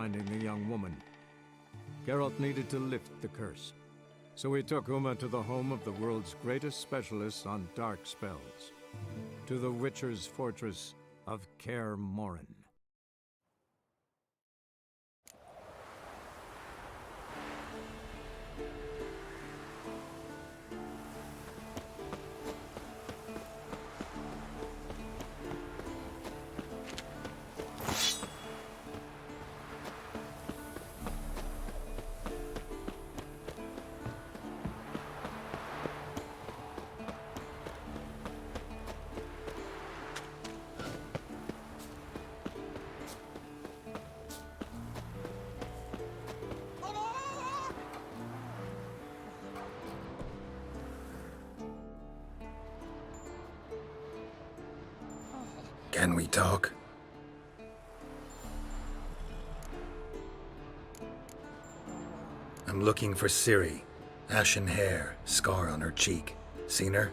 finding the young woman. Geralt needed to lift the curse, so he took Uma to the home of the world's greatest specialist on dark spells, to the Witcher's fortress of Khair Morin. Can we talk? I'm looking for Ciri. Ashen hair, scar on her cheek. Seen her?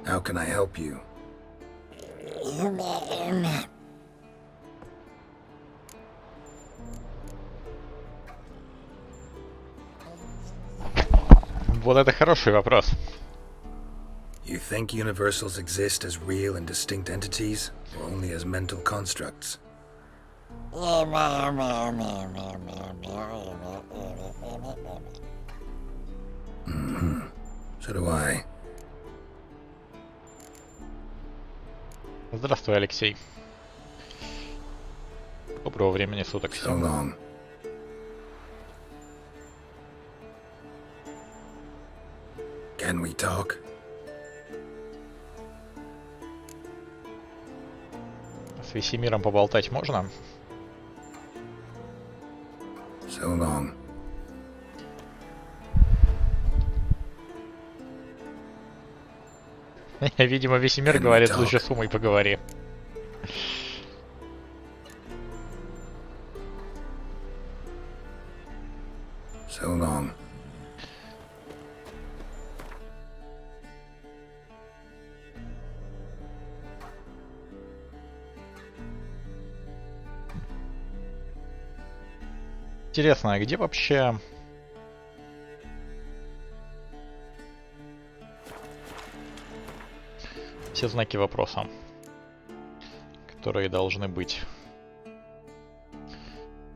How can I help you? Вот это хороший вопрос. You think universals exist as real and distinct entities, or only as mental constructs? Mm-hmm. So do I. Здравствуй, Алексей. Доброго времени суток So всем. long. Can we talk? С Весемиром поболтать можно? So long. Видимо, Весемир говорит, лучше с Умой поговори. So long. Интересно, а где вообще... все знаки вопроса, которые должны быть?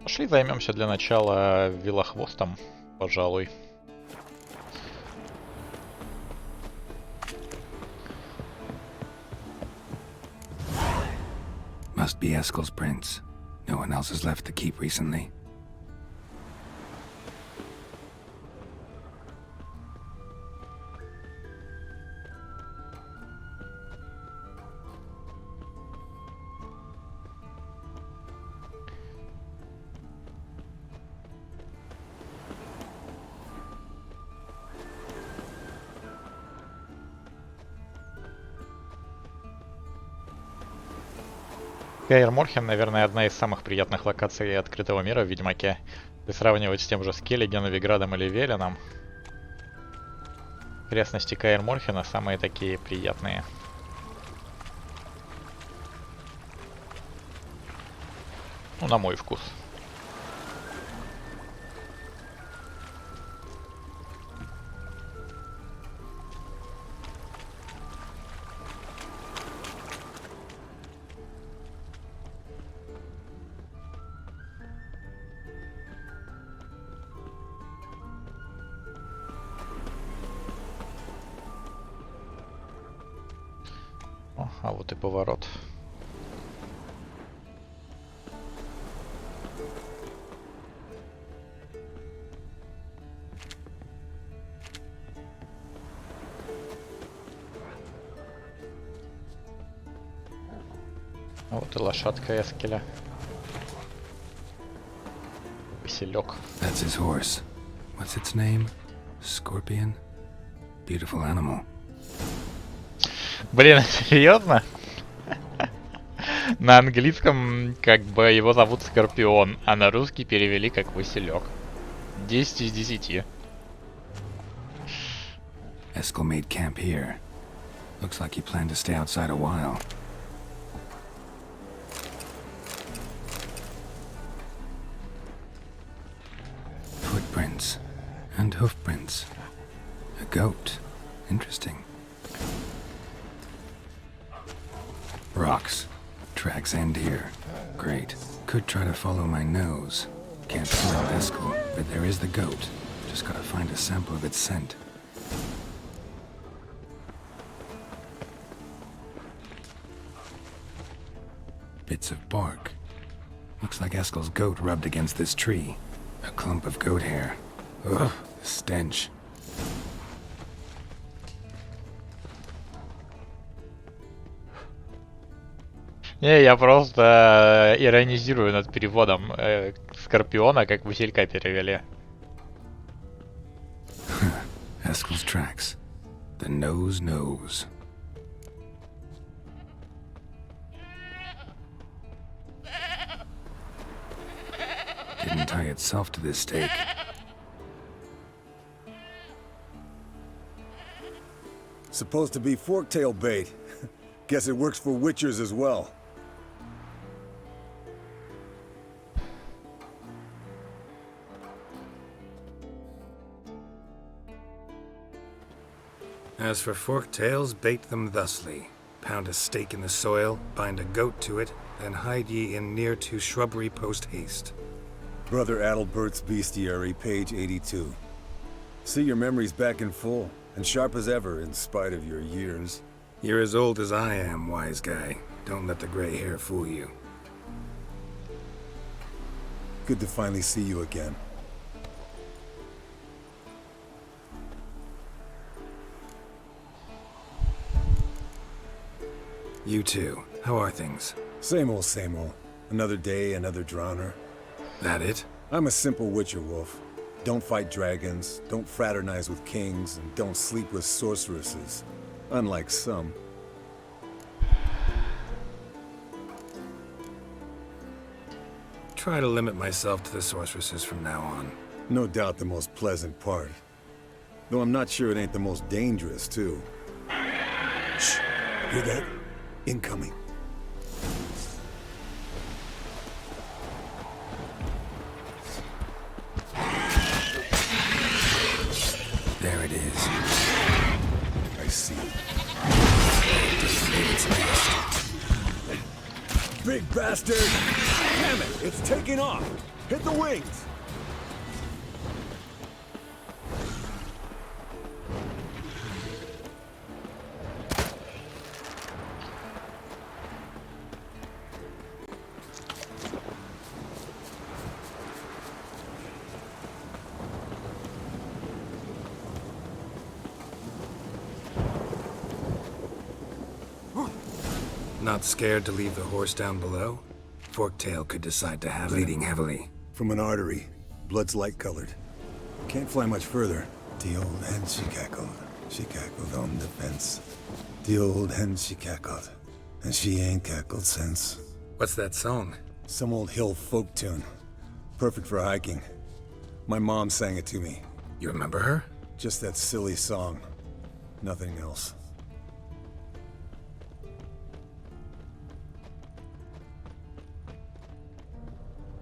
Пошли займемся для начала велохвостом, пожалуй. Must be Eskel's prince. No one else has left the keep recently. Каэр Морхен, наверное, одна из самых приятных локаций открытого мира в Ведьмаке. Если сравнивать с тем же Скеллиге, Новиградом или Веленом, окрестности Каэр Морхена самые такие приятные. Ну, на мой вкус. А вот и поворот. А вот и лошадка Эскеля. Василек. That's his horse. What's its name? Scorpion? Beautiful animal. Блин, серьезно? На английском как бы его зовут Скорпион, а на русский перевели как Василек. 10 из 10. Eskel made camp here. Looks like he planned to stay outside a while. Footprints. And hoofprints. A goat. Interesting. Rocks. Tracks end here. Great. Could try to follow my nose. Can't smell Eskel, but there is the goat. Just gotta find a sample of its scent. Bits of bark. Looks like Eskel's goat rubbed against this tree. A clump of goat hair. Ugh, the stench. Не, я просто иронизирую над переводом Скорпиона, как Василька перевели. Eskel's tracks. The nose knows. Didn't tie itself to this stake. Supposed to be forktail bait. Guess it works for witchers as well. As for forked tails, bait them thusly. Pound a stake in the soil, bind a goat to it, then hide ye in near to shrubbery post haste. Brother Adalbert's Bestiary, page 82. See, your memory's back in full, and sharp as ever, in spite of your years. You're as old as I am, wise guy. Don't let the gray hair fool you. Good to finally see you again. You too. How are things? Same old, same old. Another day, another drowner. That it? I'm a simple witcher wolf. Don't fight dragons, don't fraternize with kings, and don't sleep with sorceresses. Unlike some. Try to limit myself to the sorceresses from now on. No doubt the most pleasant part. Though I'm not sure it ain't the most dangerous, too. Shh. Hear that? Incoming. There it is. I see it. Just made its nest. Big bastard! Damn it! It's taking off! Hit the wings! Not scared to leave the horse down below? Forktail could decide to have bleeding heavily. From an artery. Blood's light-colored. Can't fly much further. The old hen she cackled. She cackled on the fence. The old hen she cackled. And she ain't cackled since. What's that song? Some old hill folk tune. Perfect for hiking. My mom sang it to me. You remember her? Just that silly song. Nothing else.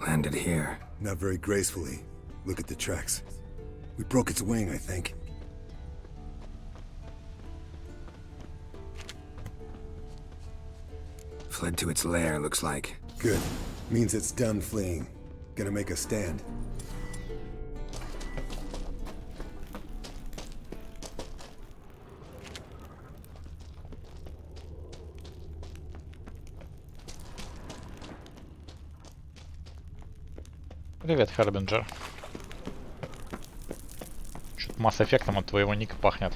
Landed here. Not very gracefully. Look at the tracks. We broke its wing, I think. Fled to its lair, looks like. Good. Means it's done fleeing. Gonna make a stand. Привет, Харбинджер. Что-то масс-эффектом от твоего ника пахнет.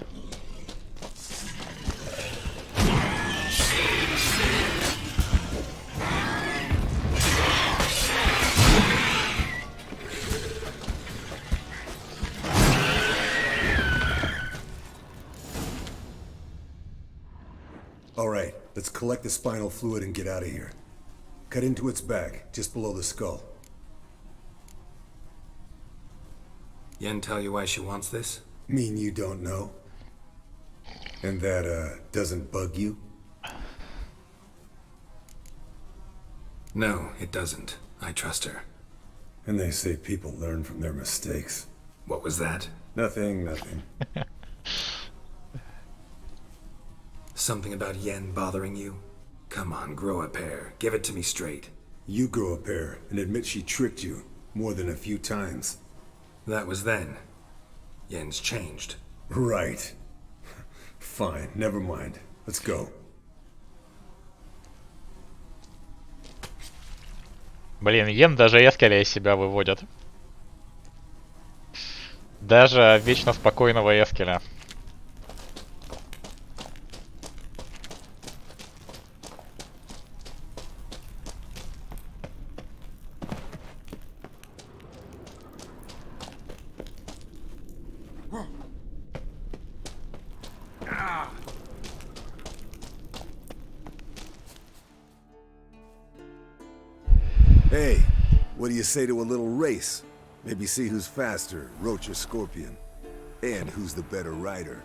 All right, let's collect the spinal fluid and get out of here. Cut into its back, just below the skull. Yen tell you why she wants this? Mean you don't know? And that, doesn't bug you? No, it doesn't. I trust her. And they say people learn from their mistakes. What was that? Nothing, nothing. Something about Yen bothering you? Come on, grow a pair. Give it to me straight. You grow a pair and admit she tricked you more than a few times. That was then. Yen's changed. Right. Fine, never mind. Let's go. Блин, Йен даже Эскеля из себя выводит. Даже вечно спокойного Эскеля. Hey, what do you say to a little race? Maybe see who's faster, Roach or Scorpion. And who's the better rider.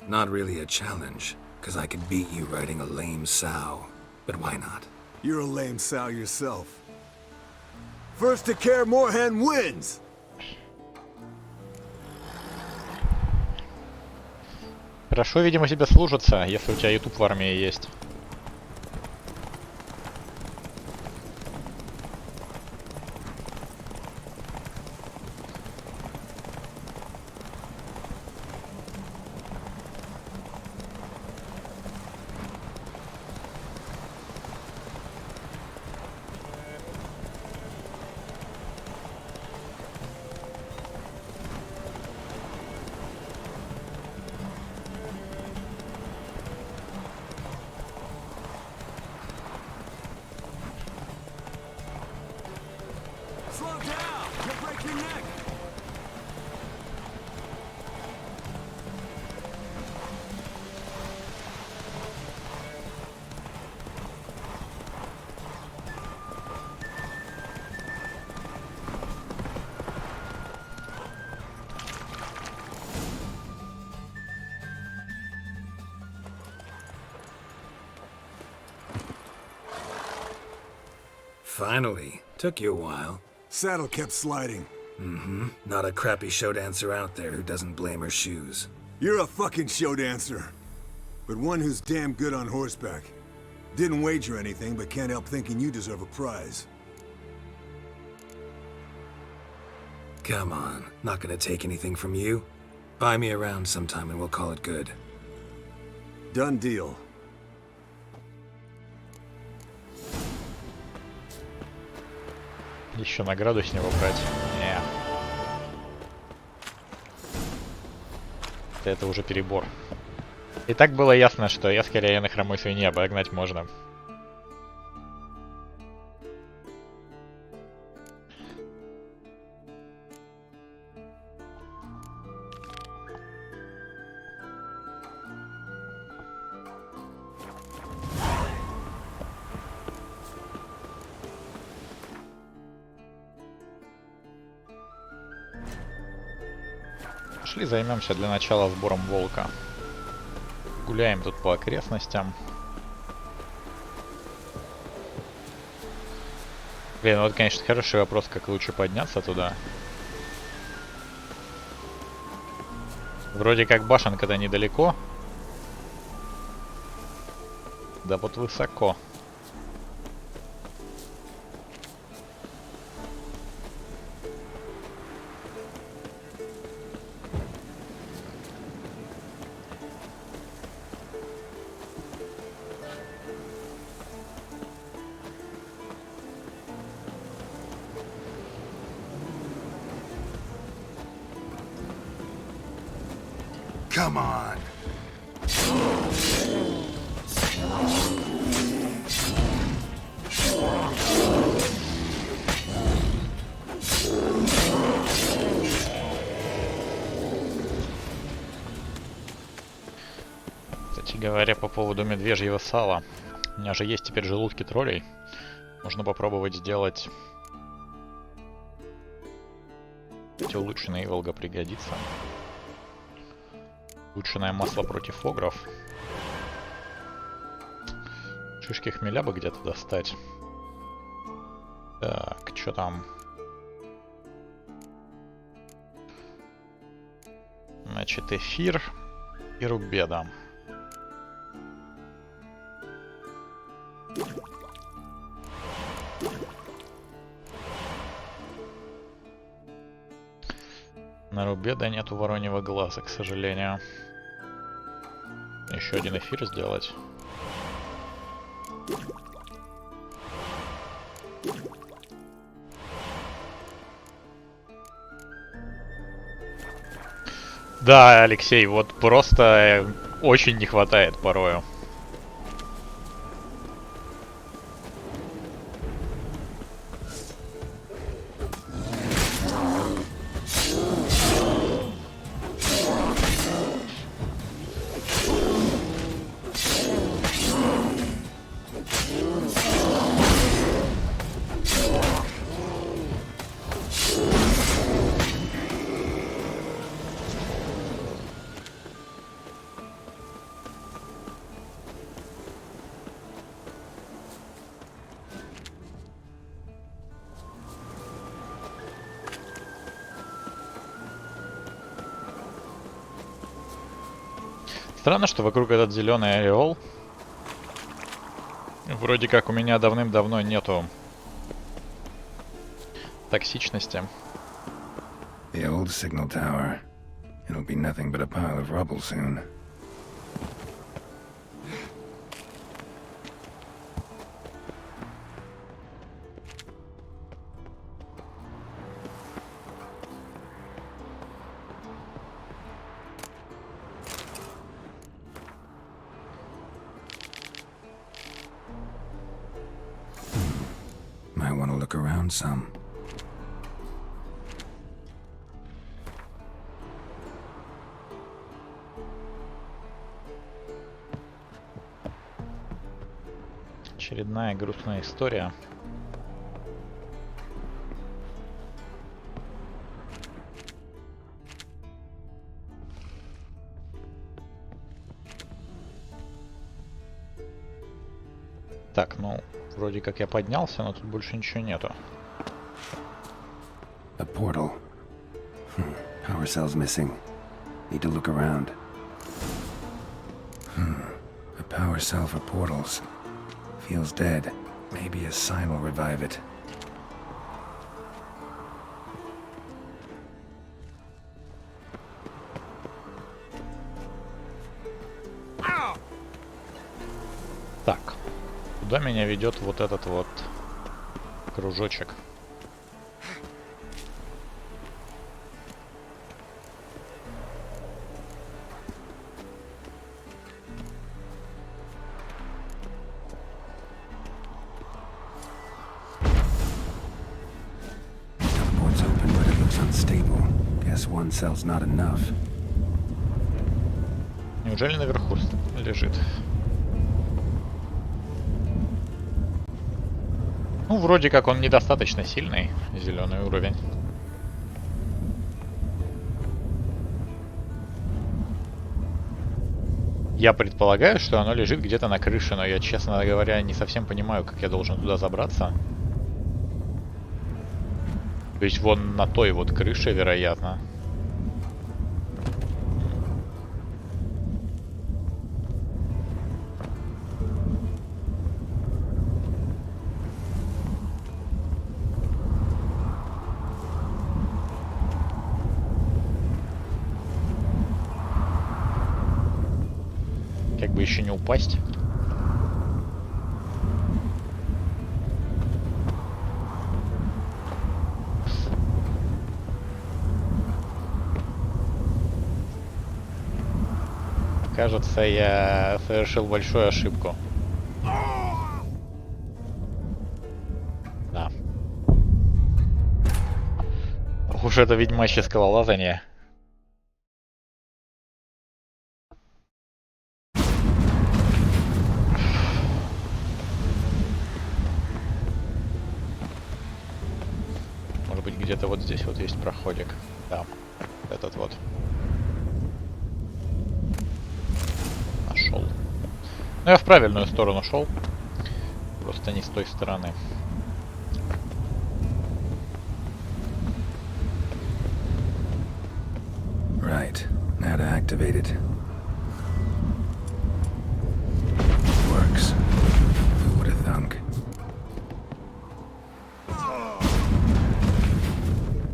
Not really a challenge, because I could beat you riding a lame sow. But why not? You're a lame sow yourself. First to Kare Morhen wins! Хорошо, видимо, тебе служится, если у тебя YouTube в армии есть. Finally. Took you a while. Saddle kept sliding. Mm-hmm. Not a crappy show dancer out there who doesn't blame her shoes. You're a fucking show dancer. But one who's damn good on horseback. Didn't wager anything, but can't help thinking you deserve a prize. Come on. Not gonna take anything from you. Buy me around sometime and we'll call it good. Done deal. Еще награду с него брать. Не. Это уже перебор. И так было ясно, что Эскеля на хромой свинье обогнать можно. Пошли займемся для начала сбором волка. Гуляем тут по окрестностям. Блин, вот, конечно, хороший вопрос, как лучше подняться туда. Вроде как башенка-то недалеко. Да вот высоко. Come on. Кстати говоря, по поводу медвежьего сала. У меня же есть теперь желудки троллей. Можно попробовать сделать... Эти улучшенные Волга пригодится. Улучшенное масло против огров. Шишки хмеля бы где-то достать. Так, что там? Значит, эфир и рубеда. На рубеда нету вороньего глаза, к сожалению. Еще один эфир сделать. Да, Алексей, вот просто очень не хватает порою. Странно, что вокруг этот зеленый ореол. Вроде как у меня давным-давно нету токсичности. The old signal tower. It'll be nothing but a pile of rubble soon. Might want to look around some. Очередная грустная история. Так, ну, вроде как я поднялся, но тут больше ничего нету. A portal. Power cell's missing. Need to look around. A power cell for portals. Feels dead. Maybe a sign will revive it. Так, куда меня ведет вот этот вот кружочек? Teleport's open, but it looks unstable. Guess one cell's not enough. Неужели наверху лежит? Ну, вроде как он недостаточно сильный, зеленый уровень. Я предполагаю, что оно лежит где-то на крыше, но я, честно говоря, не совсем понимаю, как я должен туда забраться. То есть вон на той вот крыше, вероятно. Как бы еще не упасть. Кажется, я совершил большую ошибку. Да. Уж это ведьмачье скалолазание. Может быть, где-то вот здесь вот есть проходик. Да, этот вот. Ну, я в правильную сторону шел. Просто не с той стороны. Right. Now to activate it. Works. Who would have thunk?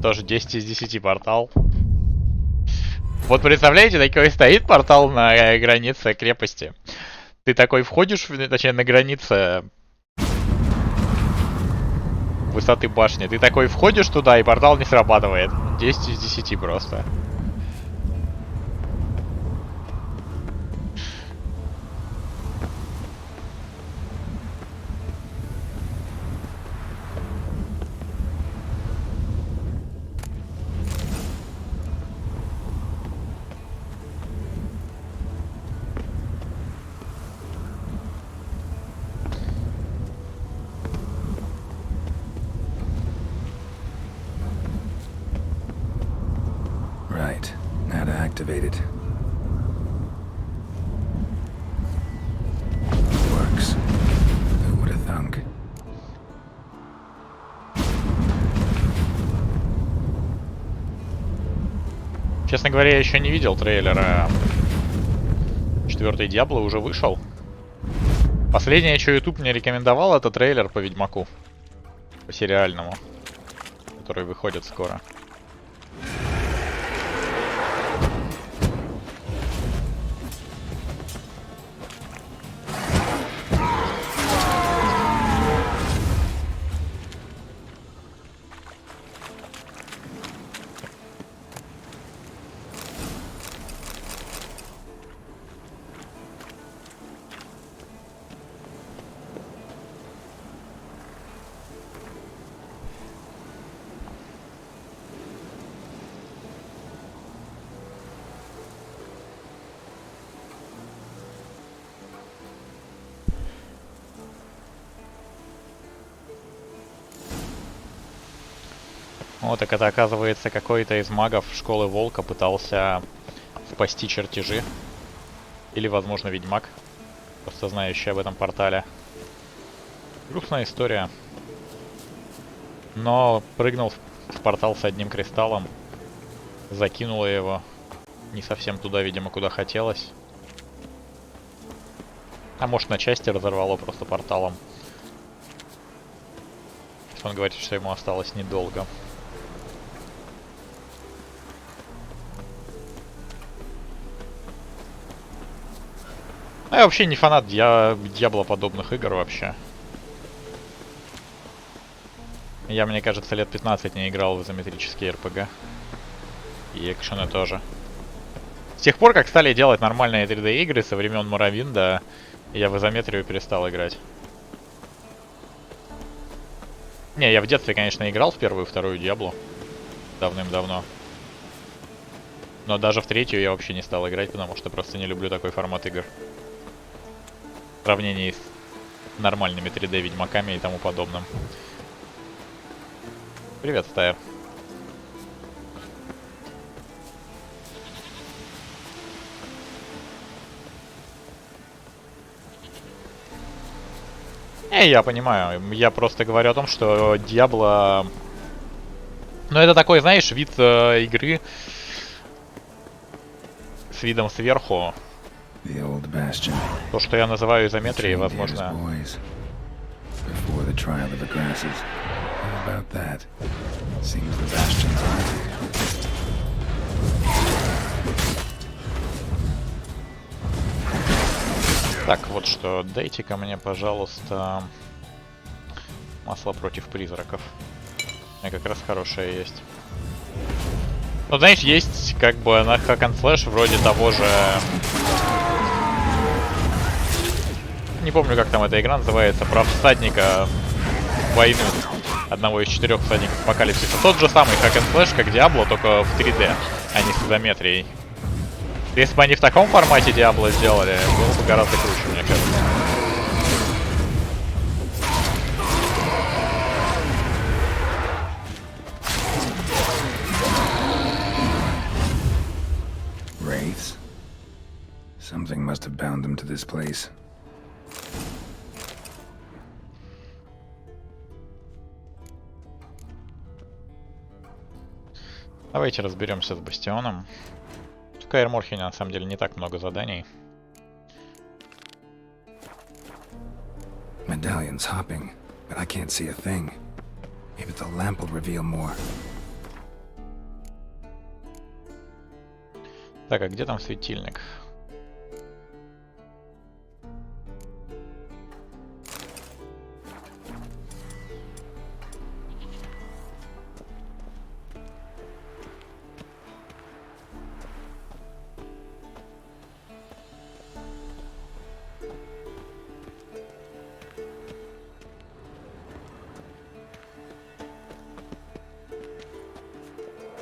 Тоже 10 из 10 портал. Вот представляете, такой стоит портал на границе крепости. Ты такой входишь, точнее, на границе высоты башни. Ты такой входишь туда, и портал не срабатывает. 10 из 10 просто. Right. Now to activate it. Works. Who would have thunk? Честно говоря, я еще не видел трейлера. 4-й Диабло уже вышел. Последнее, что YouTube мне рекомендовал, это трейлер по Ведьмаку. По сериальному. Который выходит скоро. Вот, так это оказывается какой-то из магов школы Волка пытался спасти чертежи. Или, возможно, ведьмак, просто знающий об этом портале. Грустная история. Но прыгнул в портал с одним кристаллом. Закинуло его не совсем туда, видимо, куда хотелось. А может, на части разорвало просто порталом. Он говорит, что ему осталось недолго. Ну, я вообще не фанат Диабло-подобных игр вообще. Я, мне кажется, лет 15 не играл в изометрические РПГ. И экшены тоже. С тех пор, как стали делать нормальные 3D игры со времен Моровинда, я в изометрию перестал играть. Не, я в детстве, конечно, играл в первую и вторую Диабло. Давным-давно. Но даже в третью я вообще не стал играть, потому что просто не люблю такой формат игр. В сравнении с нормальными 3D ведьмаками и тому подобным. Привет, Стайр. Я понимаю. Я просто говорю о том, что Диабло... Ну, это такой, знаешь, вид игры с видом сверху. То, что я называю изометрией, возможно... Так, вот что, дайте-ка мне, пожалуйста, масло против призраков. У меня как раз хорошее есть. Ну, знаешь, есть как бы на hack-and-slash вроде того же... Не помню, как там эта игра называется, про всадника войны. Одного из 4 всадников апокалипсиса. Тот же самый hack-and-slash, как Диабло, только в 3D, а не с изометрией. Если бы они в таком формате Диабло сделали, было бы гораздо круче, мне кажется. Wraiths? Something must have bound them to this place. Давайте разберемся с бастионом. В Каэр Морхене на самом деле не так много заданий. Medallion's hopping, but I can't see a thing. Maybe the lamp will reveal more. Так, а где там светильник?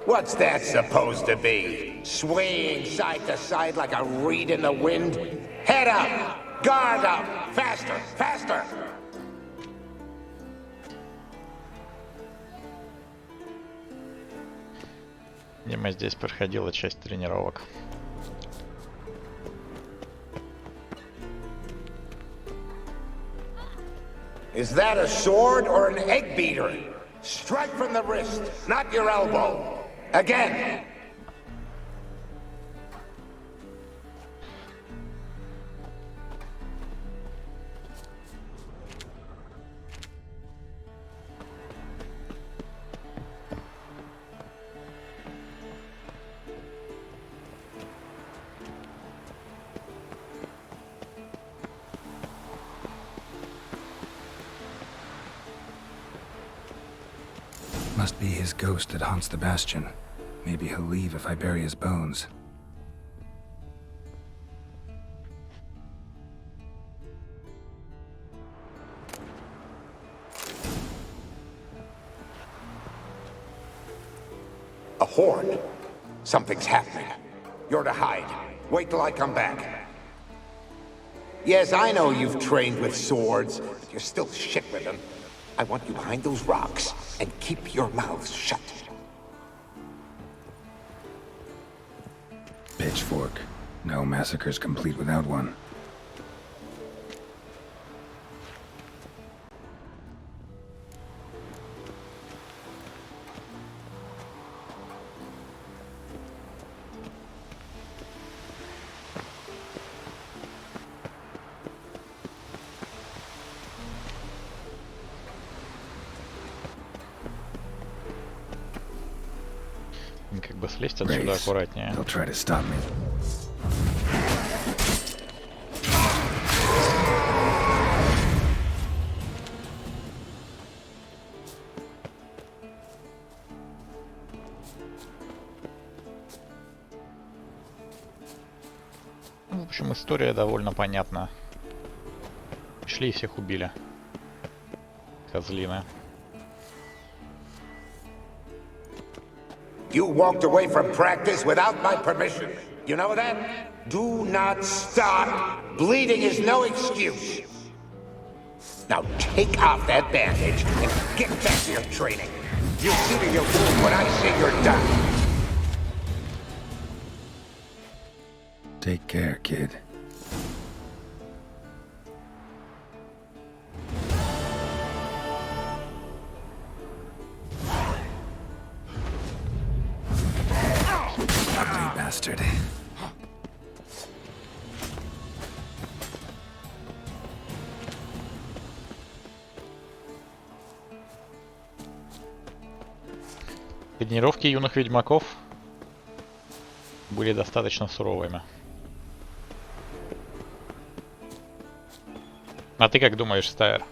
What's that supposed to be? Swaying side to side like a reed in the wind? Head up! Guard up! Faster! Faster! Видимо, здесь проходила часть тренировок. Is that a sword or an egg beater? Strike from the wrist, not your elbow. Again! Must be his ghost that haunts the bastion. Maybe he'll leave if I bury his bones. A horde. Something's happening. You're to hide. Wait till I come back. Yes, I know you've trained with swords, but you're still shit with them. I want you behind those rocks, and keep your mouths shut. Pitchfork. No massacre's complete without one. Как бы слезть отсюда аккуратнее. They'll try to stop me. В общем, история довольно понятна. Шли и всех убили. Козлины. You walked away from practice without my permission. You know that? Do not stop. Bleeding is no excuse. Now take off that bandage and get back to your training. You'll see to your wound when I say you're done. Take care, kid. Ugly bastard. Тренировки юных ведьмаков были достаточно суровыми. А ты как думаешь, Стаэр?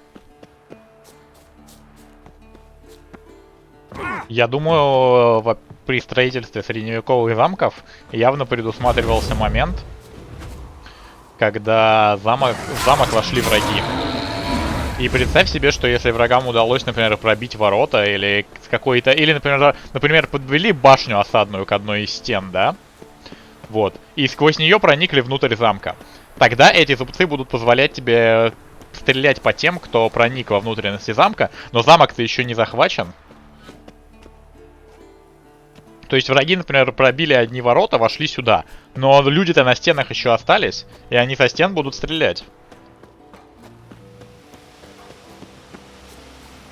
Я думаю, при строительстве средневековых замков явно предусматривался момент, когда в замок вошли враги. И представь себе, что если врагам удалось, например, пробить ворота или какой-то... Или, например, подвели башню осадную к одной из стен, да? Вот. И сквозь нее проникли внутрь замка. Тогда эти зубцы будут позволять тебе стрелять по тем, кто проник во внутренности замка, но замок-то еще не захвачен. То есть враги, например, пробили одни ворота, вошли сюда. Но люди-то на стенах еще остались, и они со стен будут стрелять.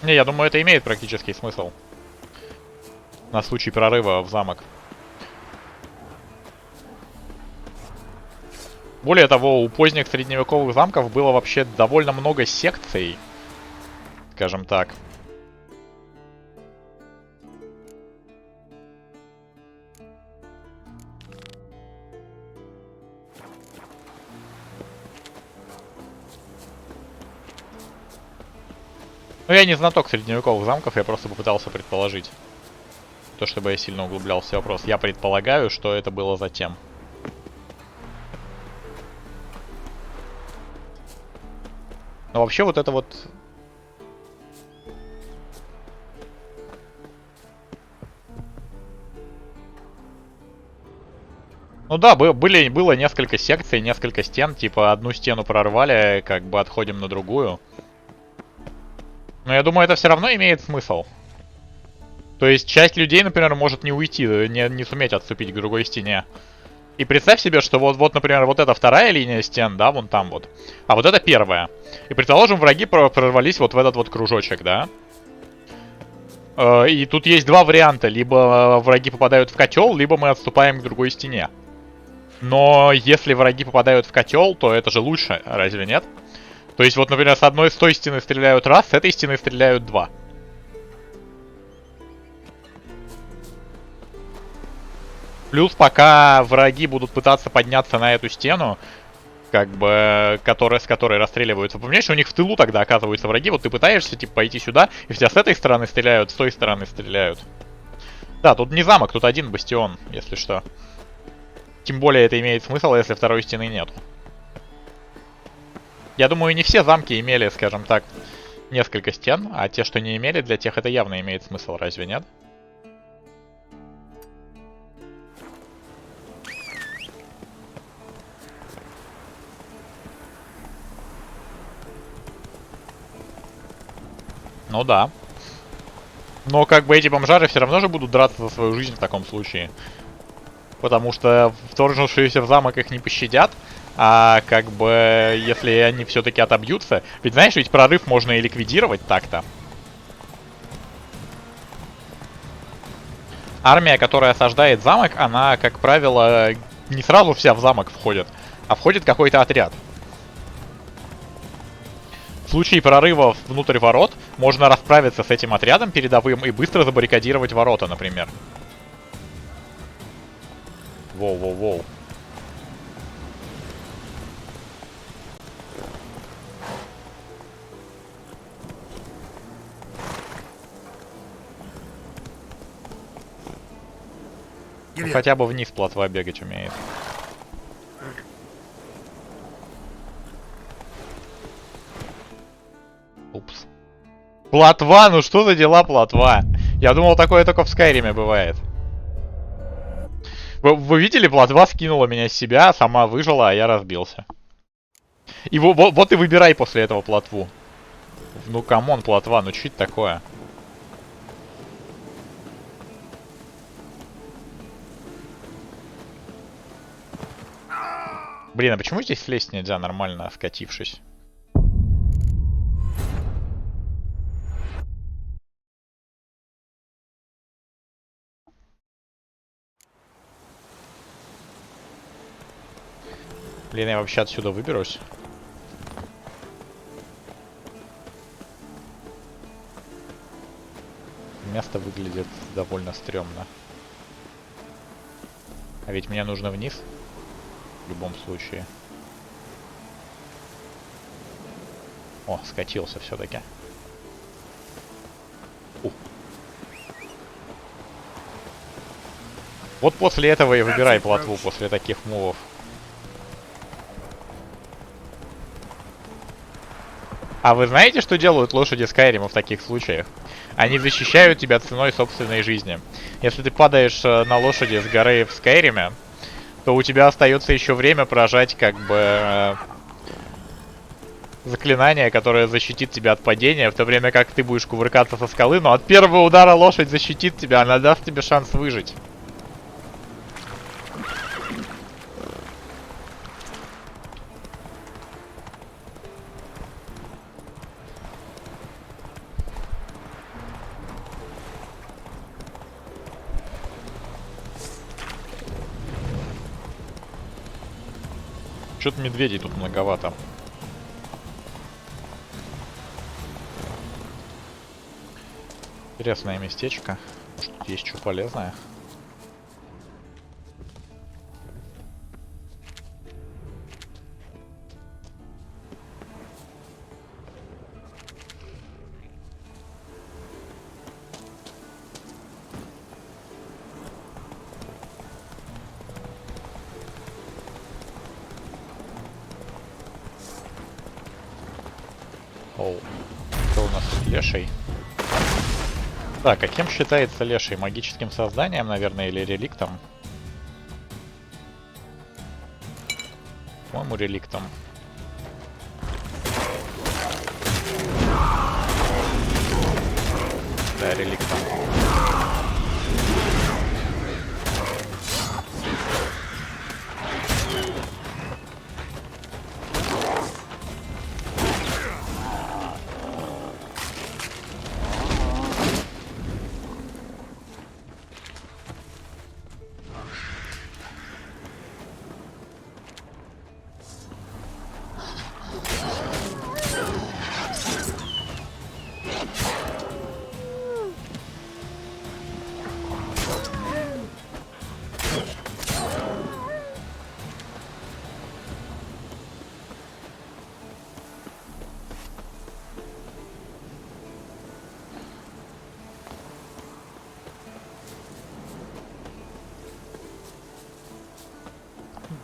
Не, я думаю, это имеет практический смысл. На случай прорыва в замок. Более того, у поздних средневековых замков было вообще довольно много секций, скажем так. Ну, я не знаток средневековых замков, я просто попытался предположить. То, чтобы я сильно углублялся в вопрос. Я предполагаю, что это было затем. Но вообще вот это вот... Ну да, было несколько секций, несколько стен. Типа одну стену прорвали, как бы отходим на другую. Но я думаю, это все равно имеет смысл. То есть часть людей, например, может не уйти, не суметь отступить к другой стене. И представь себе, что вот, например, вот эта вторая линия стен, да, вон там вот. А вот это первая. И, предположим, враги прорвались вот в этот вот кружочек, да. И тут есть два варианта. Либо враги попадают в котел, либо мы отступаем к другой стене. Но если враги попадают в котел, то это же лучше, разве нет? То есть вот, например, с той стены стреляют раз, с этой стены стреляют два. Плюс пока враги будут пытаться подняться на эту стену, как бы, с которой расстреливаются. Помнишь, у них в тылу тогда оказываются враги. Вот ты пытаешься, типа, пойти сюда, и тебя с этой стороны стреляют, с той стороны стреляют. Да, тут не замок, тут один бастион, если что. Тем более это имеет смысл, если второй стены нету. Я думаю, не все замки имели, скажем так, несколько стен, а те, что не имели, для тех это явно имеет смысл, разве нет? Ну да. Но как бы эти бомжары все равно же будут драться за свою жизнь в таком случае. Потому что вторгнувшиеся в замок их не пощадят. А как бы, если они все-таки отобьются... Ведь знаешь, ведь прорыв можно и ликвидировать так-то. Армия, которая осаждает замок, она, как правило, не сразу вся в замок входит, а входит какой-то отряд. В случае прорыва внутрь ворот можно расправиться с этим отрядом передовым и быстро забаррикадировать ворота, например. Воу-воу-воу. Ну, хотя бы вниз плотва бегать умеет. Упс. Плотва? Ну что за дела, плотва? Я думал, такое только в Скайриме бывает. Вы видели, плотва скинула меня с себя, сама выжила, а я разбился. И вот и выбирай после этого плотву. Ну камон, плотва, ну что это такое? Блин, а почему здесь слезть нельзя нормально, скатившись? Блин, я вообще отсюда выберусь. Место выглядит довольно стрёмно. А ведь мне нужно вниз. В любом случае. О, скатился все-таки. Вот после этого и выбирай плотву, после таких мувов. А вы знаете, что делают лошади Скайрима в таких случаях? Они защищают тебя ценой собственной жизни. Если ты падаешь на лошади с горы в Скайриме, то у тебя остается еще время прожать, как бы, заклинание, которое защитит тебя от падения, в то время как ты будешь кувыркаться со скалы, но от первого удара лошадь защитит тебя, она даст тебе шанс выжить. Что-то медведей тут многовато. Интересное местечко. Может, тут есть что полезное. Оу. Что у нас тут леший? Так, а кем считается леший? Магическим созданием, наверное, или реликтом? По-моему, реликтом. Да, реликтом.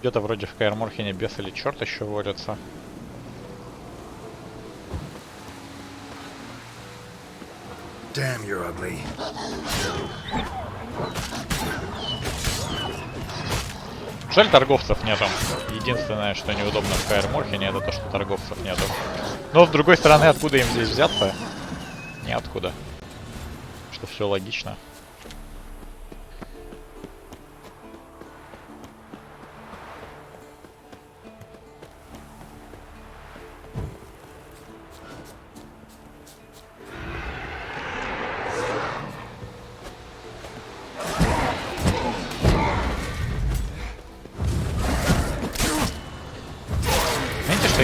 Где-то вроде в Каэр Морхене бес или черт еще водятся. Damn, you're ugly. Жаль, торговцев нету. Единственное, что неудобно в Каэр Морхене, это то, что торговцев нету. Но с другой стороны, откуда им здесь взяться? Ниоткуда. Что все логично.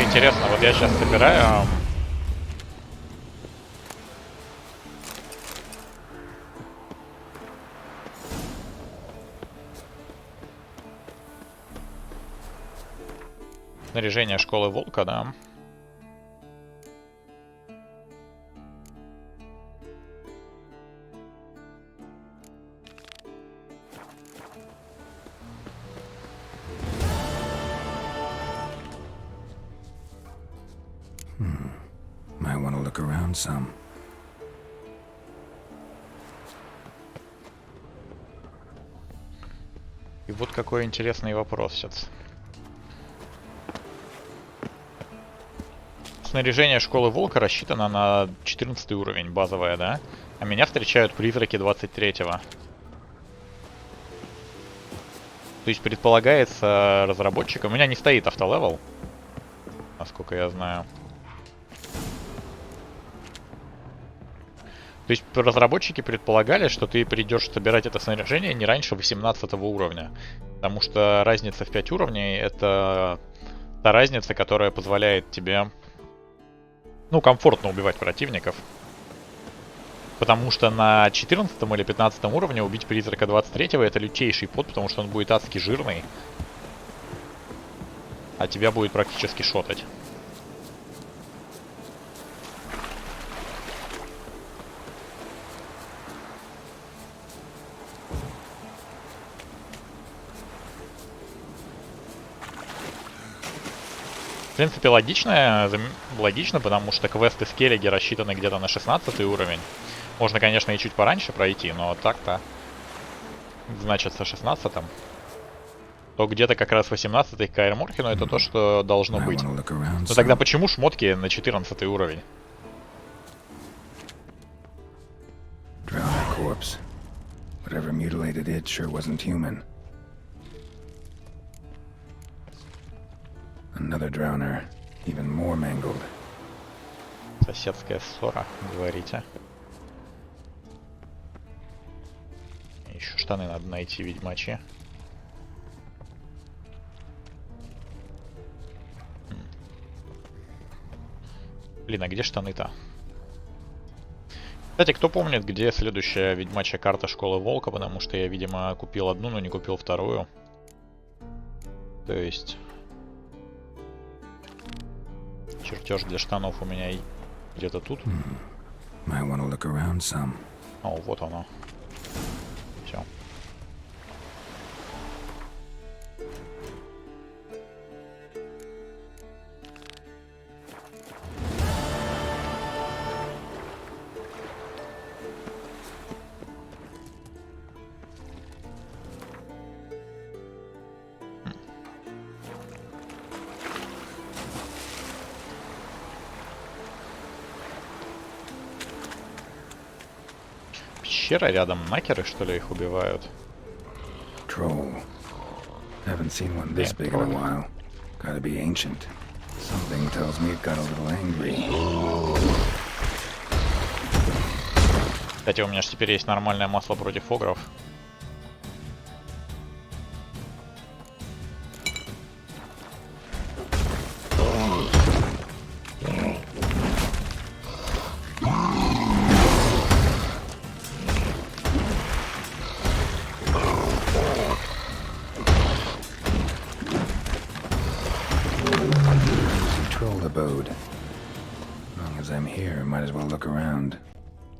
Интересно, вот я сейчас собираю снаряжение школы волка, да. Might want to look around some. И вот какой интересный вопрос сейчас. Снаряжение школы волка рассчитано на 14 уровень, базовое, да? А меня встречают призраки 23-го. То есть предполагается разработчикам... У меня не стоит автолевел, насколько я знаю. То есть разработчики предполагали, что ты придешь собирать это снаряжение не раньше 18 уровня. Потому что разница в 5 уровней — это та разница, которая позволяет тебе, ну, комфортно убивать противников. Потому что на 14 или 15 уровне убить призрака 23-го — это лютейший пот, потому что он будет адски жирный. А тебя будет практически шотать. В принципе, логично, потому что квесты с Келлиги рассчитаны где-то на 16 уровень. Можно, конечно, и чуть пораньше пройти, но так-то значится 16-м. То где-то как раз 18-й к Каэр Морхену — это то, что должно быть. Но тогда почему шмотки на 14 уровень? Another drowner, even more mangled. Соседская ссора, говорите. Еще штаны надо найти, ведьмачи. Блин, а где штаны-то? Кстати, кто помнит, где следующая ведьмачья карта Школы Волка? Потому что я, видимо, купил одну, но не купил вторую. То есть... чертеж для штанов у меня где-то тут. О, вот оно. Все. Пещера рядом, накеры, что ли, их убивают? Troll. Haven't seen one this big in a while. Gotta be ancient. Something tells me it got a little angry. Кстати, у меня же теперь есть нормальное масло против огров.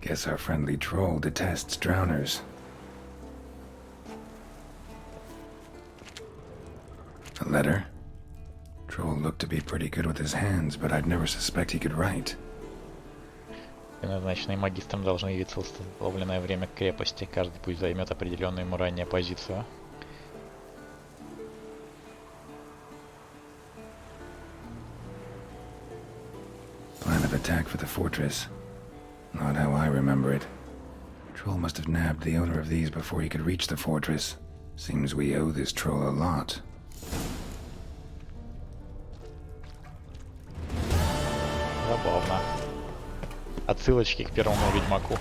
Guess our friendly troll detests drowners. A letter? Troll looked to be pretty good with his hands, but I'd never suspect he could write. Назначенные магистром должны явиться в установленное время к крепости. Каждый пусть займет определенную ему ранее позицию. Plan of attack for the fortress. Not how I remember it. Troll must have nabbed the owner of these before he could reach the fortress. Seems we owe this troll a lot. Забавно. Отсылочки к первому Ведьмаку.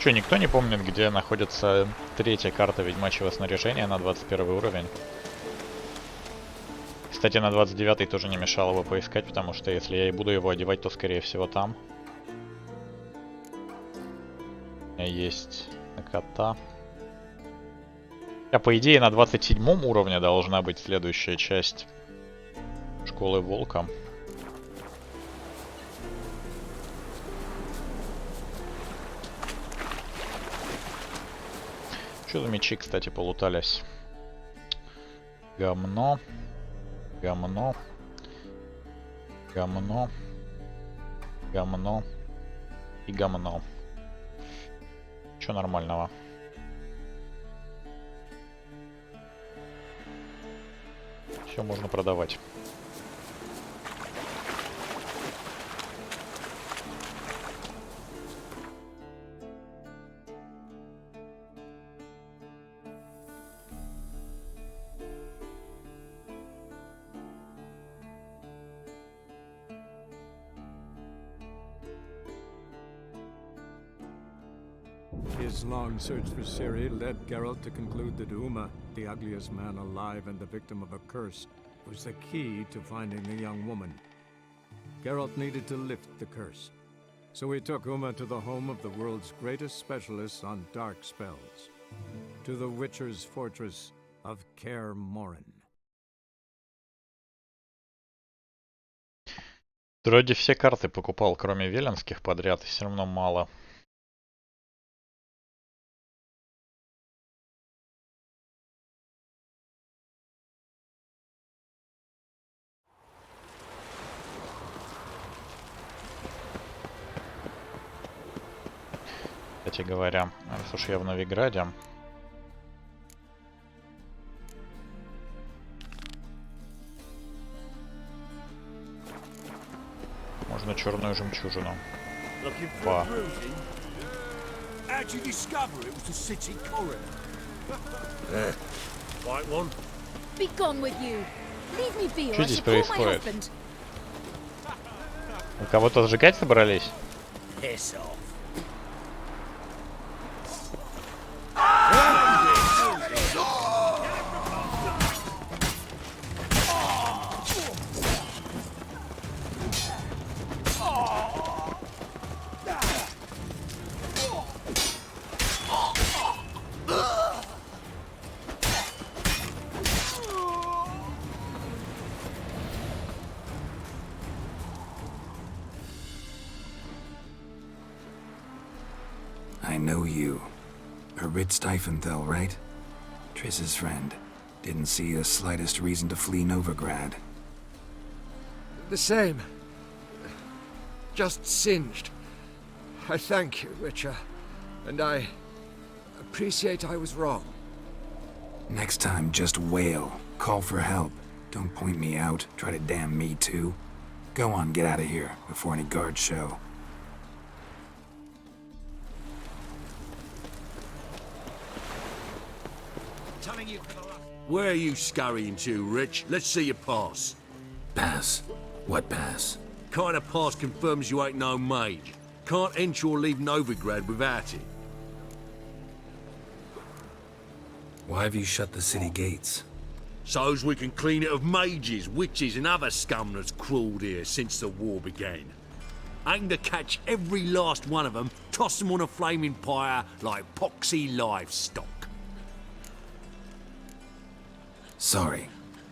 Че, никто не помнит, где находится третья карта ведьмачьего снаряжения на 21 уровень? Кстати, на 29 тоже не мешало бы поискать, потому что если я и буду его одевать, то скорее всего там. У меня есть кота. А по идее на 27 уровне должна быть следующая часть Школы Волка. Что за мечи, кстати, полутались? Гомно. Гомно. Гомно. Гомно. И гомно. Чё нормального? Все можно продавать. His long search for Ciri led Geralt to conclude that Uma, the ugliest man alive and the victim of a curse, was the key to finding the young woman. Geralt needed to lift the curse, so he took Uma to the home of the world's greatest specialists on dark spells, to the Witcher's fortress of Khair Morhen. Вроде все карты покупал, кроме веленских подряд, и все равно мало. Кстати говоря, раз уж я в Новиграде, можно черную жемчужину. Па. How'd you discover it was the city coroner? White one? Be gone with you. Leave me be, or Что I здесь shall call my происходит? husband. У кого-то сжигать собрались? Piss off. I know you. Rit Stiefenthal, right? Triss's friend. Didn't see the slightest reason to flee Novigrad. The same. Just singed. I thank you, Witcher. And I appreciate I was wrong. Next time, just wail. Call for help. Don't point me out. Try to damn me too. Go on, get out of here, before any guards show. Where are you scurrying to, Rich? Let's see your pass. Pass? What pass? Kind of pass confirms you ain't no mage. Can't enter or leave Novigrad without it. Why have you shut the city gates? So's we can clean it of mages, witches and other scum that's crawled here since the war began. Aim to catch every last one of them, toss them on a flaming pyre like poxy livestock. Sorry,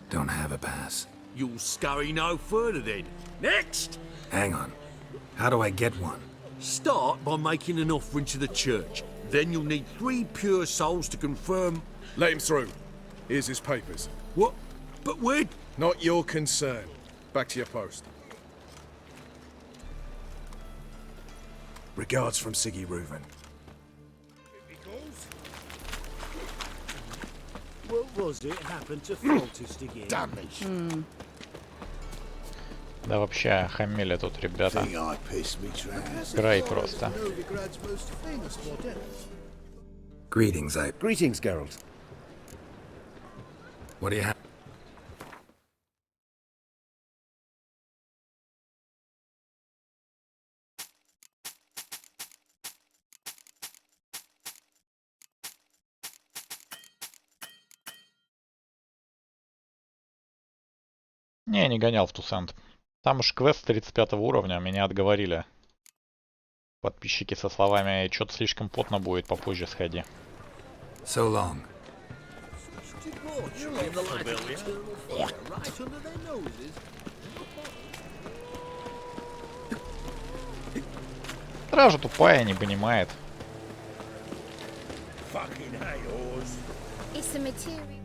don't have a pass. You'll scurry no further then. Next! Hang on. How do I get one? Start by making an offering to the church. Then you'll need 3 pure souls to confirm... Let him through. Here's his papers. What? But where... Not your concern. Back to your post. Regards from Siggy Reuven. What was it happened to Faultist again? Damage. Да вообще, охамели тут ребята. I pissed me trans. Край просто. Greetings, Greetings, Geralt. What do you have? Не, не гонял в Тусент. Там уж квест 35 уровня, меня отговорили. Подписчики со словами, что-то слишком потно будет, попозже сходи. So long. Стража тупая, не понимает. It's a material.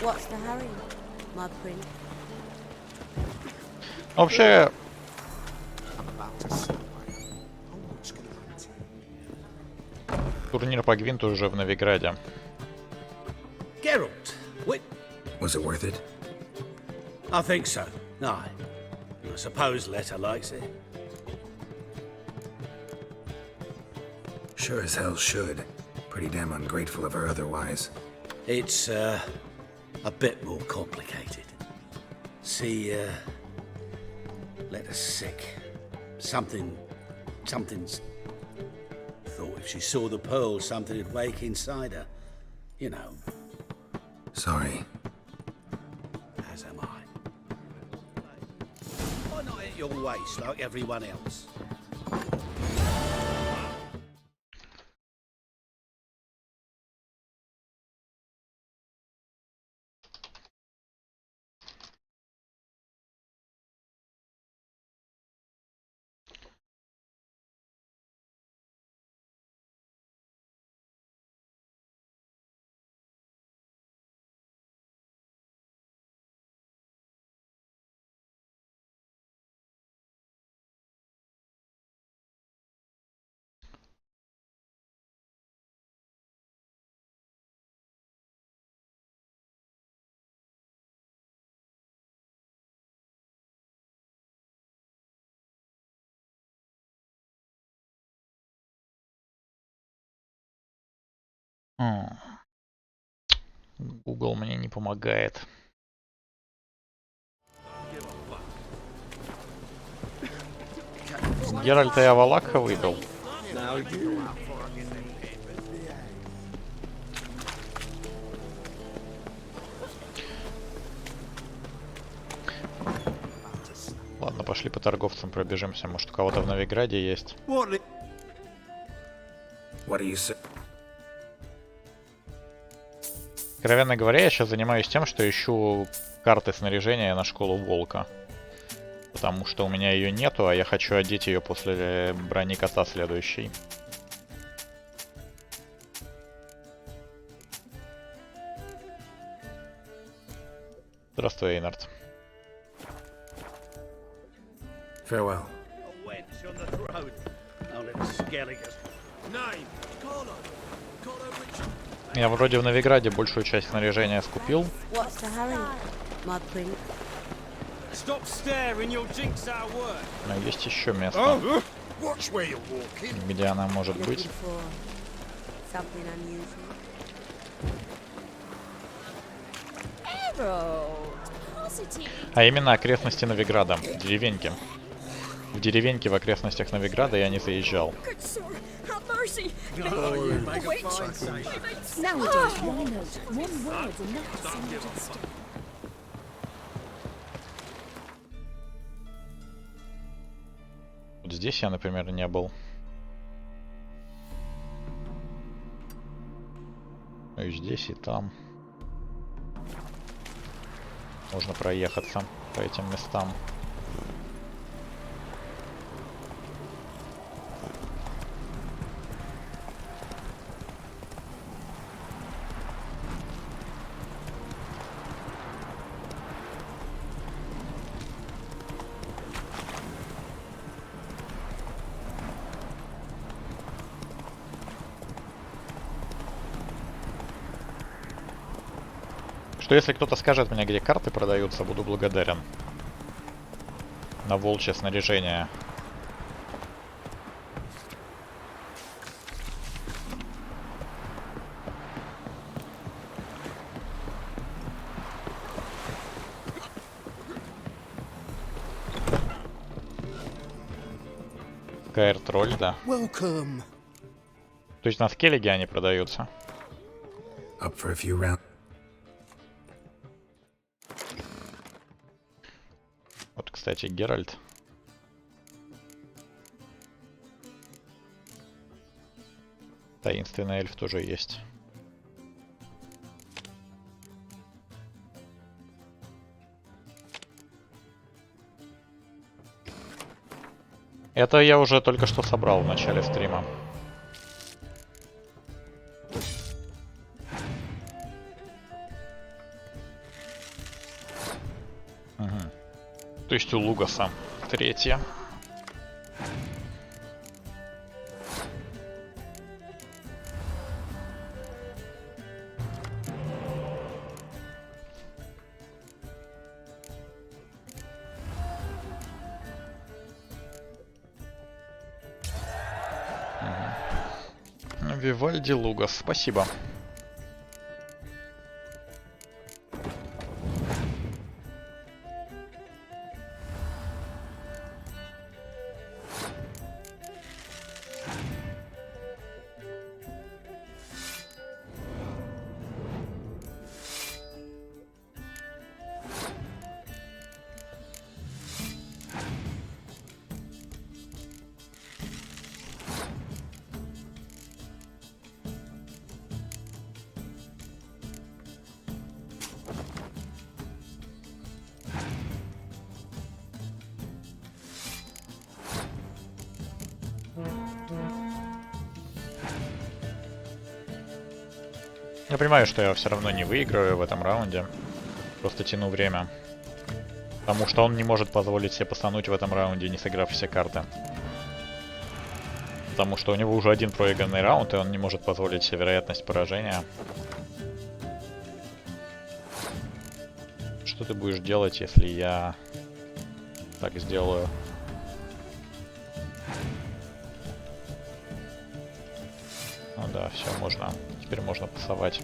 What's the hurry, my prince? Вообще, турнир по Гвинту уже в Новиграде. Geralt, wait. Was it worth it? I think so. Aye. I suppose Letta likes it. Sure as hell should. Pretty damn ungrateful of her otherwise. It's, a bit more complicated. See, Letta's sick. Something's... Thought if she saw the pearl, something would wake inside her. You know, Sorry. as am I. Why not at your waist like everyone else? Google мне не помогает. Геральта я Валакха выбил. Ладно, пошли по торговцам пробежимся. Может, у кого-то в Новиграде есть. Откровенно говоря, я сейчас занимаюсь тем, что ищу карты снаряжения на школу Волка. Потому что у меня ее нету, а я хочу одеть ее после брони кота следующей. Здравствуй, Эйнард. Farewell. Я вроде в Новиграде большую часть снаряжения скупил. What's the hurry, my prince? Но есть еще место, где она может быть. Looking for something unusual? А именно окрестности Новиграда, деревеньки. В деревеньке в окрестностях Новиграда я не заезжал. Вот здесь я, например, не был. Ну и здесь, и там. Можно проехаться по этим местам. Что если кто-то скажет мне, где карты продаются, буду благодарен. На волчье снаряжение. Каэр тролль, да. Welcome. То есть на скеллиге они продаются. Up for a few rounds. Вот, кстати, Геральт. Таинственный эльф тоже есть. Это я уже только что собрал в начале стрима. То есть у Лугаса третья. Вивальди Лугас, спасибо. Я понимаю, что я все равно не выиграю в этом раунде. Просто тяну время. Потому что он не может позволить себе постануть в этом раунде, не сыграв все карты. Потому что у него уже один проигранный раунд, и он не может позволить себе вероятность поражения. Что ты будешь делать, если я так сделаю? Ну да, все, можно Теперь можно пасовать.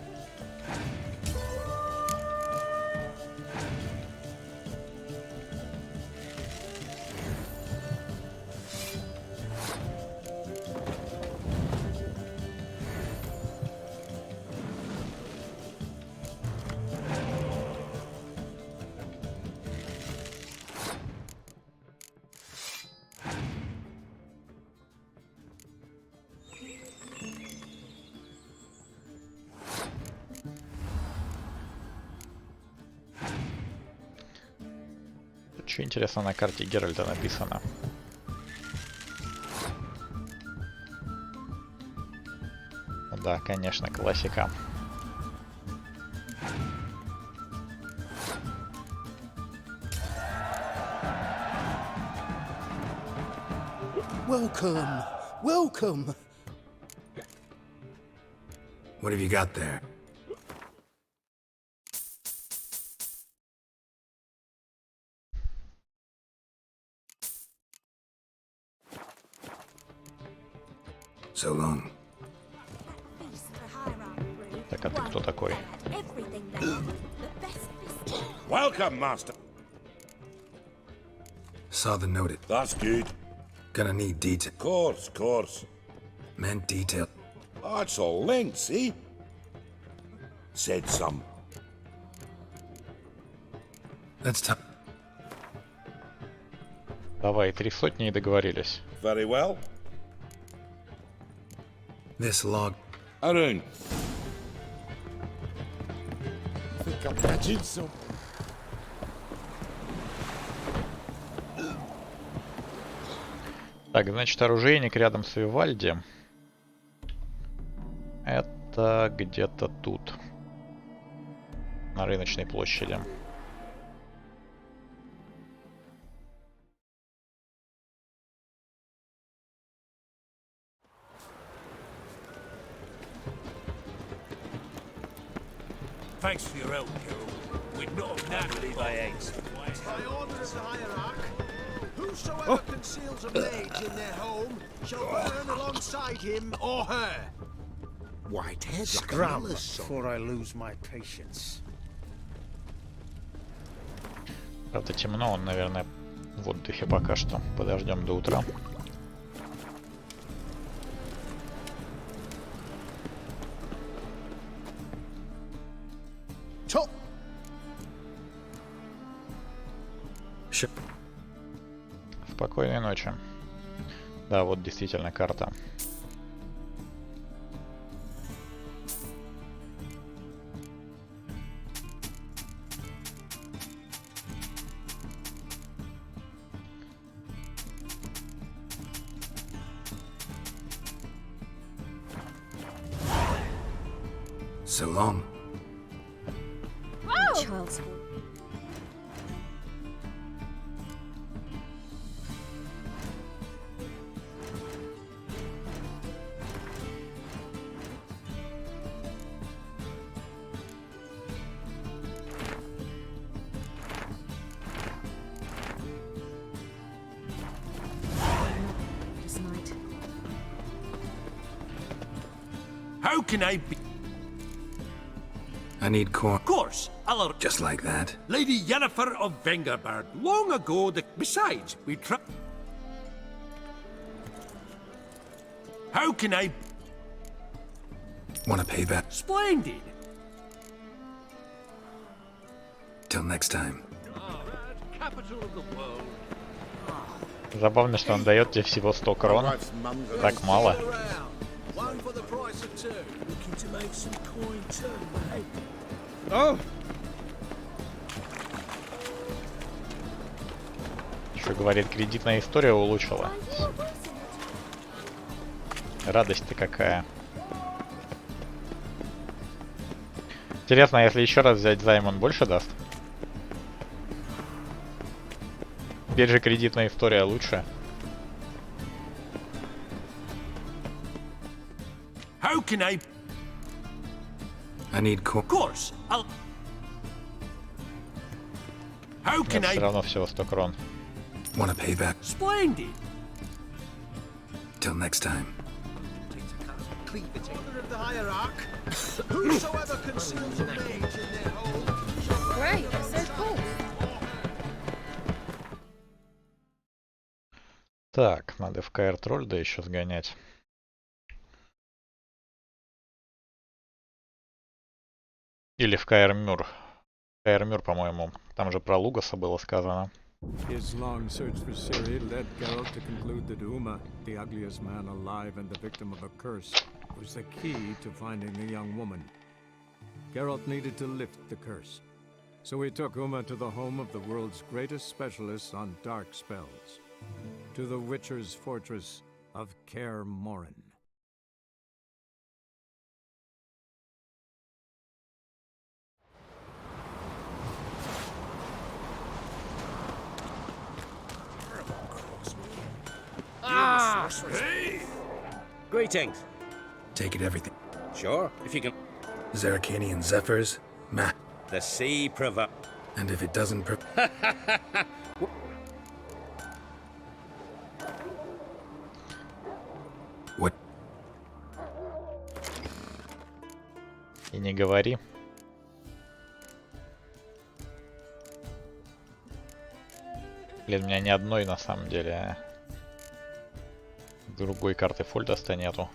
Что интересно на карте Геральта написано? Да, конечно, классика. Welcome, welcome. What have you got there? So long. Так, а ты кто такой? Welcome, master. Saw the note. That's good. Gonna need detail. Course. Meant detail. That's all linked, see? Said some. That's tough. Давай, 300 и договорились. Very well. This log. Arun. I think I'm catching some. Так, значит, оружейник рядом с Вивальди. Это где-то тут. На рыночной площади. Thanks for your help, Carol. We'd not have naturally by eggs. By order of the hierarch, whosoever conceals a mage in their home shall burn alongside him or her. Whitehead, Scram before I lose my patience. Правда, темно, он, наверное, в отдыхе пока что. Подождем до утра. Спокойной ночи. Да, вот действительно карта. So long. Child's How can I be? I need corn. Of course, I'll... Just like that. Lady Yennefer of Vengerberg. Long ago, besides, we How can I... Wanna pay back? Splendid. Till next time. Capital of the world. Забавно, что он дает тебе всего 100 крон. Так мало. One for the price of two. Looking to make some coin too, mate. Oh, Еще говорит, кредитная история улучшила. Радость-то какая. Интересно, а если еще раз взять займ, он больше даст? Теперь же кредитная история лучше. How can I... I need corn. Of course, I'll... How can Нет, I... все равно всего 100 крон. Wanna pay back? Splendid. Till next time. cleavage. Mother of the hierarch, whosoever conceals a mage in their home shall... Great, that's so cool. Так, надо в Каэр Тролльда еще сгонять. Или в Каэр Мюр. Каэр Мюр, по-моему. Там же про Лугаса было сказано. His long search for Ciri led Geralt to conclude that Uma, the ugliest man alive and the victim of a curse, was the key to finding the young woman. Geralt needed to lift the curse, so he took Uma to the home of the world's greatest specialists on dark spells, to the Witcher's fortress of Kaer Morhen. Hey! Greetings. Take it everything. Sure, if you can... Zerrikanian zephyrs? Meh. The sea provo... And if it doesn't What? И не говори. Блин, у меня ни одной на самом деле. Другой карты фольдаста нету.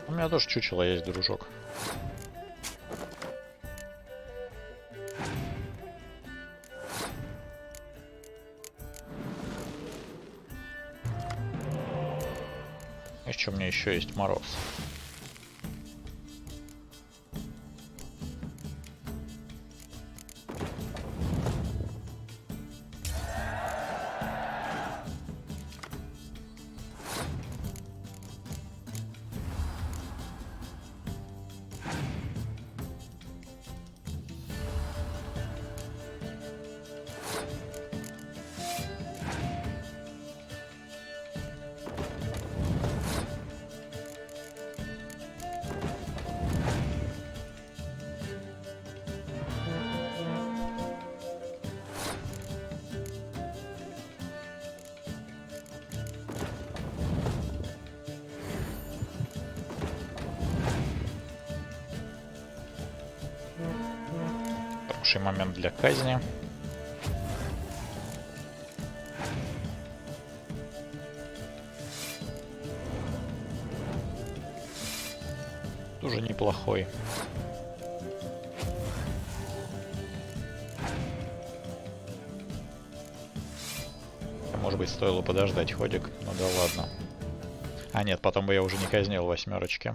У меня тоже чучело есть, дружок. Еще у меня еще есть мороз. Хороший момент для казни. Тоже неплохой. Может быть, стоило подождать ходик, ну да ладно. А нет, потом бы я уже не казнил восьмерочки.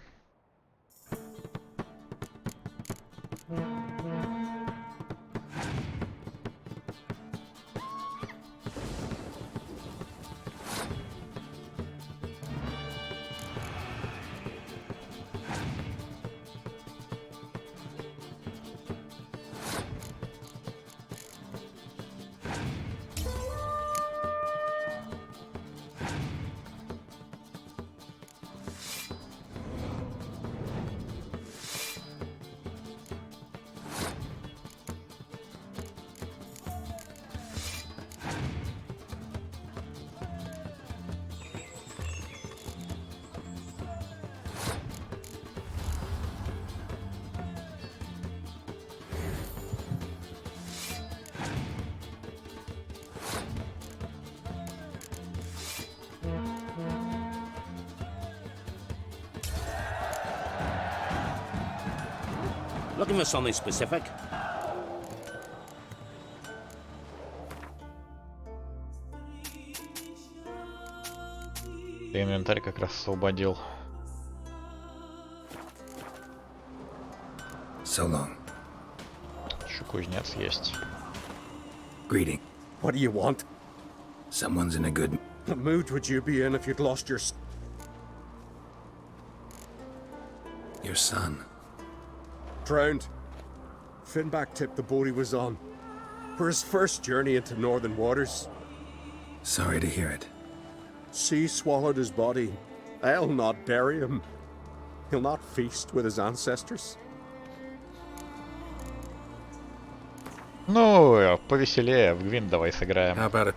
Looking for something specific? Ты инвентарь как раз освободил. So long. Еще кузнец есть. Greeting. What do you want? Someone's in a good... What mood would you be in if you'd lost your... Your son. Drowned. Finback tipped the boat he was on. For his first journey into northern waters. Sorry to hear it. Sea swallowed his body. I'll not bury him. He'll not feast with his ancestors. Ну, повеселее, в гвинт давай сыграем. How about it?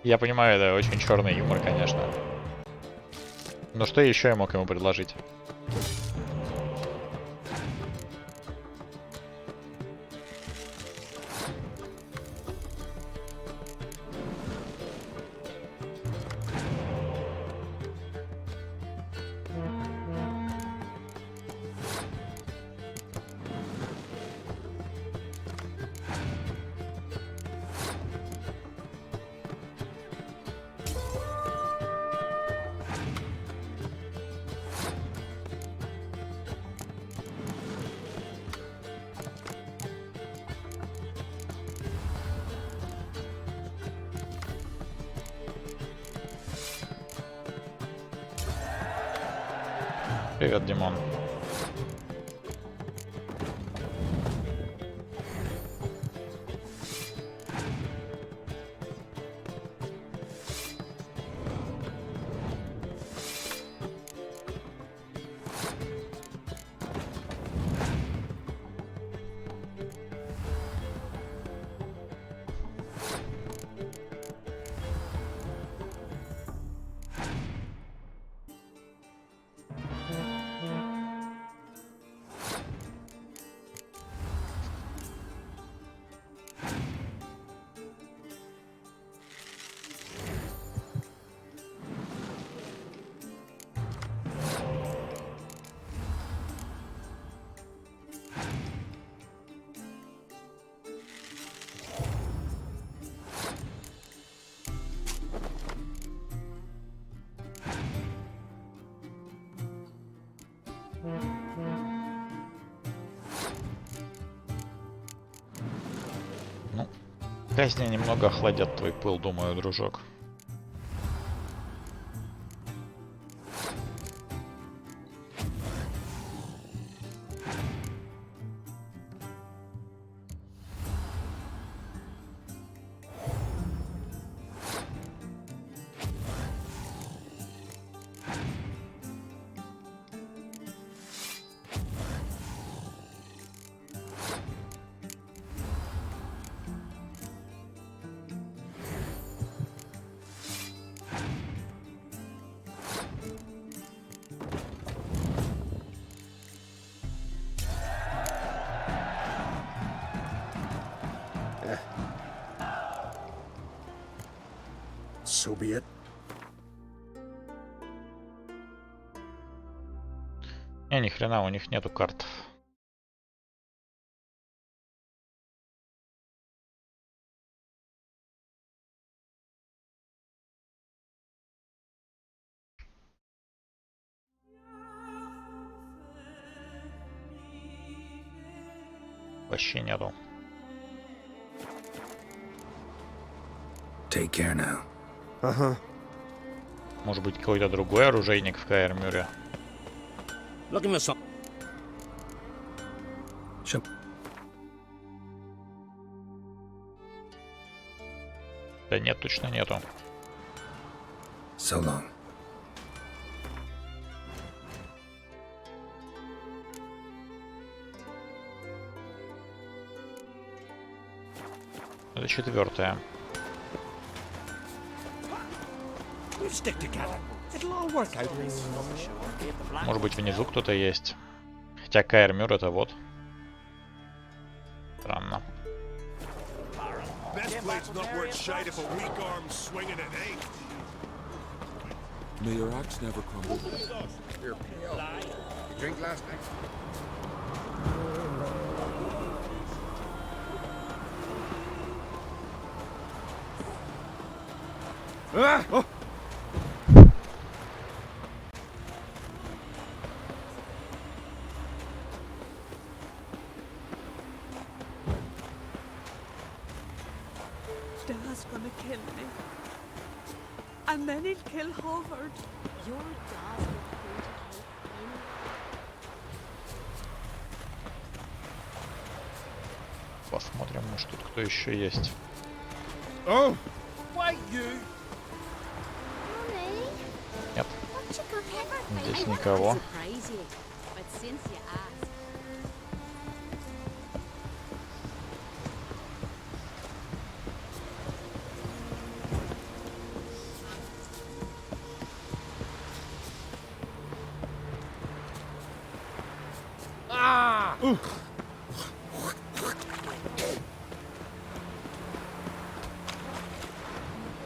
Я понимаю, это очень черный юмор, конечно. Но что еще я мог ему предложить? Привет, Димон. Ну, казни немного охладят твой пыл, думаю, дружок. So be it. Ни хрена, у них нету карт. Вообще нету. Take care now. Ага. Может быть, какой-то другой оружейник в Каэр Морхене. Да нет, точно нету. So long. Это четвертая. Может быть, внизу кто-то есть. Хотя Каэр Морхен это вот. Странно. May your axe never crumble. You drink last night? Oh. Dad's gonna kill me. I and then he'd kill Howard. Your dad would going to kill him. Посмотрим, может тут кто еще есть. Oh! Wait, you! Нет. Здесь никого.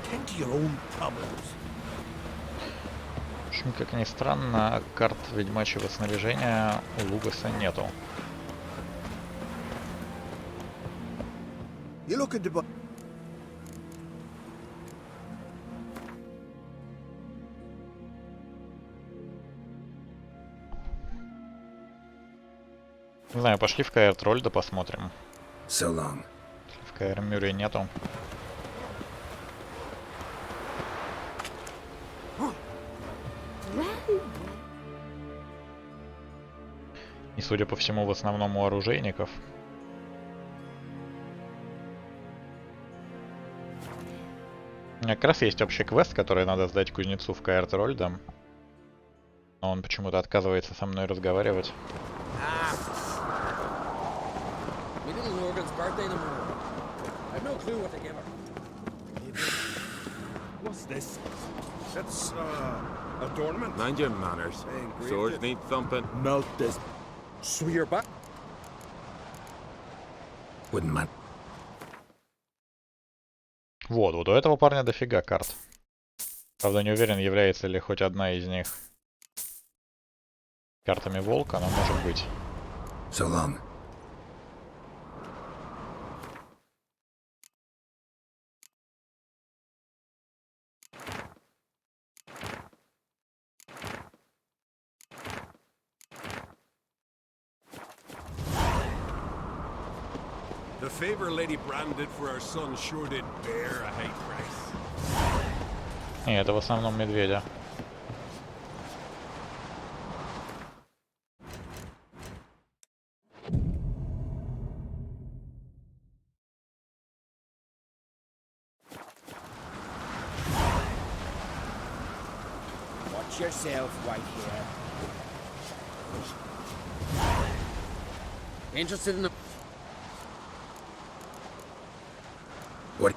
Tend to your own problems. В общем, как ни странно, карт ведьмачьего снаряжения у Лугаса нету. You look at the Не знаю, пошли в Каэр Трольда посмотрим. So long. В Каэр Мюррей нету. И, судя по всему, в основном у оружейников. У меня как раз есть общий квест, который надо сдать кузнецу в Каэр Трольда. Но он почему-то отказывается со мной разговаривать. What's this? That's, adornment. Mind your manners. Swords need thumping. Melt this. So you're back? Wouldn't mind. Вот у этого парня дофига карт. Правда, не уверен, является ли хоть одна из них картами волка, но может быть. So long. The favor Lady Brand did for our son sure did bear a high price. И это в основном медведя. Watch yourself, white hair. Interested in the... What?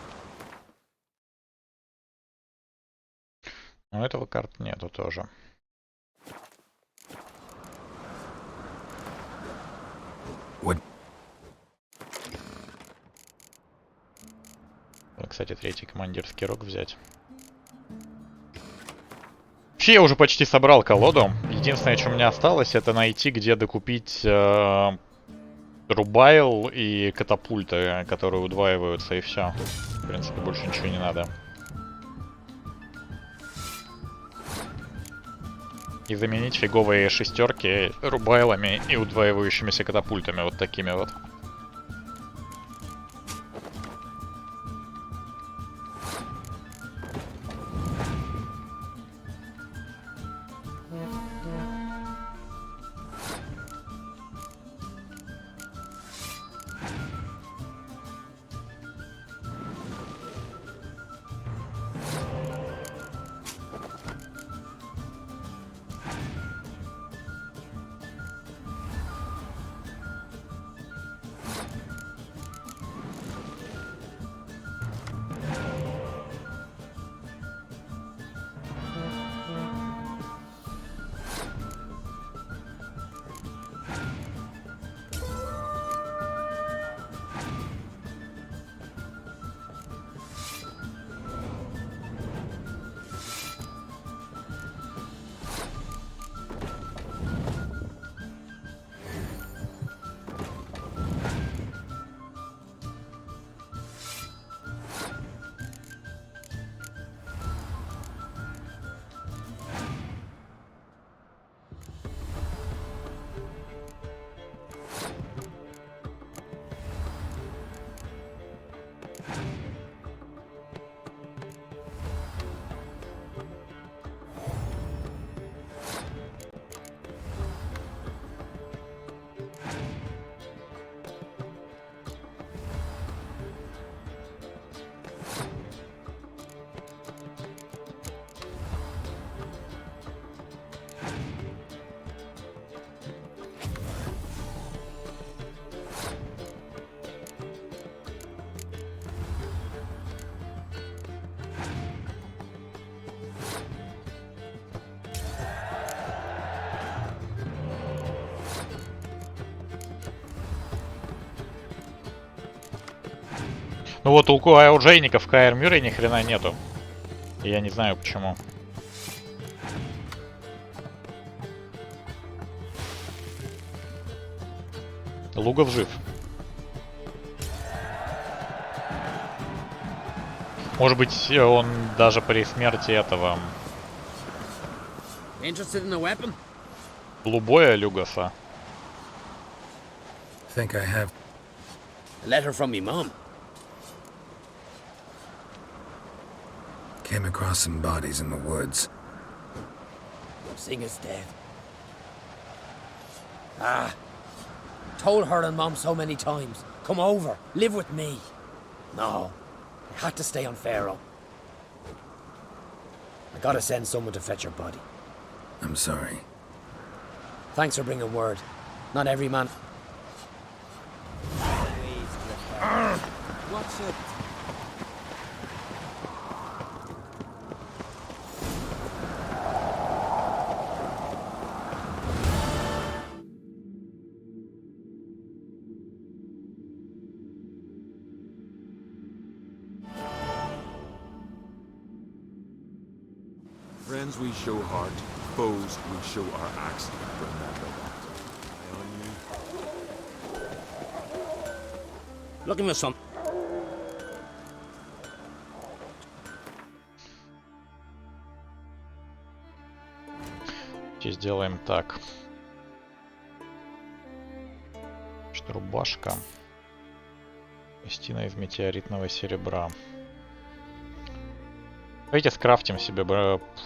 У этого карт нету тоже. What? Кстати, третий командирский рог взять. Вообще, я уже почти собрал колоду. Единственное, что у меня осталось, это найти, где докупить рубайл и катапульты, которые удваиваются, и все. В принципе, больше ничего не надо. И заменить фиговые шестерки рубайлами и удваивающимися катапультами, вот такими вот. Ну вот у оружейника в Каэр Морхене ни хрена нету. И я не знаю почему. Лугов жив. Может быть, он даже при смерти этого... Любое Люгаса. Think I have. A letter from me mom. Came across some bodies in the woods. Singer's dead. Ah. Told her and Mom so many times. Come over. Live with me. No. I had to stay on Pharaoh. I gotta send someone to fetch her body. I'm sorry. Thanks for bringing word. Not every man... What's up? Friends we show heart, foes we show our axe. Remember that. Eye on you. Looking for some... Сделаем так. Значит, рубашка. Пластина из метеоритного серебра. Давайте скрафтим себе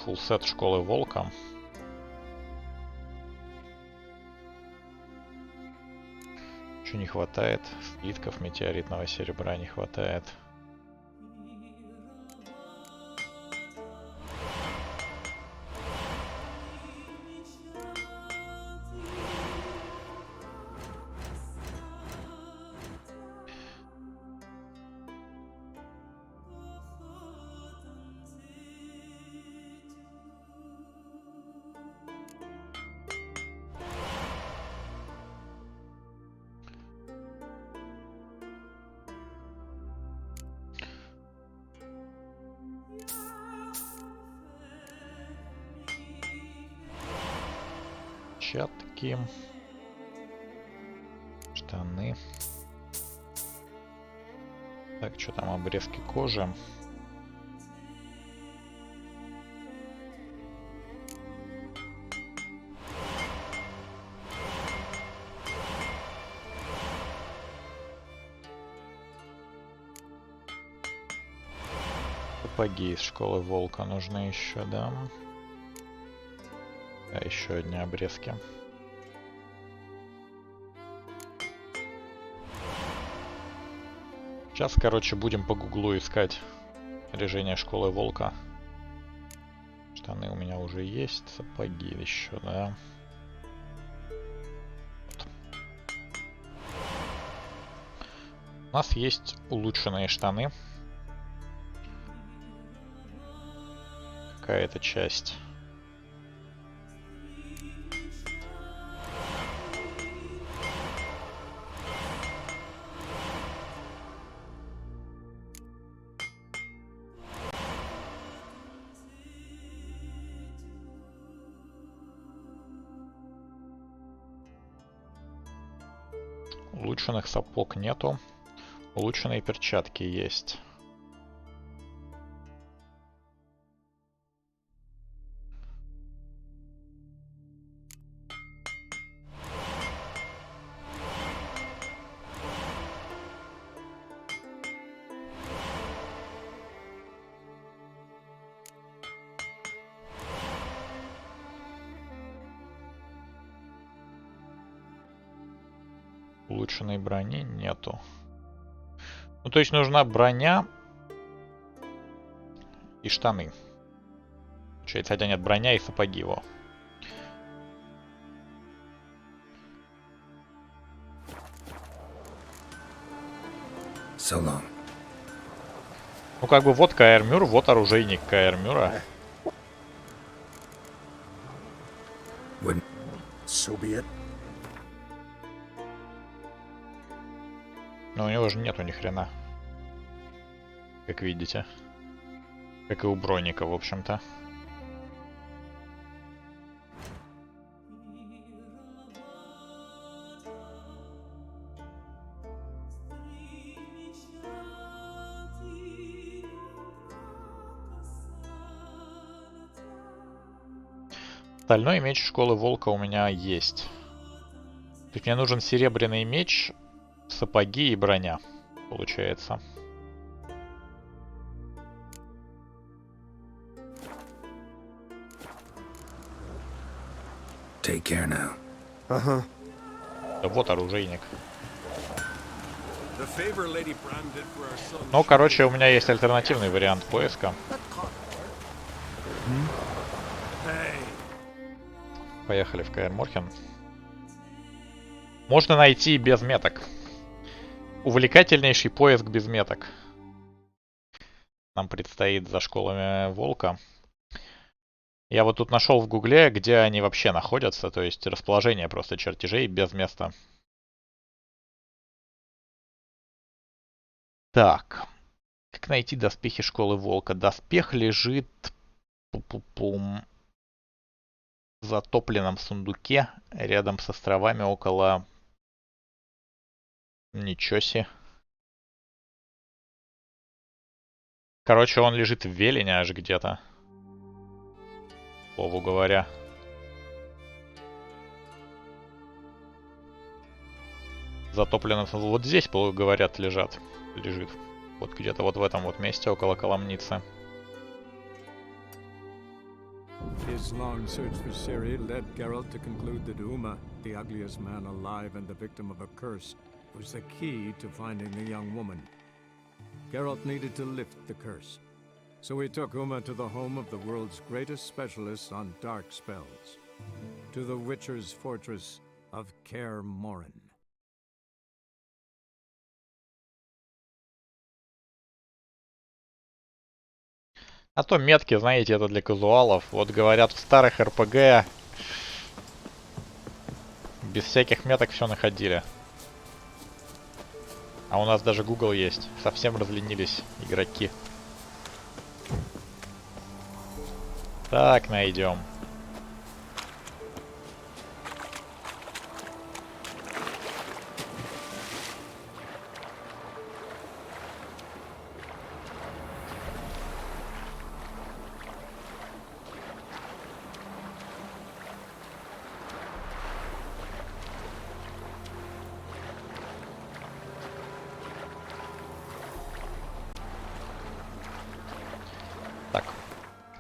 фулсет школы волка. Чего не хватает? Слитков метеоритного серебра не хватает. Перчатки, штаны. Так, что там, обрезки кожи. Сапоги из школы волка нужны еще, да? А еще одни обрезки. Сейчас, короче, будем по гуглу искать снаряжение школы волка. Штаны у меня уже есть, сапоги еще, да. Вот. У нас есть улучшенные штаны. Какая-то часть. Улучшенных сапог нету. Улучшенные перчатки есть. Улучшенной брони нету. Ну, то есть нужна броня и штаны. Получается, хотя нет, броня и сапоги его. So long. Ну, как бы вот Каэр Мор, вот оружейник Каэр Мора. So be it. Но у него же нету ни хрена. Как видите. Как и у Броника, в общем-то. Стальной меч школы Волка у меня есть. То есть мне нужен серебряный меч, сапоги и броня, получается. Take care now. Ага. Да вот оружейник. The favor Lady Brand did for our son. Ну, короче, у меня есть альтернативный вариант поиска. Поехали в Каэр Морхен. Можно найти без меток. Увлекательнейший поиск без меток. Нам предстоит за школами Волка. Я вот тут нашел в гугле, где они вообще находятся. То есть расположение просто чертежей без места. Так. Как найти доспехи школы Волка? Доспех лежит... Пу-пу-пум. В затопленном сундуке рядом с островами около... Ничего себе. Короче, он лежит в Велине аж где-то. Слову говоря. Затопленном сундуке. Вот здесь, говорят, лежит. Вот где-то вот в этом вот месте около Коломницы. His long search for Ciri led Geralt to conclude that Uma, the ugliest man alive and the victim of a curse, was the key to finding the young woman. Geralt needed to lift the curse, so he took Uma to the home of the world's greatest specialists on dark spells, to the Witcher's fortress of Kaer Morhen. А то метки, знаете, это для казуалов. Вот говорят, в старых РПГ без всяких меток все находили. А у нас даже Google есть. Совсем разленились игроки. Так, найдем.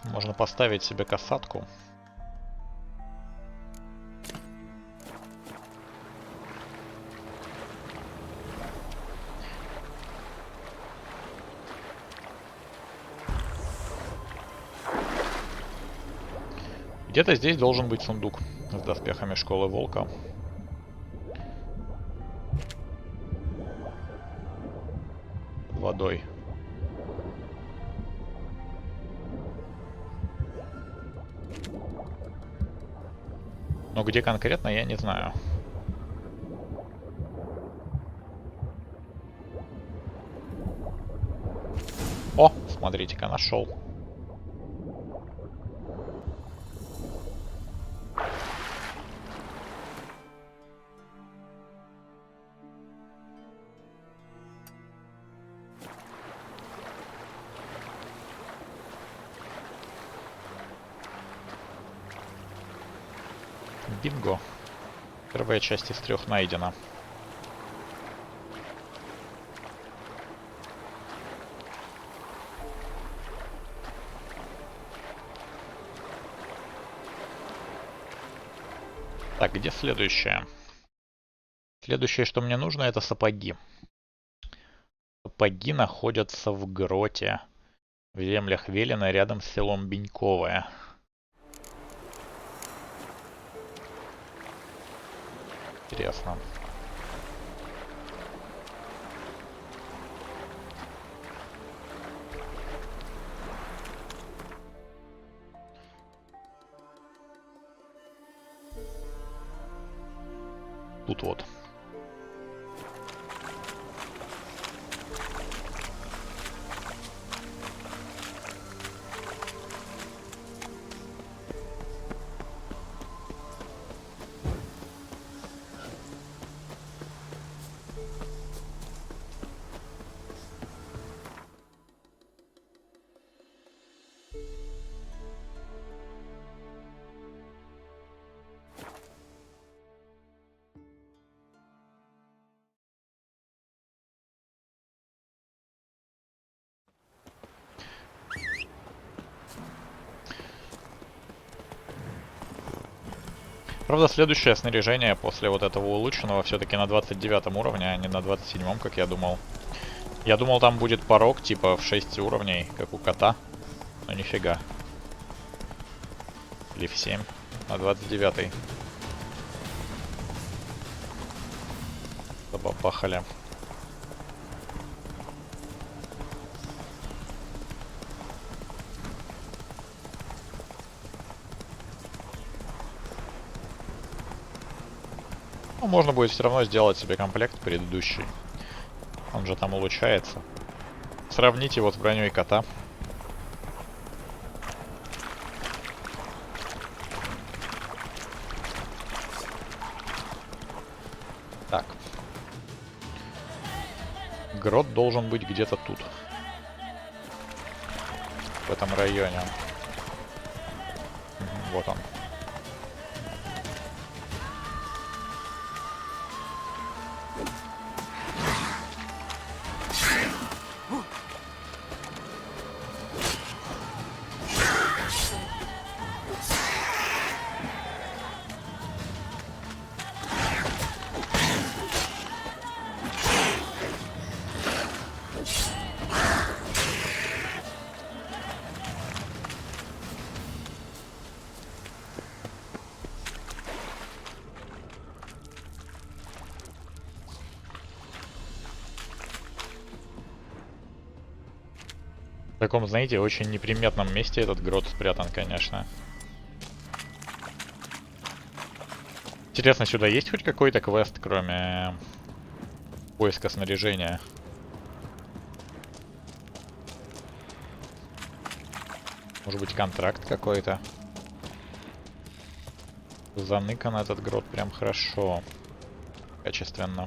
Можно поставить себе касатку. Где-то здесь должен быть сундук с доспехами школы Волка. Под водой. Но где конкретно, я не знаю. О, смотрите-ка, нашел. Бинго. Первая часть из 3 найдена. Так, где следующее? Следующее, что мне нужно, это сапоги. Сапоги находятся в гроте. В землях Велина, рядом с селом Беньковое. Интересно. Тут вот. Правда, следующее снаряжение после вот этого улучшенного все-таки на 29 уровне, а не на 27, как я думал. Я думал, там будет порог, типа, в 6 уровней, как у кота. Но нифига. Или в 7, на 29. Забабахали. Ну, можно будет все равно сделать себе комплект предыдущий. Он же там улучшается. Сравнить его с броней кота. Так. Грот должен быть где-то тут. В этом районе. Вот он. В таком, знаете, очень неприметном месте этот грот спрятан, конечно. Интересно, сюда есть хоть какой-то квест, кроме поиска снаряжения? Может быть, контракт какой-то? Заныкан этот грот прям хорошо. Качественно.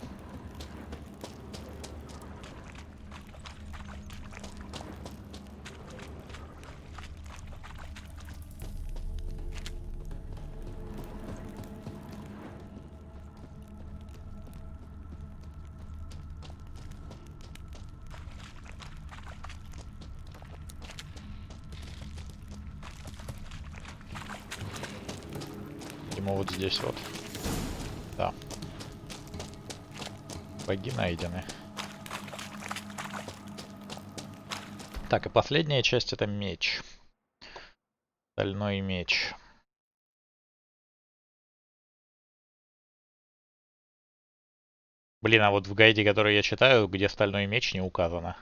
Вот здесь вот. Да. Баги найдены. Так, и последняя часть — это меч. Стальной меч. Блин, а вот в гайде, который я читаю, где стальной меч, не указано.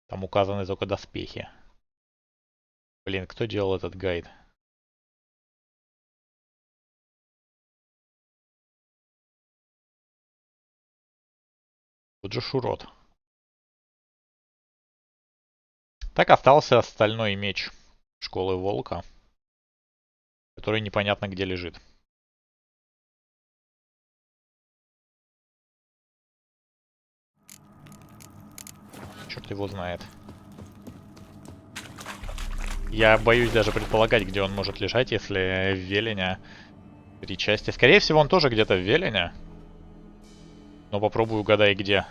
Там указаны только доспехи. Блин, кто делал этот гайд? Вот же шурот. Так остался стальной меч школы Волка, который непонятно где лежит. Черт его знает. Я боюсь даже предполагать, где он может лежать, если в Велене 3 части. Скорее всего, он тоже где-то в Велене. Но попробую угадай, где.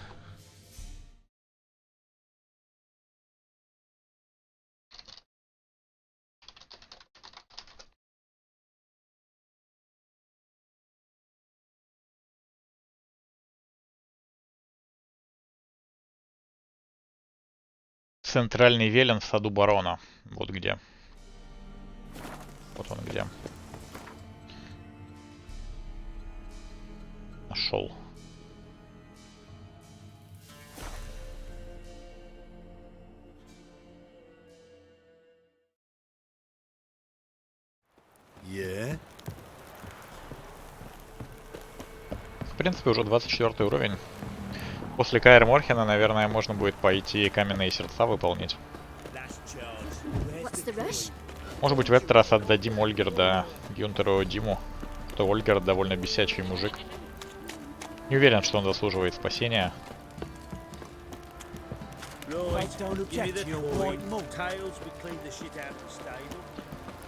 Центральный Велен в саду барона. Вот где. Вот он где. Нашел. В принципе, уже 24 уровень. После Каэр Морхена, наверное, можно будет пойти каменные сердца выполнить. Может быть, в этот раз отдадим Ольгерда Гюнтеру Диму. Что Ольгерд довольно бесячий мужик. Не уверен, что он заслуживает спасения.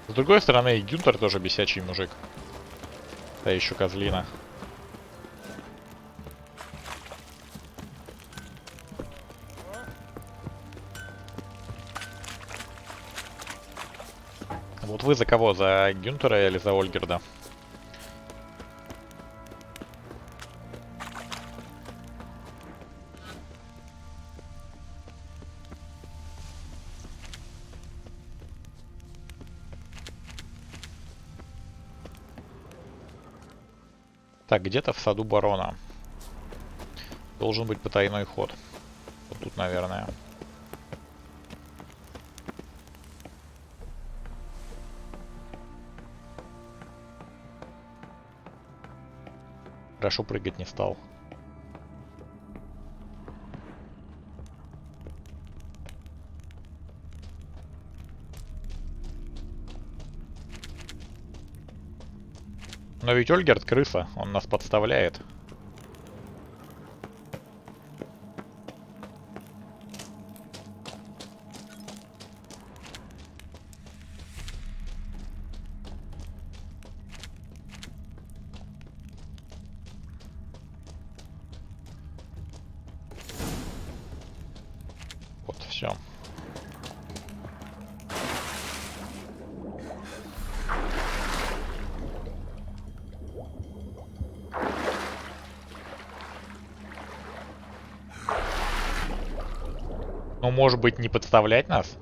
С другой стороны, Гюнтер тоже бесячий мужик. Да еще козлина. Вот вы за кого? За Гюнтера или за Ольгерда? Так, где-то в саду барона должен быть потайной ход. Вот тут, наверное. Хорошо, прыгать не стал. Но ведь Ольгерт крыса, он нас подставляет. Вот, все. Ну, может быть, не подставлять нас?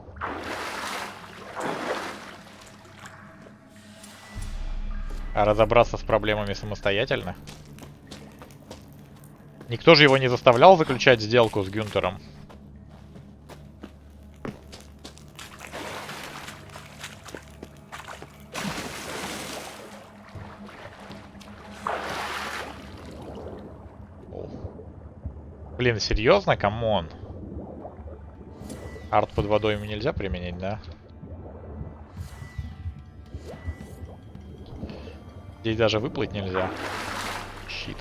А разобраться с проблемами самостоятельно? Никто же его не заставлял заключать сделку с Гюнтером. Блин, серьезно? Камон. Арт под водой ему нельзя применить, да? Здесь даже выплыть нельзя. Щит.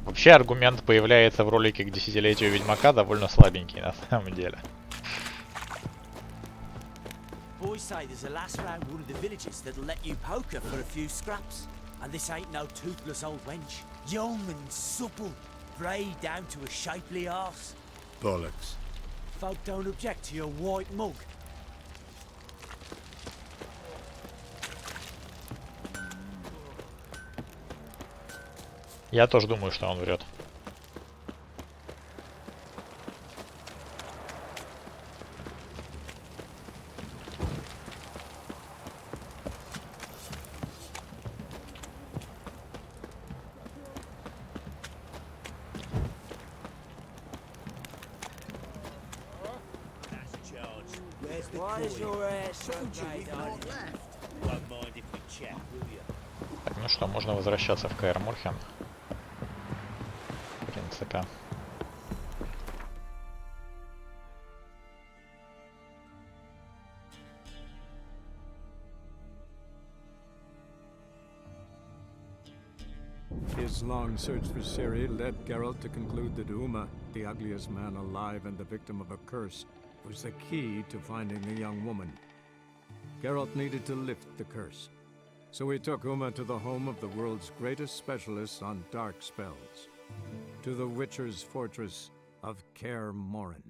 Вообще аргумент появляется в ролике к десятилетию Ведьмака довольно слабенький на самом деле. Boys say there's a lass round one of the villages that'll let you poker for a few scraps. And this ain't no toothless old wench. Young and supple, braid down to a shapely arse. Bollocks. Folk don't object to your white mug. Я тоже думаю, что он врет. Так, ну что, можно возвращаться в Каэр Морхен. В принципе. His long search for Ciri led Geralt to conclude that Uma, the ugliest man alive and the victim of a curse, was the key to finding the young woman. Geralt needed to lift the curse, so he took Uma to the home of the world's greatest specialists on dark spells, to the Witcher's fortress of Kaer Morhen.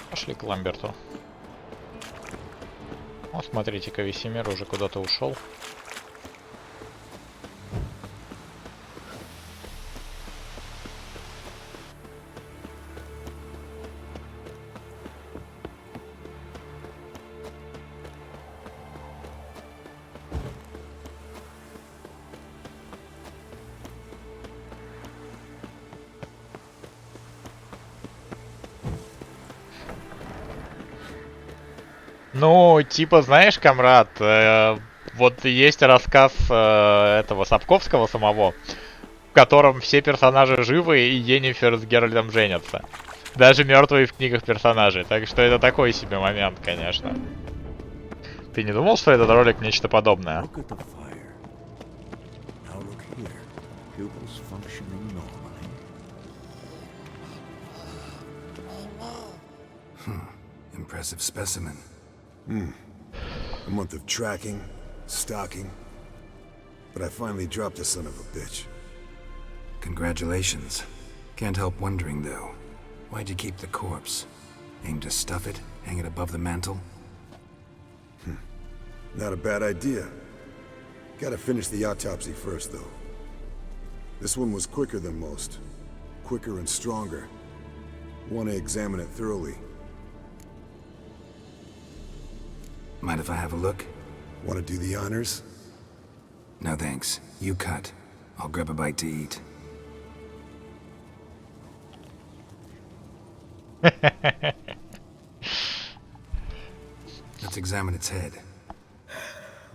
Пошли к Ламберту. О, смотрите-ка, Весемир уже куда-то ушел. Ну, типа, знаешь, комрад, вот есть рассказ этого Сапковского самого, в котором все персонажи живы и Йеннифер с Геральтом женятся. Даже мертвые в книгах персонажей. Так что это такой себе момент, конечно. Ты не думал, что этот ролик нечто подобное? Impressive specimen. A month of tracking, stalking. But I finally dropped the son of a bitch. Congratulations. Can't help wondering, though. Why'd you keep the corpse? Aim to stuff it? Hang it above the mantle? Not a bad idea. Gotta finish the autopsy first, though. This one was quicker than most. Quicker and stronger. Want to examine it thoroughly. Mind if I have a look? Want to do the honors? No thanks. You cut. I'll grab a bite to eat. Let's examine its head.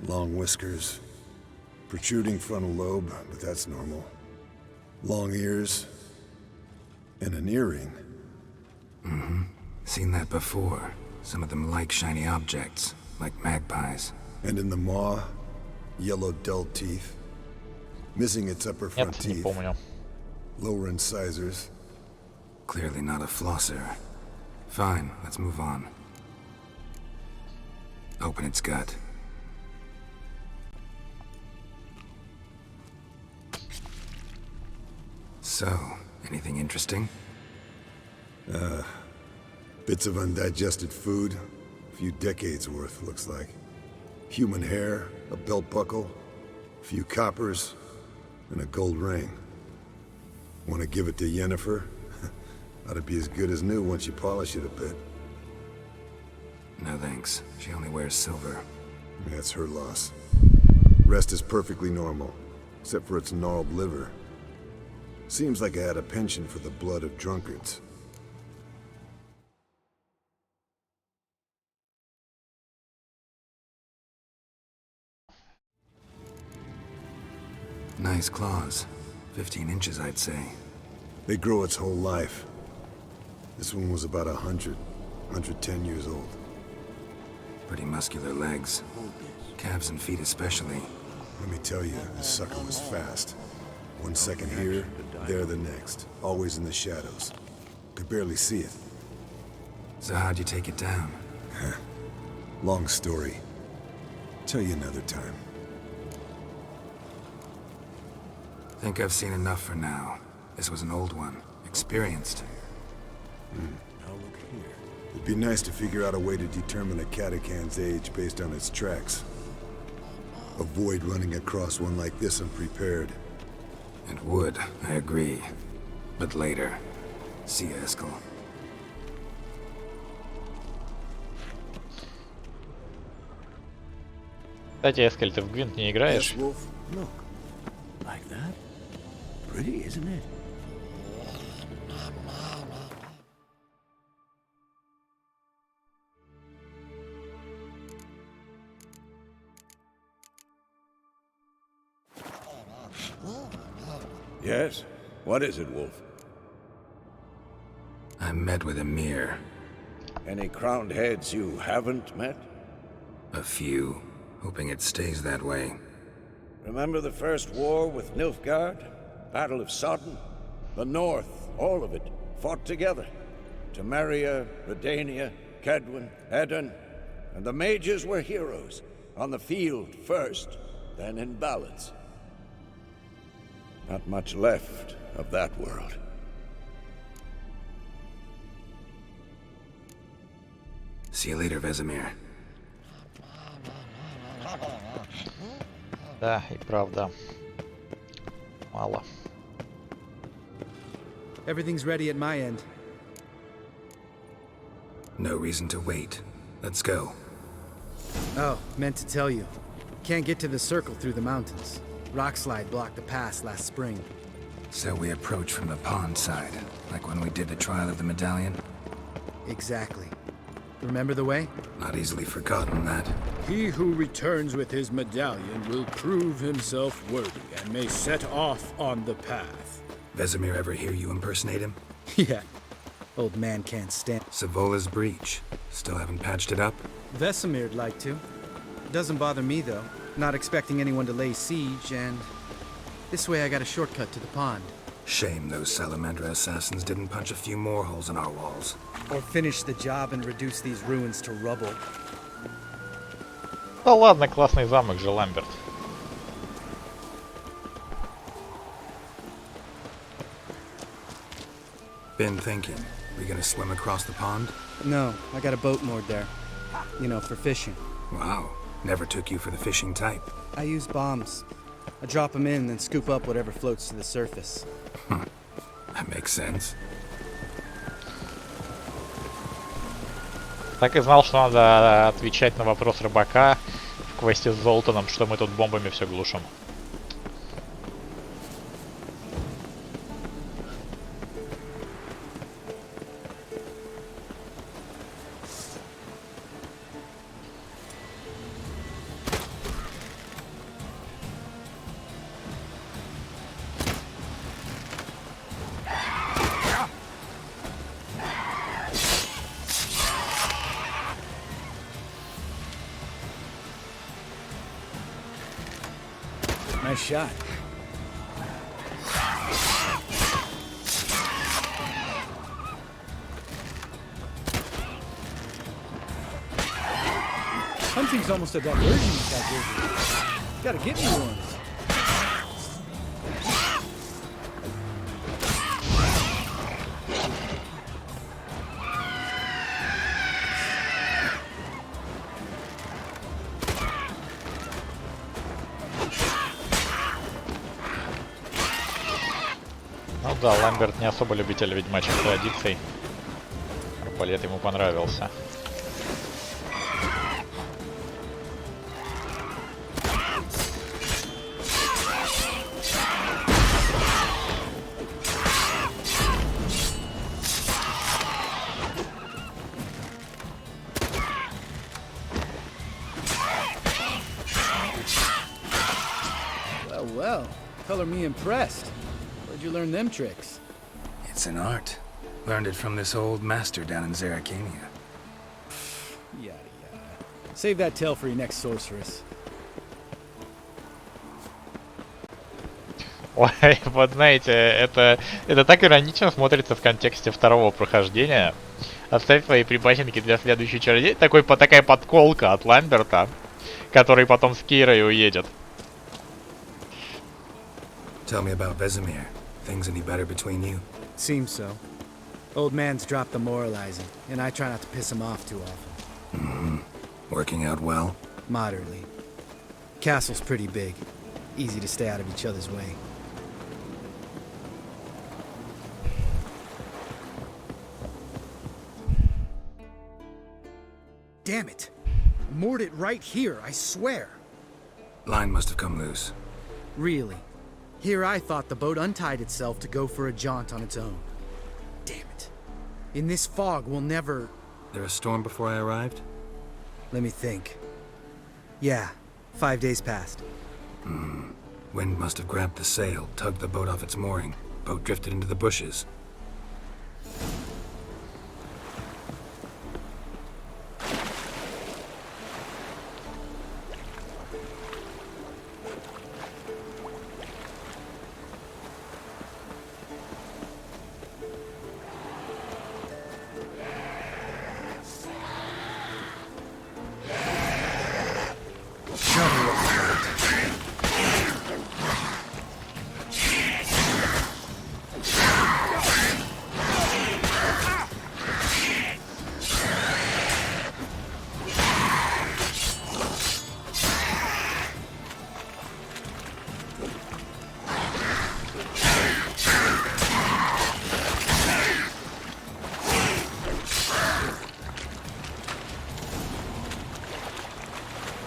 Long whiskers. Protruding frontal lobe, but that's normal. Long ears. And an earring. Mm-hmm. Seen that before. Some of them like shiny objects, like magpies. And in the maw, yellow dull teeth. Missing its upper front teeth. Lower incisors. Clearly not a flosser. Fine, let's move on. Open its gut. So, anything interesting? Bits of undigested food. A few decades worth, looks like. Human hair, a belt buckle, a few coppers, and a gold ring. Want to give it to Yennefer? Ought to be as good as new once you polish it a bit. No thanks. She only wears silver. That's her loss. Rest is perfectly normal, except for its gnarled liver. Seems like I had a penchant for the blood of drunkards. Nice claws. 15 inches, I'd say. They grow its whole life. This one was about 110 years old. Pretty muscular legs. Calves and feet especially. Let me tell you, this sucker was fast. 1 second here, there the next. Always in the shadows. Could barely see it. So how'd you take it down? Long story. Tell you another time. Think I've seen enough for now. This was an old one. Experienced. Now look here. It'd be nice to figure out a way to determine a catacan's age based on its tracks. Avoid running across one like this unprepared. It would, I agree. But later. See you, Eskel. Кстати, Эскель, ты в Гвинт не играешь? Yes, Wolf. Look. Like that. Pretty, isn't it? Yes? What is it, Wolf? I met with Emir. Any crowned heads you haven't met? A few. Hoping it stays that way. Remember the first war with Nilfgaard? Battle of Sodden? The North, all of it, fought together. Temeria, Redania, Kedwin, Edirn, and the mages were heroes. On the field first, then in ballads. Not much left of that world. See you later, Vesemir. Да, и правда. Мало. Everything's ready at my end. No reason to wait. Let's go. Oh, meant to tell you. Can't get to the circle through the mountains. Rockslide blocked the pass last spring. So we approach from the pond side, like when we did the trial of the medallion? Exactly. Remember the way? Not easily forgotten, that. He who returns with his medallion will prove himself worthy and may set off on the path. Vesemir ever hear you impersonate him? Yeah. Old man can't stand. Savola's breach. Still haven't patched it up? Vesemir'd like to. Doesn't bother me, though. Not expecting anyone to lay siege, and this way I got a shortcut to the pond. Shame those Salamandra assassins didn't punch a few more holes in our walls. Or finish the job and reduce these ruins to rubble. Да ладно, классный замок же, Ламберт. Been thinking. We gonna swim across the pond? No, I got a boat moored there. You know, for fishing. Wow. Never took you for the fishing type. I use bombs. I drop them in, then scoop up whatever floats to the surface. That makes sense. Так и знал, что надо отвечать на вопрос рыбака в квесте с Золтаном, что мы тут бомбами все глушим. Nice shot. Hunting's almost a diversion with that wizard. Gotta get me one. Ну да, Ламберт не особо любитель ведьмачьих традиций. Арбалет ему понравился. Well, well. Color me impressed. Where'd you learn them tricks? It's an art. Learned it from this old master down in Zeracania. Yada yada. Save that tale for your next sorceress. Ой, вот знаете, это так иронично смотрится в контексте второго прохождения. Оставь свои припасенки для следующей чародей. Такая подколка от Ламберта, который потом с Кейрой уедет. Tell me about Vesemir. Things any better between you? Seems so. Old man's dropped the moralizing, and I try not to piss him off too often. Mm-hmm. Working out well? Moderately. Castle's pretty big. Easy to stay out of each other's way. Damn it! I moored it right here, I swear! Line must have come loose. Really? Here I thought the boat untied itself to go for a jaunt on its own. Damn it. In this fog, we'll never... There a storm before I arrived? Let me think. Yeah, 5 days passed. Wind must have grabbed the sail, tugged the boat off its mooring. Boat drifted into the bushes.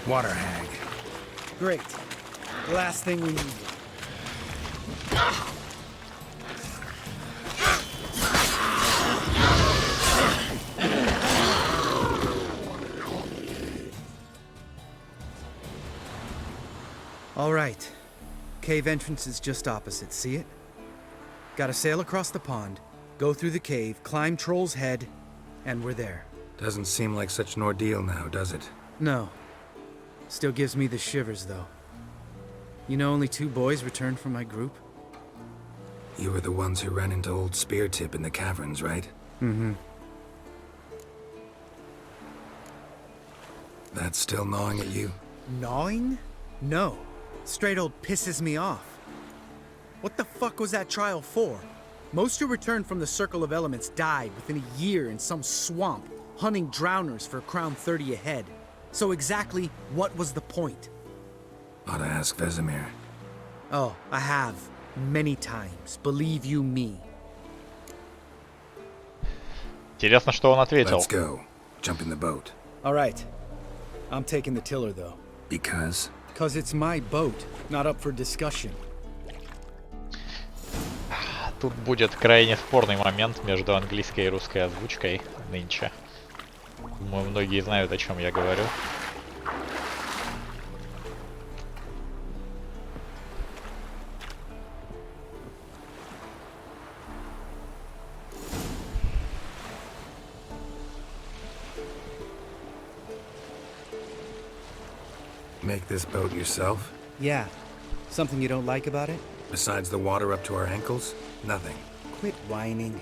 Water hag. Great. The last thing we need. All right. Cave entrance is just opposite, see it? Gotta sail across the pond, go through the cave, climb Troll's head, and we're there. Doesn't seem like such an ordeal now, does it? No. Still gives me the shivers, though. You know only 2 boys returned from my group? You were the ones who ran into old Spear Tip in the caverns, right? Mm-hmm. That's still gnawing at you? Gnawing? No. Straight old pisses me off. What the fuck was that trial for? Most who returned from the Circle of Elements died within a year in some swamp, hunting drowners for a crown 30 a head. So exactly what was the point? Ought to ask Vesemir. Oh, I have. Many times. Believe you me. Интересно, что он ответил. Let's go. Jump in the boat. All right. I'm taking the tiller, though. Because? Because it's my boat, not up for discussion. Тут будет крайне спорный момент между английской и русской озвучкой нынче. Думаю, многие знают, о чем я говорю. Make this boat yourself? Yeah. Something you don't like about it? Besides the water up to our ankles? Nothing. Quit whining.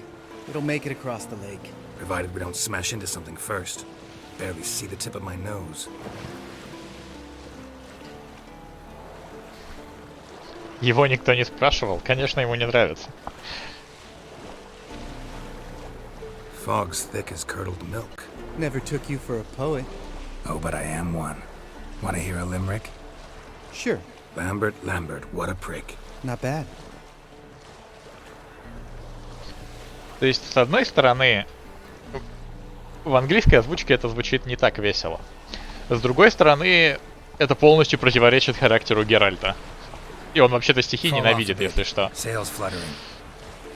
It'll make it across the lake. Provided we don't smash into something first. Barely see the tip of my nose. Его никто не спрашивал. Конечно, ему не нравится. Fog's thick as curdled milk. Never took you for a poet. Oh, but I am one. Want to hear a limerick? Sure. Lambert, what a prick. Not bad. То есть, с одной стороны, в английской озвучке это звучит не так весело. С другой стороны, это полностью противоречит характеру Геральта. И он вообще-то стихи ненавидит, если что.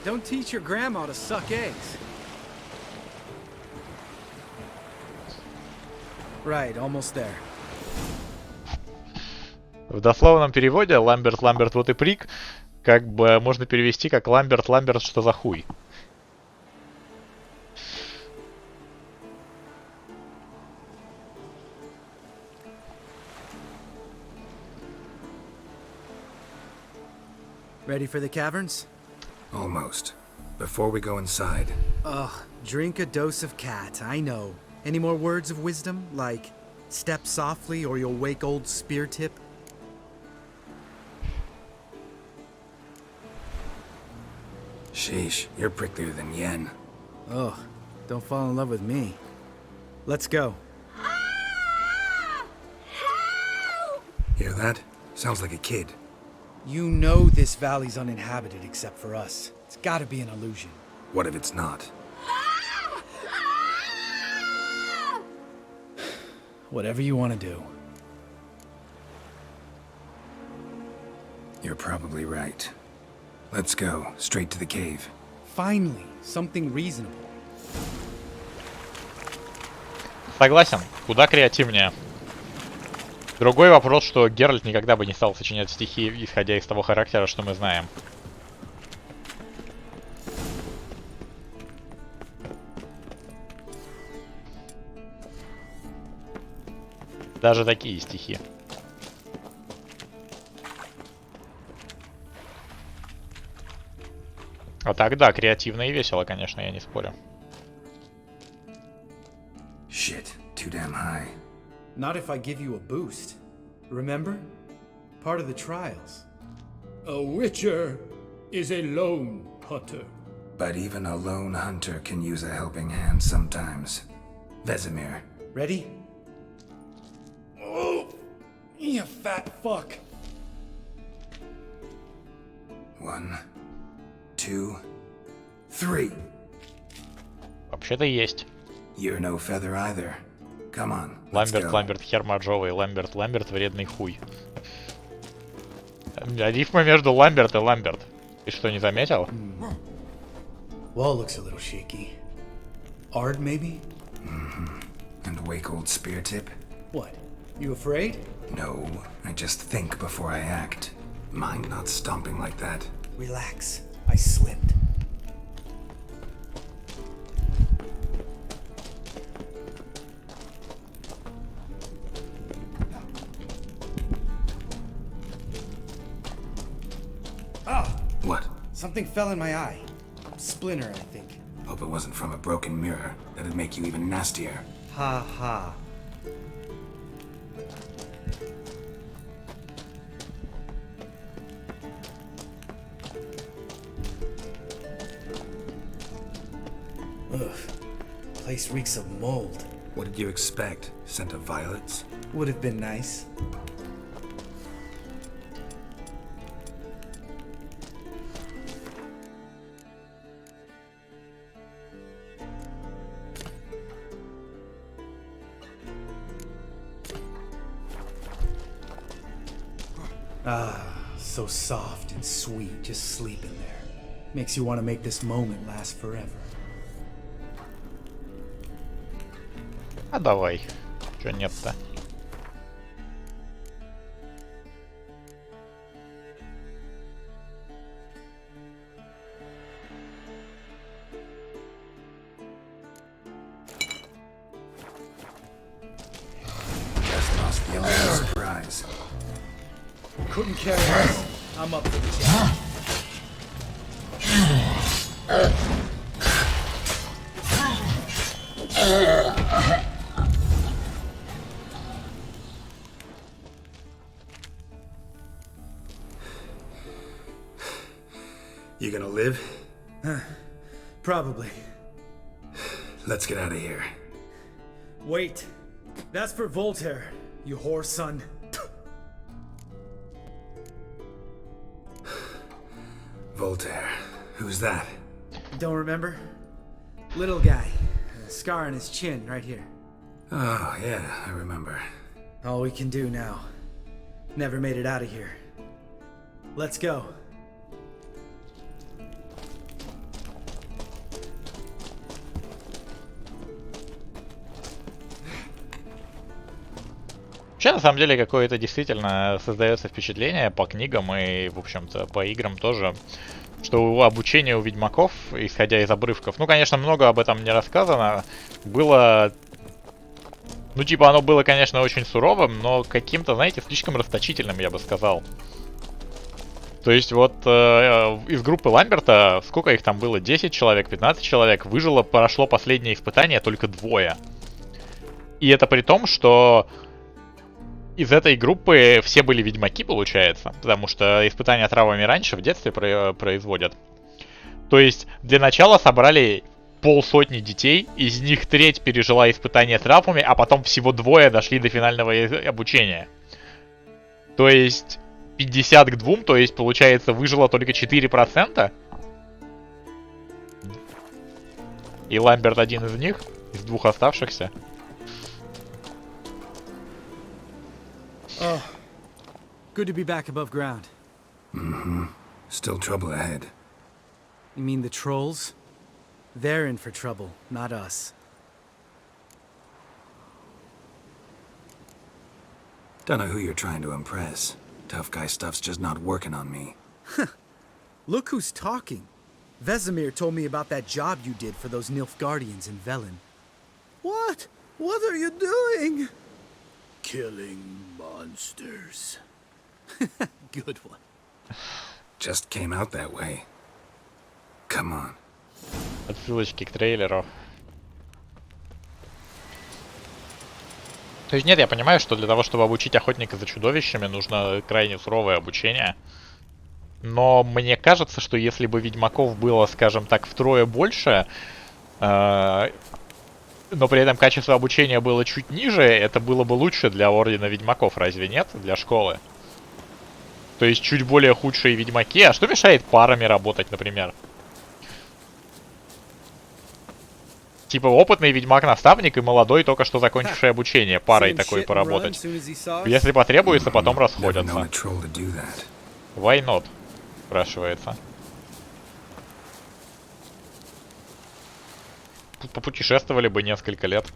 Don't teach your grandma to suck eggs. Right, almost there. В дословном переводе Ламберт, вот и прик, как бы можно перевести как Ламберт, что за хуй. Ready for the caverns? Almost. Before we go inside. Ugh, drink a dose of cat, I know. Any more words of wisdom, like step softly or you'll wake old Spear Tip? Sheesh, you're pricklier than Yen. Ugh, don't fall in love with me. Let's go. Hear that? Sounds like a kid. You know this valley's uninhabited except for us. It's gotta be an illusion. What if it's not? Whatever you want to do. You're probably right. Let's go, straight to the cave. Finally, something reasonable. Согласен, куда креативнее. Другой вопрос, что Геральт никогда бы не стал сочинять стихи, исходя из того характера, что мы знаем. Даже такие стихи. А так да, креативно и весело, конечно, я не спорю. Shit, too damn high. Not if I give you a boost. Remember? Part of the trials. A witcher is a lone hunter. But even a lone hunter can use a helping hand sometimes. Vesemir. Ready? Oh, you fat fuck. 1, 2, 3. Вообще-то есть. You're no feather either. Come on, Ламберт, хер моржовый, Ламберт, вредный хуй. Рифма между Ламберт и Ламберт. Ты что, не заметил? Wall looks a little shaky. Ard, maybe? Mm-hmm. And wake old Spear Tip? What? You afraid? No, I just think before I act. Mind not stomping like that. Relax. I slipped. Something fell in my eye. Splinter, I think. Hope it wasn't from a broken mirror. That'd make you even nastier. Ha ha. Ugh. Place reeks of mold. What did you expect? Scent of violets? Would have been nice. Ah, so soft and sweet, just sleeping there. Makes you want to make this moment last forever. А давай. Чё нет-то? Just lost the element of surprise. Couldn't carry this. I'm up for the job. You gonna live? Probably. Let's get out of here. Wait. That's for Voltaire, you whore son. Voltaire. Who's that? Don't remember? Little guy. A scar on his chin, right here. Oh, yeah, I remember. All we can do now. Never made it out of here. Let's go. Вообще, на самом деле, какое-то действительно создается впечатление по книгам и, в общем-то, по играм тоже, что обучение у ведьмаков, исходя из обрывков, ну, конечно, много об этом не рассказано, было... Ну, типа, оно было, конечно, очень суровым, но каким-то, знаете, слишком расточительным, я бы сказал. То есть вот из группы Ламберта, сколько их там было, 10 человек, 15 человек, выжило, прошло последнее испытание только 2. И это при том, что из этой группы все были ведьмаки, получается, потому что испытания травами раньше в детстве производят. То есть для начала собрали 50 детей, из них треть пережила испытание травмами, а потом всего 2 дошли до финального обучения. То есть 50 к 2, то есть получается выжило только 4%. И Ламберт один из них, из 2 оставшихся. Oh, good to be back above ground. Mm-hmm. Still trouble ahead. You mean the trolls? They're in for trouble, not us. Don't know who you're trying to impress. Tough guy stuff's just not working on me. Look who's talking. Vesemir told me about that job you did for those Nilfgaardians in Velen. What? What are you doing? Killing monsters. Good one. Just came out that way. Come on. Отсылочки к трейлеру. То есть нет, я понимаю, что для того, чтобы обучить охотника за чудовищами, нужно крайне суровое обучение. Но мне кажется, что если бы ведьмаков было, скажем так, втрое больше, но при этом качество обучения было чуть ниже, это было бы лучше для Ордена Ведьмаков, разве нет? Для школы. То есть чуть более худшие ведьмаки. А что мешает парами работать, например? Типа опытный ведьмак-наставник и молодой, только что закончивший обучение. Парой такой поработать. Если потребуется, потом расходятся. Why not? Спрашивается. Попутешествовали бы несколько лет.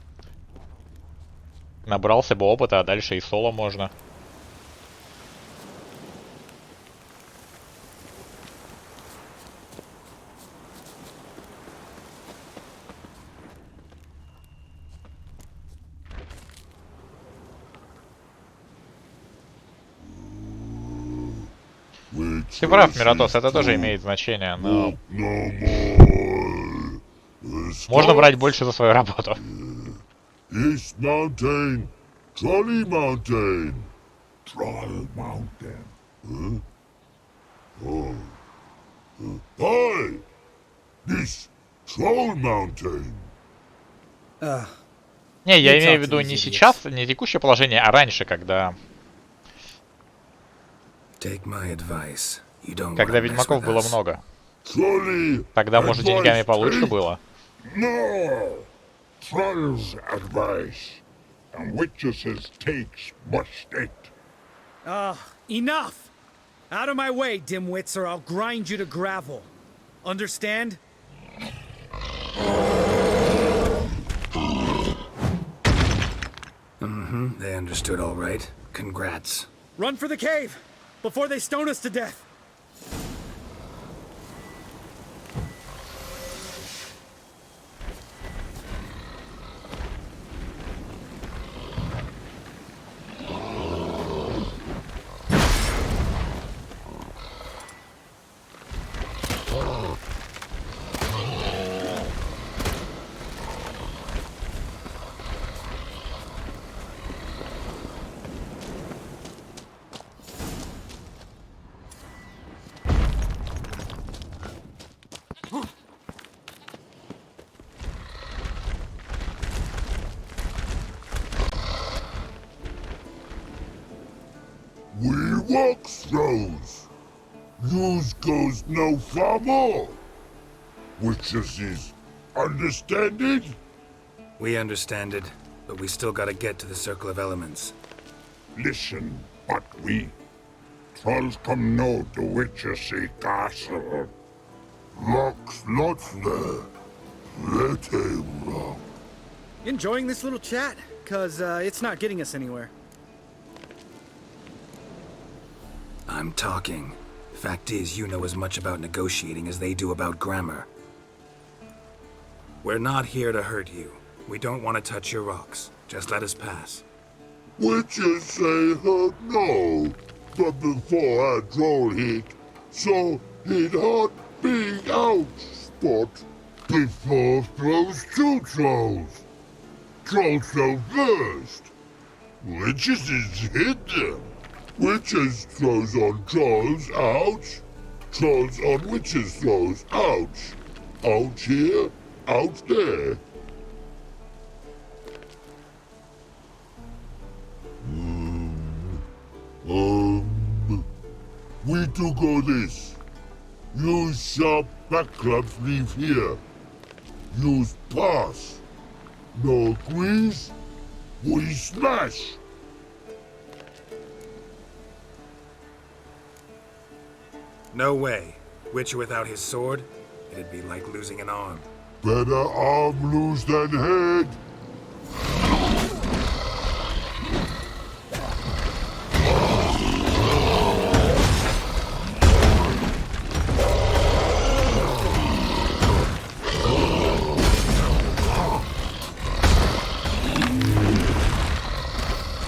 Набрался бы опыта, а дальше и соло можно. Ты прав, Миротос, это тоже имеет значение, но... Можно брать больше за свою работу. East Mountain, Trolley Mountain, Troll Mountain. Huh? Oh. Hi! This Troll Mountain. Не, я имею в виду не сейчас, не текущее положение, а раньше, когда... Когда ведьмаков было много. Тогда, может, деньгами получше было? No! Troll's advice, and witches takes must it. Enough! Out of my way, dimwits, or I'll grind you to gravel. Understand? They understood all right. Congrats. Run for the cave, before they stone us to death. We walk throws. Use goes no far more. Witches is understand it? We understand it, but we still gotta get to the Circle of Elements. Listen, but we trolls come no to witches castle. Rocks lots there. Let him rock. Enjoying this little chat? Cause it's not getting us anywhere. I'm talking. Fact is, you know as much about negotiating as they do about grammar. We're not here to hurt you. We don't want to touch your rocks. Just let us pass. Witches say hurt no, but before our troll hit, so he'd hot big out spot before throws two trolls. Trolls go first. Witches is hit them. Witches throws on trolls, ouch. Trolls on witches throws, ouch. Ouch here, ouch there. We do go this. Use sharp backclubs leave here. Use pass. No agrees, we smash. No way. Witcher without his sword? It'd be like losing an arm. Better arm lose than head.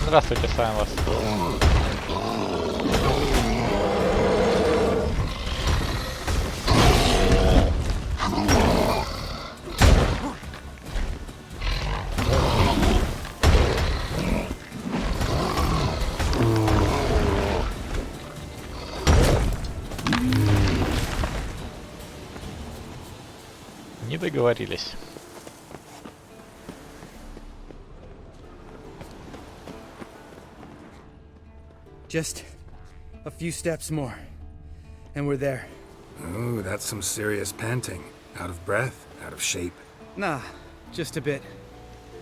Здравствуйте, с вами вас. Не договорились. Just a few steps more, and we're there. Ooh, that's some serious panting. Out of breath? Out of shape? Nah, just a bit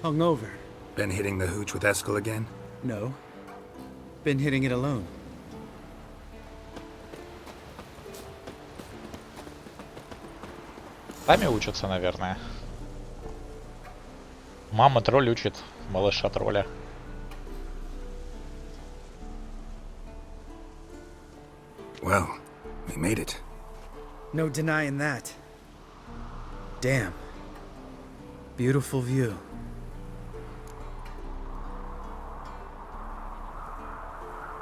hungover. Been hitting the hooch with Eskel again? No. Been hitting it alone. Сами учатся, наверное. Мама тролль учит малыша тролля. Well, we made it. No denying that. Damn. Beautiful view.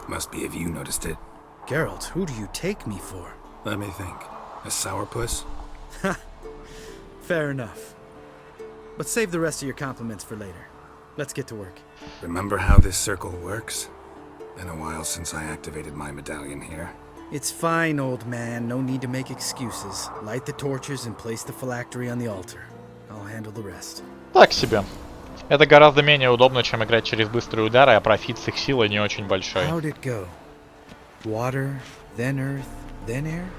Must be if you noticed it. Geralt, who do you take me for? Let me think. A sourpuss? Fair enough. But save the rest of your compliments for later. Let's get to work. Remember how this circle works? Been a while since I activated my medallion here. It's fine, old man. No need to make excuses. Light the torches and place the phylactery on the altar. I'll handle the rest. Так себе. Это гораздо менее удобно, чем играть через быстрые удары, а профит с их силы не очень большой. How'd it go? Water, then earth, then air?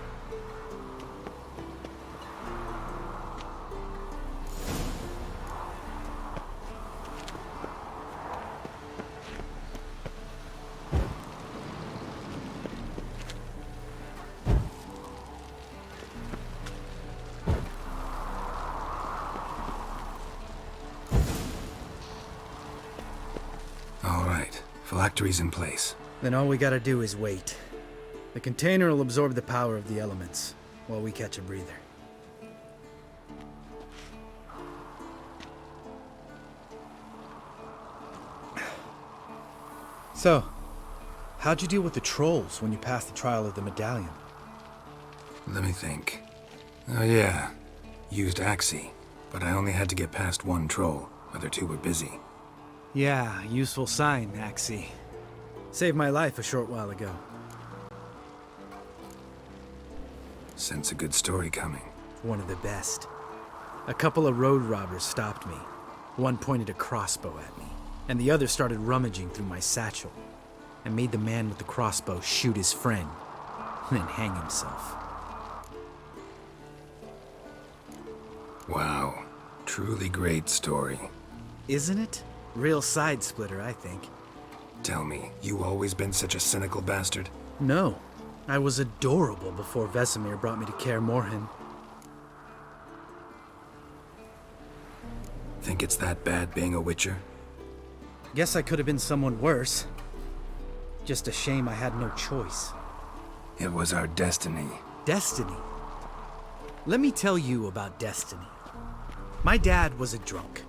Phylactery's in place. Then all we gotta do is wait. The container will absorb the power of the elements, while we catch a breather. So, how'd you deal with the trolls when you passed the trial of the medallion? Let me think. Oh yeah, used Axie, but I only had to get past one troll. Other two were busy. Yeah, useful sign, Axie. Saved my life a short while ago. Sense a good story coming. One of the best. A couple of road robbers stopped me. One pointed a crossbow at me, and the other started rummaging through my satchel, and made the man with the crossbow shoot his friend, and then hang himself. Wow, truly great story. Isn't it? Real side splitter, I think. Tell me, you always been such a cynical bastard? No. I was adorable before Vesemir brought me to Kaer Morhen. Think it's that bad being a witcher? Guess I could have been someone worse. Just a shame I had no choice. It was our destiny. Destiny? Let me tell you about destiny. My dad was a drunk.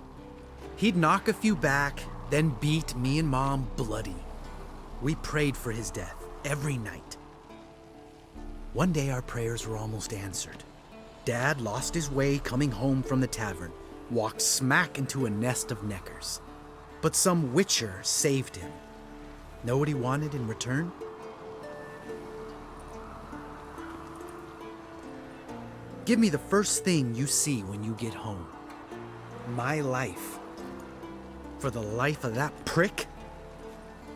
He'd knock a few back, then beat me and Mom bloody. We prayed for his death every night. One day our prayers were almost answered. Dad lost his way coming home from the tavern, walked smack into a nest of neckers. But some witcher saved him. Know what he wanted in return? Give me the first thing you see when you get home. My life. For the life of that prick?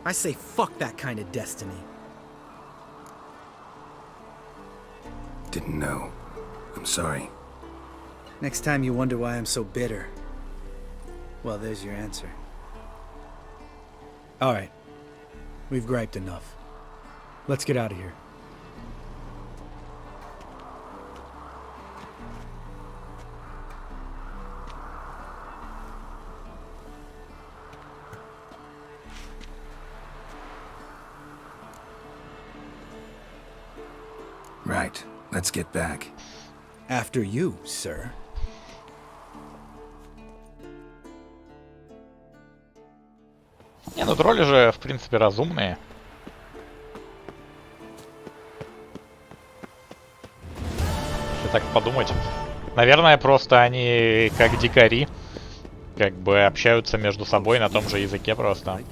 I say fuck that kind of destiny. Didn't know. I'm sorry. Next time you wonder why I'm so bitter, well, there's your answer. Alright. We've griped enough. Let's get out of here. Right. Let's get back. After you, sir. Не, ну тролли же, в принципе, разумные. Если так подумать. Наверное, просто они как дикари. Как бы общаются между собой на том же языке просто.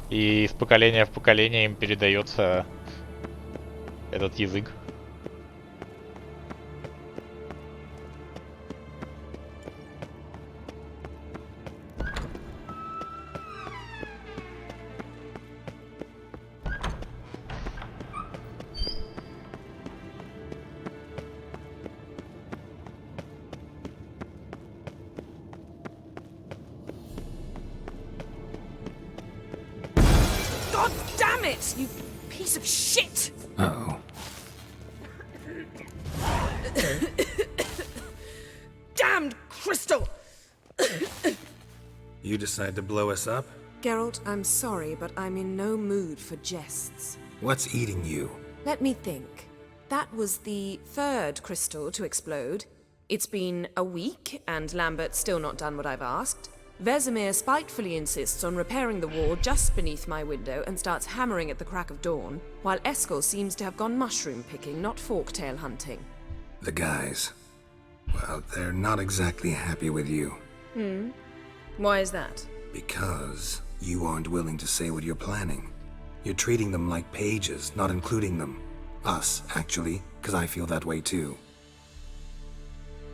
И из поколения в поколение им передается этот язык. God damn it, you piece of shit! Uh-oh. Damned crystal! You decide to blow us up? Geralt, I'm sorry, but I'm in no mood for jests. What's eating you? Let me think. That was the third crystal to explode. It's been a week, and Lambert's still not done what I've asked. Vesemir spitefully insists on repairing the wall just beneath my window and starts hammering at the crack of dawn, while Eskel seems to have gone mushroom picking, not forktail hunting. The guys. Well, they're not exactly happy with you. Why is that? Because you aren't willing to say what you're planning. You're treating them like pages, not including them. Us, actually, because I feel that way too.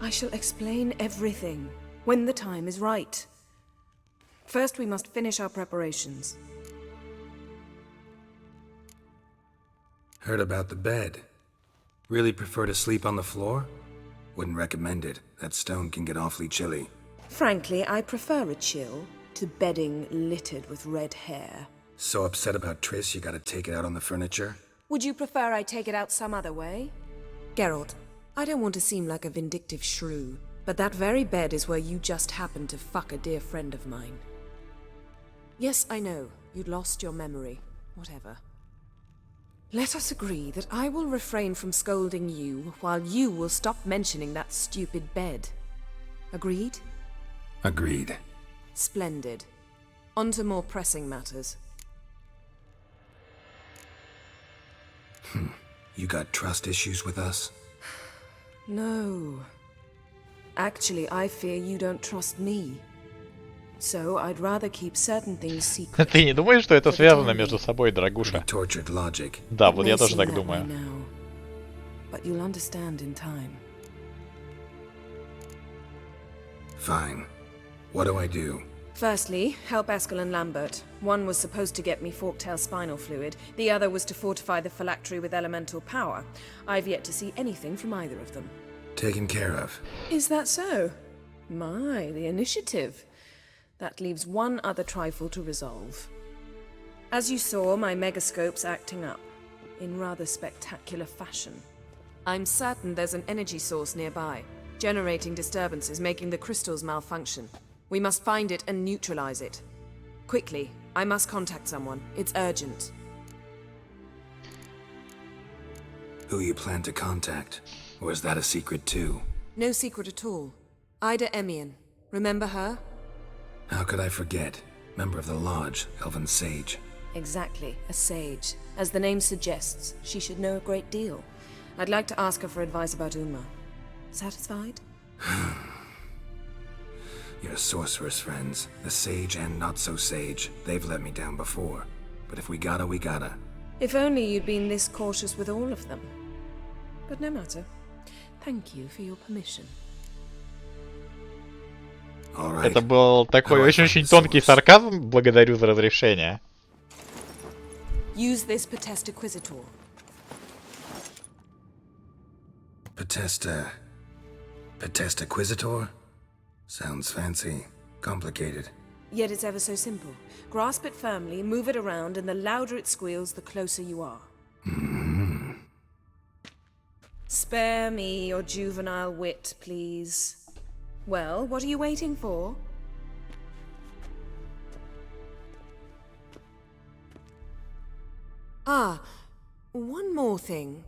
I shall explain everything when the time is right. First, we must finish our preparations. Heard about the bed. Really prefer to sleep on the floor? Wouldn't recommend it. That stone can get awfully chilly. Frankly, I prefer a chill to bedding littered with red hair. So upset about Triss you gotta take it out on the furniture? Would you prefer I take it out some other way? Geralt, I don't want to seem like a vindictive shrew, but that very bed is where you just happened to fuck a dear friend of mine. Yes, I know, you'd lost your memory. Whatever. Let us agree that I will refrain from scolding you, while you will stop mentioning that stupid bed. Agreed? Agreed. Splendid. On to more pressing matters. You got trust issues with us? No. Actually, I fear you don't trust me. So I'd rather keep certain things secret. Ты не думаешь, что это связано между собой, дорогуша? Tortured logic. Да, вот я тоже так думаю. But you'll understand in time. Fine. What do I do? Firstly, help Eskel and Lambert. One was supposed to get me forktail spinal fluid, the other was to fortify the phylactery with elemental power. I've yet to see anything from either of them. Taken care of. Is that so? My, the initiative. That leaves one other trifle to resolve. As you saw, my megascope's acting up, in rather spectacular fashion. I'm certain there's an energy source nearby, generating disturbances, making the crystals malfunction. We must find it and neutralize it. Quickly, I must contact someone. It's urgent. Who you plan to contact? Or is that a secret too? No secret at all. Ida Emian. Remember her? How could I forget? Member of the Lodge, Elven Sage. Exactly, a sage. As the name suggests, she should know a great deal. I'd like to ask her for advice about Uma. Satisfied? Your sorceress friends, the sage and not so sage, they've let me down before. But if we gotta, we gotta. If only you'd been this cautious with all of them. But no matter. Thank you for your permission. Это был такой очень-очень тонкий сарказм. Благодарю за разрешение. Use this Podesta Quisitor. Podesta Quisitor? Sounds fancy. Complicated. Yet it's ever so simple. Grasp it firmly, move it around, and the louder it squeals, the closer you are. Spare me your juvenile wit, please. Well, what are you waiting for? Ah, one more thing.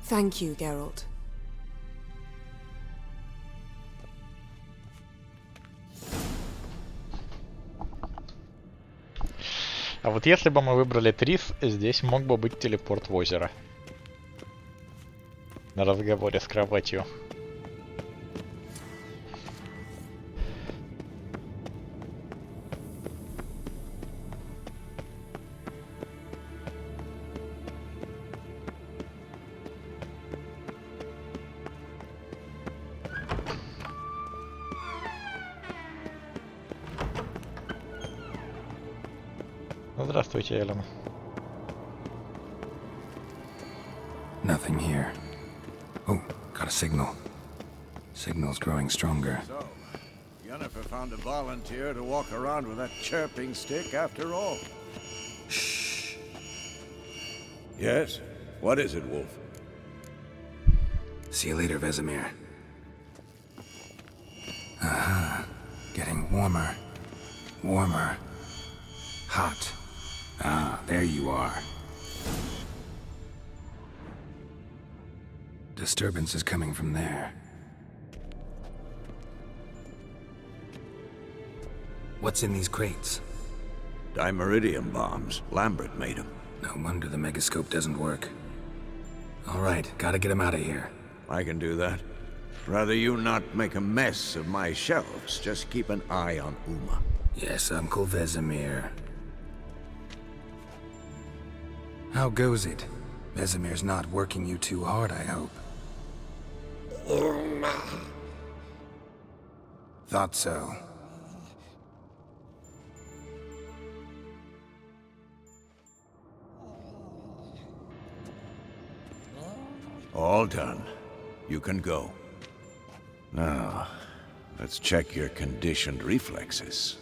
Thank you, Geralt. А вот если бы мы выбрали Трис, здесь мог бы быть телепорт в озеро. На разговоре с кроватью. Здравствуйте, Эллен. Nothing here. Oh, got a signal. Signal's growing stronger. So, Yennefer found a volunteer to walk around with that chirping stick after all. Shh. Yes? What is it, Wolf? See you later, Vesemir. Aha. Getting warmer. Warmer. Hot. Ah, there you are. Disturbance is coming from there. What's in these crates? Dimeridium bombs. Lambert made them. No wonder the megascope doesn't work. All right, gotta get him out of here. I can do that. Rather you not make a mess of my shelves. Just keep an eye on Uma. Yes, Uncle Vesemir. How goes it? Vesemir's not working you too hard, I hope. Uma. Thought so. All done. You can go. Now, let's check your conditioned reflexes.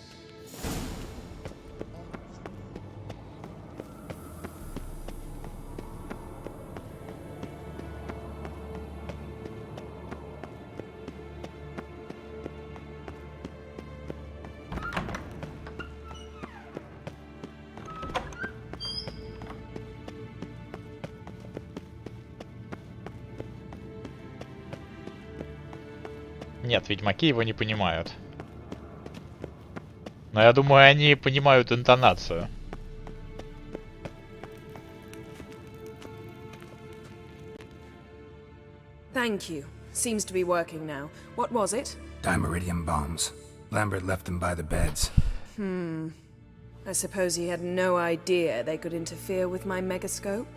Нет, ведьмаки его не понимают. Но я думаю, они понимают интонацию. Thank you. Seems to be working now. What was it? Dimeridium bombs. Lambert left them by the beds. I suppose he had no idea they could interfere with my megascope?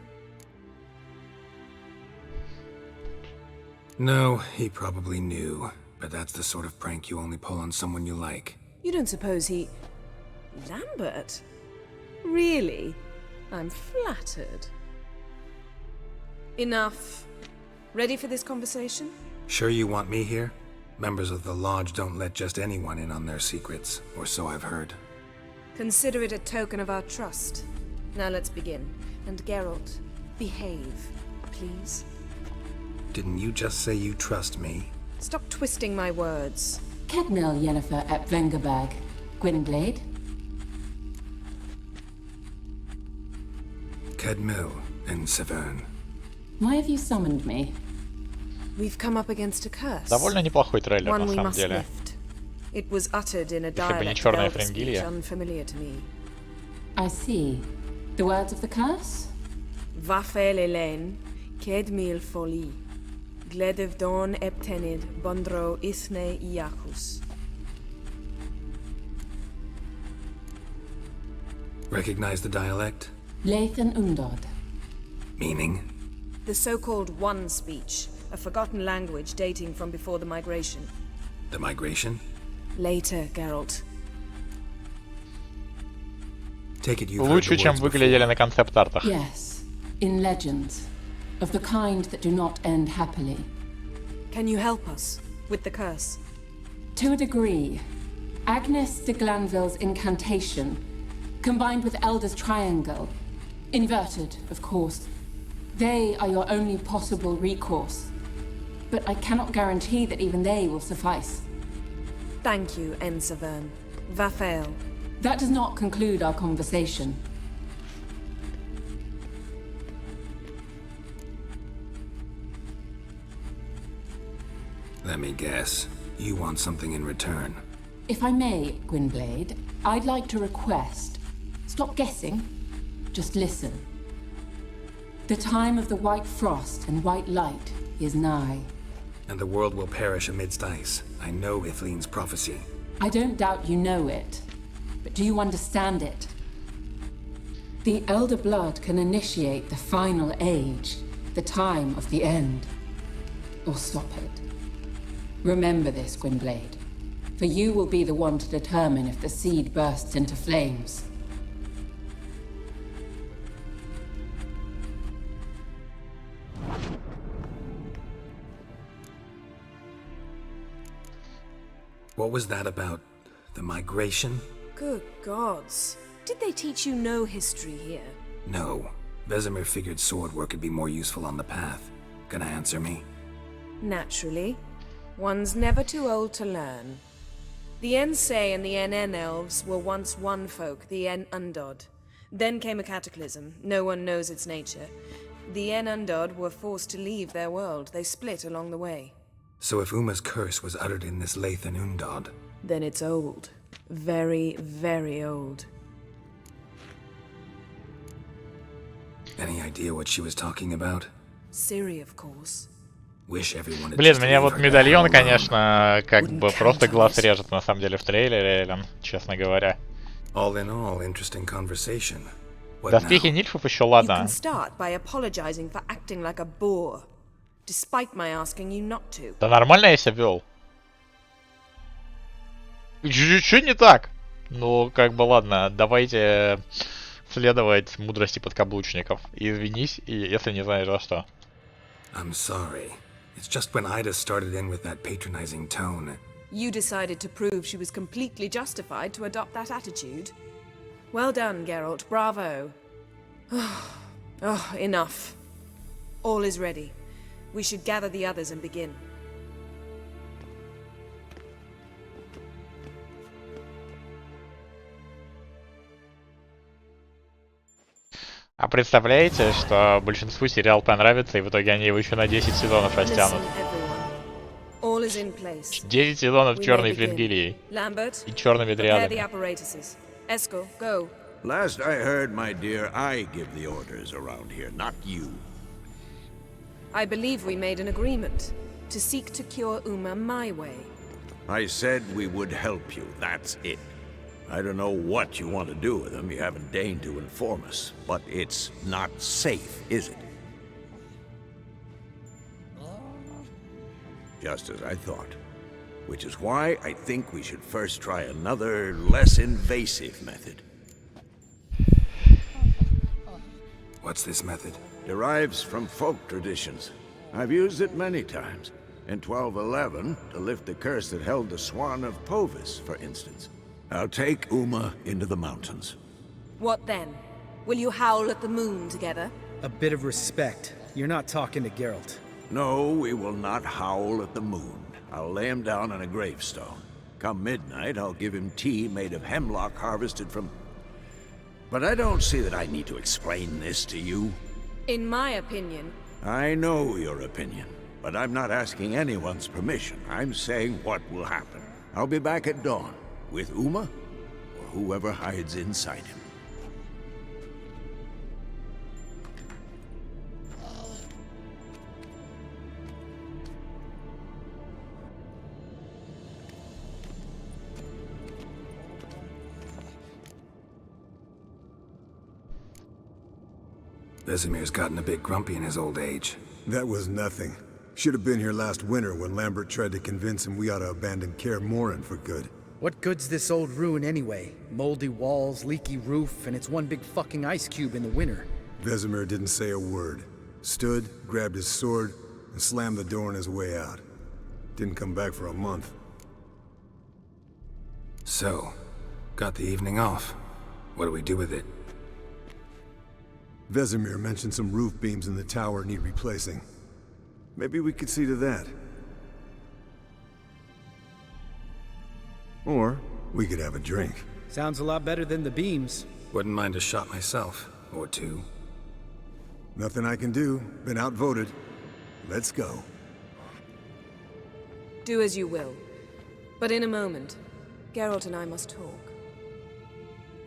No, he probably knew. But that's the sort of prank you only pull on someone you like. You don't suppose he... Lambert? Really? I'm flattered. Enough. Ready for this conversation? Sure you want me here? Members of the Lodge don't let just anyone in on their secrets, or so I've heard. Consider it a token of our trust. Now let's begin. And Geralt, behave, please. Didn't you just say you trust me? Stop twisting my words. Kedmil Yennefer at Vengerberg. Gwynblade? Kedmil and Severn. Why have you summoned me? We've come up against a curse. Довольно неплохой трейлер, One на we самом must деле. lift. It was uttered in a Если бы не dialect черная of elf speech фрингилья. unfamiliar to me. I see. The words of the curse? Vafel Elaine, Kedmil Foli, Gledev Don Eptenid, Bondro Ithne Iacus. Recognize the dialect? Lathan Undod. Meaning? The so-called One speech, a forgotten language dating from before the migration. The migration? Later, Geralt. Take it you've heard Лучше, the чем words выглядели before. на концепт-артах. Yes. In legends. Of the kind that do not end happily. Can you help us with the curse? To a degree. Agnes de Glanville's incantation, combined with Elder's triangle, inverted, of course. They are your only possible recourse. But I cannot guarantee that even they will suffice. Thank you, Ensevern. Vafael. That does not conclude our conversation. Let me guess. You want something in return. If I may, Gwynblade, I'd like to request. Stop guessing. Just listen. The time of the white frost and white light is nigh. And the world will perish amidst ice. I know Ithleen's prophecy. I don't doubt you know it. But do you understand it? The Elder Blood can initiate the final age, the time of the end. Or stop it. Remember this, Gwynblade. For you will be the one to determine if the seed bursts into flames. What was that about? The migration? Good gods. Did they teach you no history here? No. Vesemir figured sword work would be more useful on the path. Gonna answer me? Naturally. One's never too old to learn. The Ensei and the NN elves were once one folk, the En Undod. Then came a cataclysm. No one knows its nature. The En Undod were forced to leave their world. They split along the way. So if Uma's curse was uttered in this Lathan Undod, Then it's old. Very, very old. Any idea what she was talking about? Siri, of course. Wish everyone had Блин, just меня leave вот her the медальон, hell alone. конечно, как бы просто глаз режет на самом деле в трейлере, Эллен, честно говоря. All in all, interesting conversation. What Доспехи now? нильфов еще You ладно. can start by apologizing for acting like a bore, despite my asking you not to. Да нормально я себя вел. Чё не так? Ну, как бы ладно, давайте следовать мудрости подкаблучников. Извинись, если не знаешь за что. I'm sorry. It's just when Ida started in with that patronizing tone. You decided to prove she was completely justified to adopt that attitude. Well done, Geralt. Bravo. Oh, enough. All is ready. We should gather the others and begin. А представляете, что большинству сериал понравится, и в итоге они его еще на 10 сезонов растянут? 10 сезонов черной флингелии и черными дриадами. Esco, go. Last I heard, my dear, I give the orders around here, not you. I believe we made an agreement to seek to cure Uma my way. I said we would help you, that's it. I don't know what you want to do with him, you haven't deigned to inform us, but it's not safe, is it? Just as I thought. Which is why I think we should first try another, less invasive method. What's this method? Derives from folk traditions. I've used it many times. In 1211, to lift the curse that held the Swan of Povis, for instance. I'll take Uma into the mountains. What then? Will you howl at the moon together? A bit of respect. You're not talking to Geralt. No, we will not howl at the moon. I'll lay him down on a gravestone. Come midnight, I'll give him tea made of hemlock harvested from... But I don't see that I need to explain this to you. In my opinion... I know your opinion, but I'm not asking anyone's permission. I'm saying what will happen. I'll be back at dawn, with Uma, or whoever hides inside him. Vesemir's gotten a bit grumpy in his old age. That was nothing. Should have been here last winter when Lambert tried to convince him we ought to abandon Kaer Morhen for good. What good's this old ruin anyway? Moldy walls, leaky roof, and it's one big fucking ice cube in the winter. Vesemir didn't say a word. Stood, grabbed his sword, and slammed the door on his way out. Didn't come back for a month. So, got the evening off. What do we do with it? Vesemir mentioned some roof beams in the tower need replacing. Maybe we could see to that. Or we could have a drink. Sounds a lot better than the beams. Wouldn't mind a shot myself, or two. Nothing I can do. Been outvoted. Let's go. Do as you will. But in a moment, Geralt and I must talk.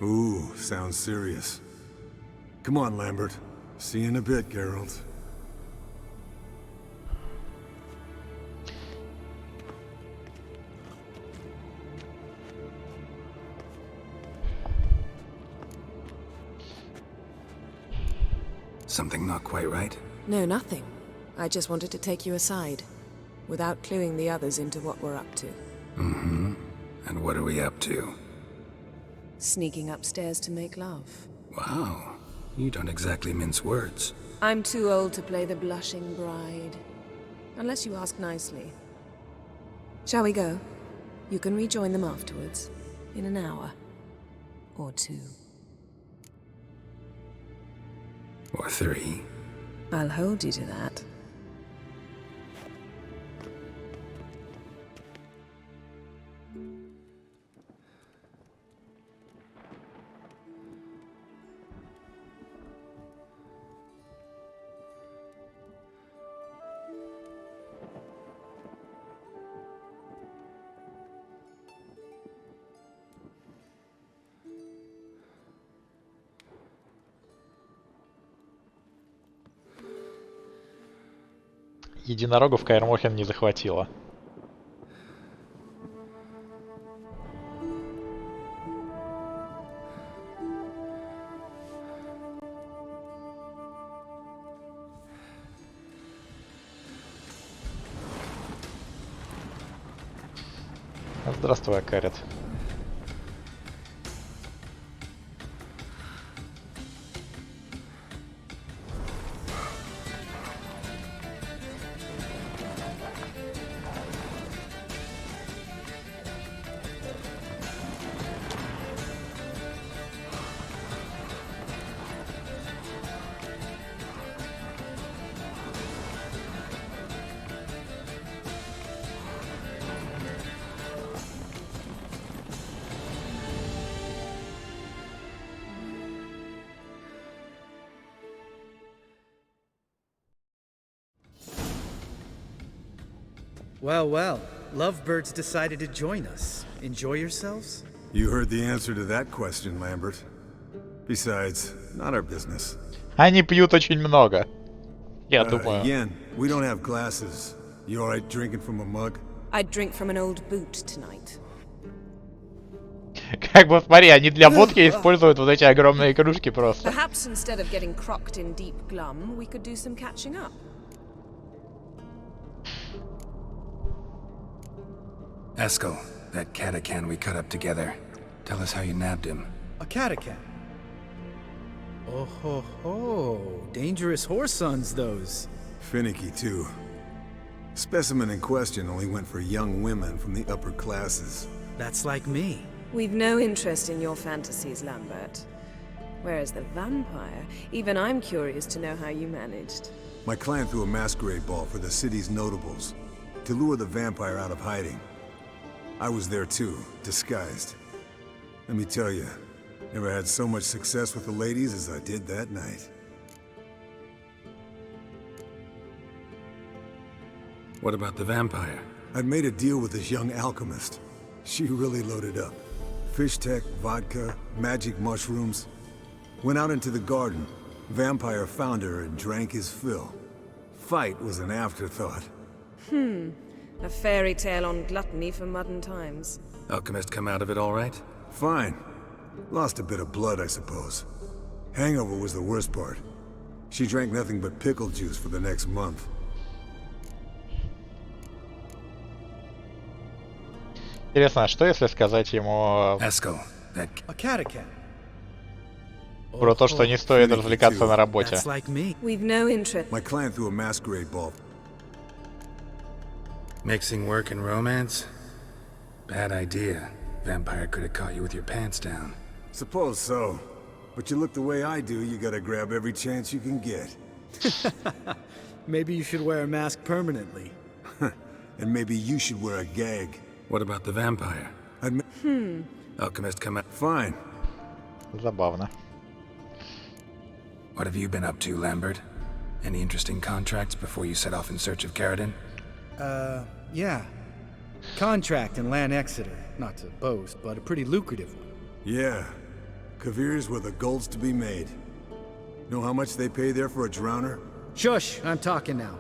Ooh, sounds serious. Come on, Lambert. See you in a bit, Geralt. Something not quite right? No, nothing. I just wanted to take you aside, without cluing the others into what we're up to. Mm-hmm. And what are we up to? Sneaking upstairs to make love. Wow. You don't exactly mince words. I'm too old to play the blushing bride. Unless you ask nicely. Shall we go? You can rejoin them afterwards. In an hour. Or two. Or three. I'll hold you to that. Единорогов Каэр Морхен не захватила. Здравствуй, Акарит. Well, well. Lovebirds decided to join us. Enjoy yourselves? You heard the answer to that question, Lambert. Besides, not our business. Они пьют очень много. Я думаю. Yen, we don't have glasses. You alright drinking from a mug? I'd drink from an old boot tonight. Как бы смотри, они для водки используют вот эти огромные кружки просто. Perhaps instead of getting crocked in deep glum, we could do some catching up. Eskel, that catacan we cut up together. Tell us how you nabbed him. A catacan? Oh ho ho. Dangerous horse sons, those. Finicky, too. Specimen in question only went for young women from the upper classes. That's like me. We've no interest in your fantasies, Lambert. Whereas the vampire, even I'm curious to know how you managed. My client threw a masquerade ball for the city's notables to lure the vampire out of hiding. I was there too, disguised. Let me tell you, never had so much success with the ladies as I did that night. What about the vampire? I'd made a deal with this young alchemist. She really loaded up. Fish tech, vodka, magic mushrooms. Went out into the garden. Vampire found her and drank his fill. Fight was an afterthought. A fairy tale on gluttony for modern times. Alchemist come out of it all right? Fine. Lost a bit of blood, I suppose. Hangover was the worst part. She drank nothing but pickle juice for the next month. Интересно, а что если сказать ему Eskel, that... A catacan? про то, что не стоит развлекаться на работе? That's like me. We've no interest. My client threw a masquerade ball. Mixing work and romance? Bad idea. Vampire could have caught you with your pants down. Suppose so. But you look the way I do, you gotta grab every chance you can get. Maybe you should wear a mask permanently. And maybe you should wear a gag. What about the vampire? Alchemist come out. Fine. Забавно. What have you been up to, Lambert? Any interesting contracts before you set off in search of Carradine? Yeah. Contract in Lan Exeter. Not to boast, but a pretty lucrative one. Yeah. Kavir's were the gold's to be made. Know how much they pay there for a drowner? Shush, I'm talking now.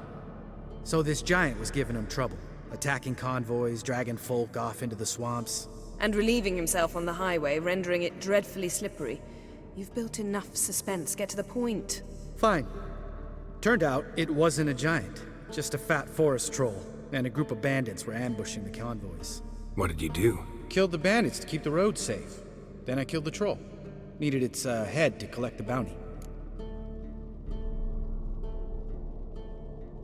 So this giant was giving him trouble. Attacking convoys, dragging folk off into the swamps. And relieving himself on the highway, rendering it dreadfully slippery. You've built enough suspense. Get to the point. Fine. Turned out it wasn't a giant. Just a fat forest troll. And a group of bandits were ambushing the convoys. What did you do? Killed the bandits to keep the road safe. Then I killed the troll. Needed its head to collect the bounty.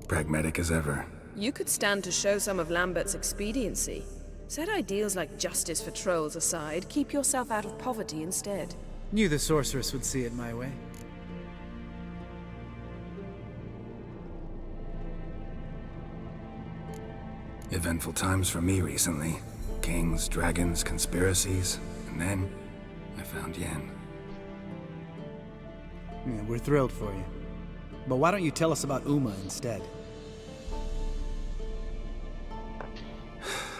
Pragmatic as ever. You could stand to show some of Lambert's expediency. Set ideals like justice for trolls aside, keep yourself out of poverty instead. Knew the sorceress would see it my way. Eventful times for me recently. Kings, dragons, conspiracies, and then I found Yen. Yeah, we're thrilled for you. But why don't you tell us about Uma instead?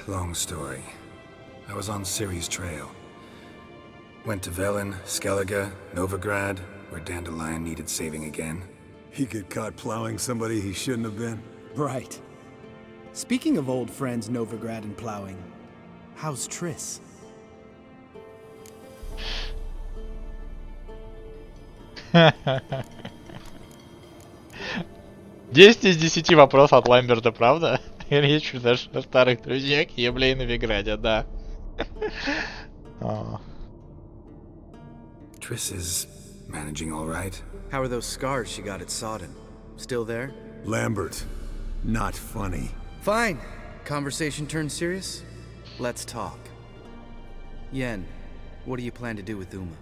Long story. I was on Ciri's trail. Went to Velen, Skellige, Novigrad, where Dandelion needed saving again. He get caught plowing somebody he shouldn't have been? Right. Speaking of old friends Novigrad and plowing, how's Triss? 10 из 10 вопросов от Ламберта, правда? Речь даже о старых друзьях Ебле и Новиграде, да. Triss is managing all right. How are those scars she got at Sodden? Still there? Lambert, not funny. Fine. Conversation turned serious? Let's talk. Yen, what do you plan to do with Uma?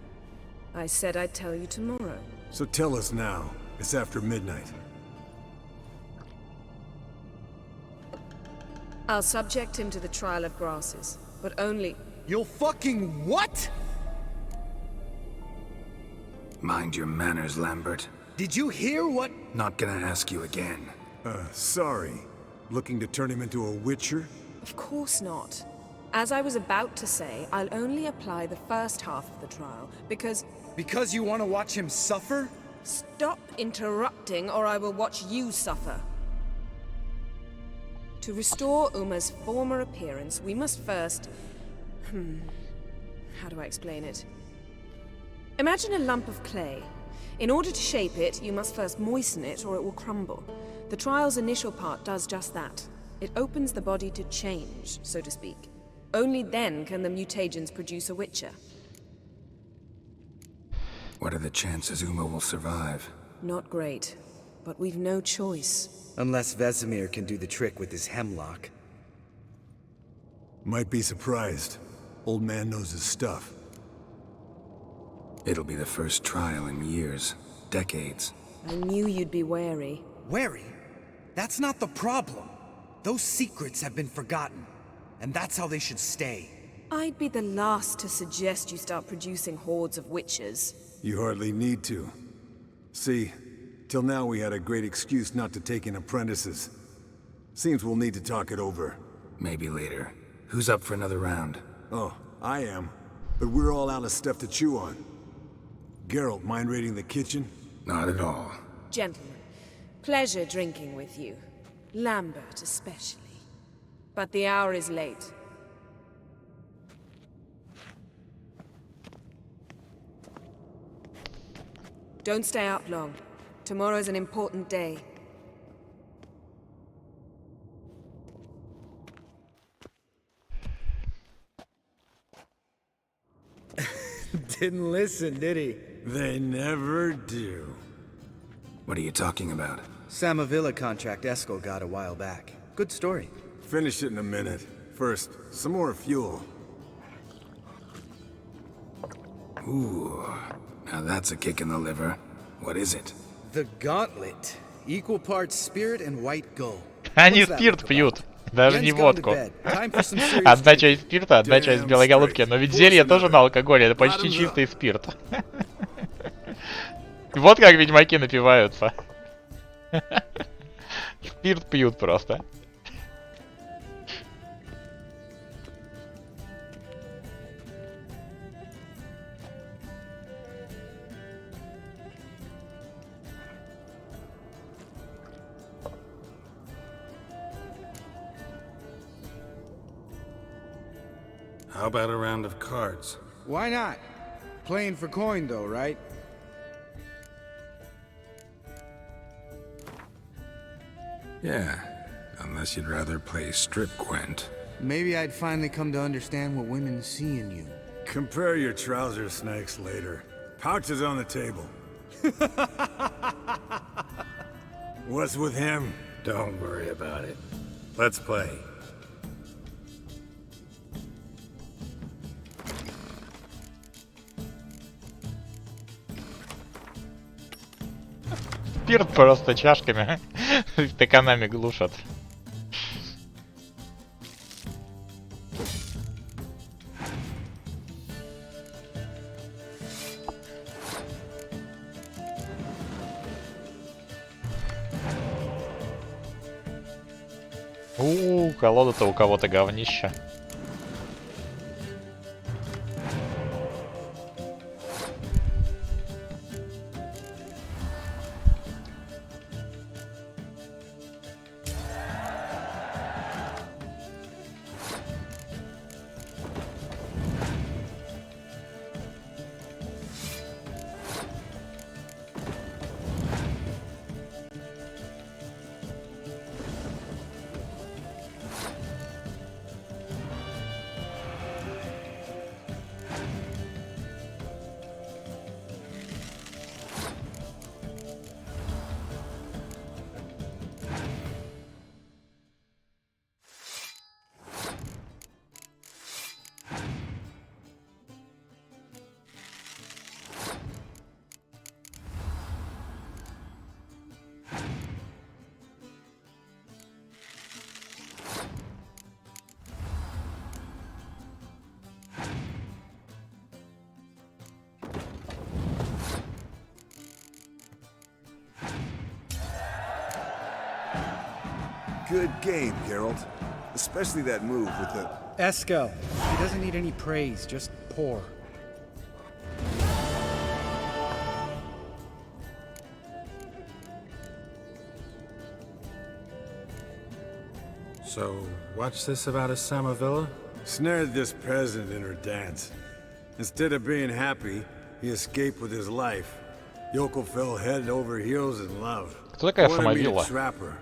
I said I'd tell you tomorrow. So tell us now. It's after midnight. I'll subject him to the trial of grasses, but only... You'll fucking what? Mind your manners, Lambert. Did you hear what? Not gonna ask you again. Sorry. Looking to turn him into a witcher? Of course not. As I was about to say, I'll only apply the first half of the trial, because... Because you want to watch him suffer? Stop interrupting, or I will watch you suffer. To restore Uma's former appearance, we must first... How do I explain it? Imagine a lump of clay. In order to shape it, you must first moisten it, or it will crumble. The trial's initial part does just that. It opens the body to change, so to speak. Only then can the mutagens produce a witcher. What are the chances Uma will survive? Not great, but we've no choice. Unless Vesemir can do the trick with his hemlock. Might be surprised. Old man knows his stuff. It'll be the first trial in years. Decades. I knew you'd be wary. Wary? That's not the problem. Those secrets have been forgotten. And that's how they should stay. I'd be the last to suggest you start producing hordes of witches. You hardly need to. See, till now we had a great excuse not to take in apprentices. Seems we'll need to talk it over. Maybe later. Who's up for another round? Oh, I am. But we're all out of stuff to chew on. Geralt, mind raiding the kitchen? Not at all. Gentlemen, pleasure drinking with you. Lambert especially. But the hour is late. Don't stay up long. Tomorrow's an important day. Didn't listen, did he? They never do. What are you talking about? Samavilla contract Eskel got a while back. Good story. Finish it in a minute. First, some more fuel. Ooh, now that's a kick in the liver. What is it? The Gauntlet. Equal parts spirit and white gold. Они спирт пьют, даже не водку. Одна часть спирта, одна часть белой голубки. Но ведь зелье тоже на алкоголе, это почти чистый спирт. Вот как ведьмаки напиваются. Спирт пьют просто. How about a round of cards? Why not? Playing for coin though, right? Yeah, unless you'd rather play strip Gwent. Maybe I'd finally come to understand what women see in you. Compare your trouser snakes later. Pouch is on the table. What's with him? Don't worry about it. Let's play. Спирт просто чашками, стаканами глушат. Колода-то у кого-то говнище. Good game, Geralt. Especially that move with the... Eskel. He doesn't need any praise, just pour. So, what's this about a Samavilla? Snared this peasant in her dance. Instead of being happy, he escaped with his life. Yoko fell head over heels in love. Кто такая Wanted me to Самовилла? trap her.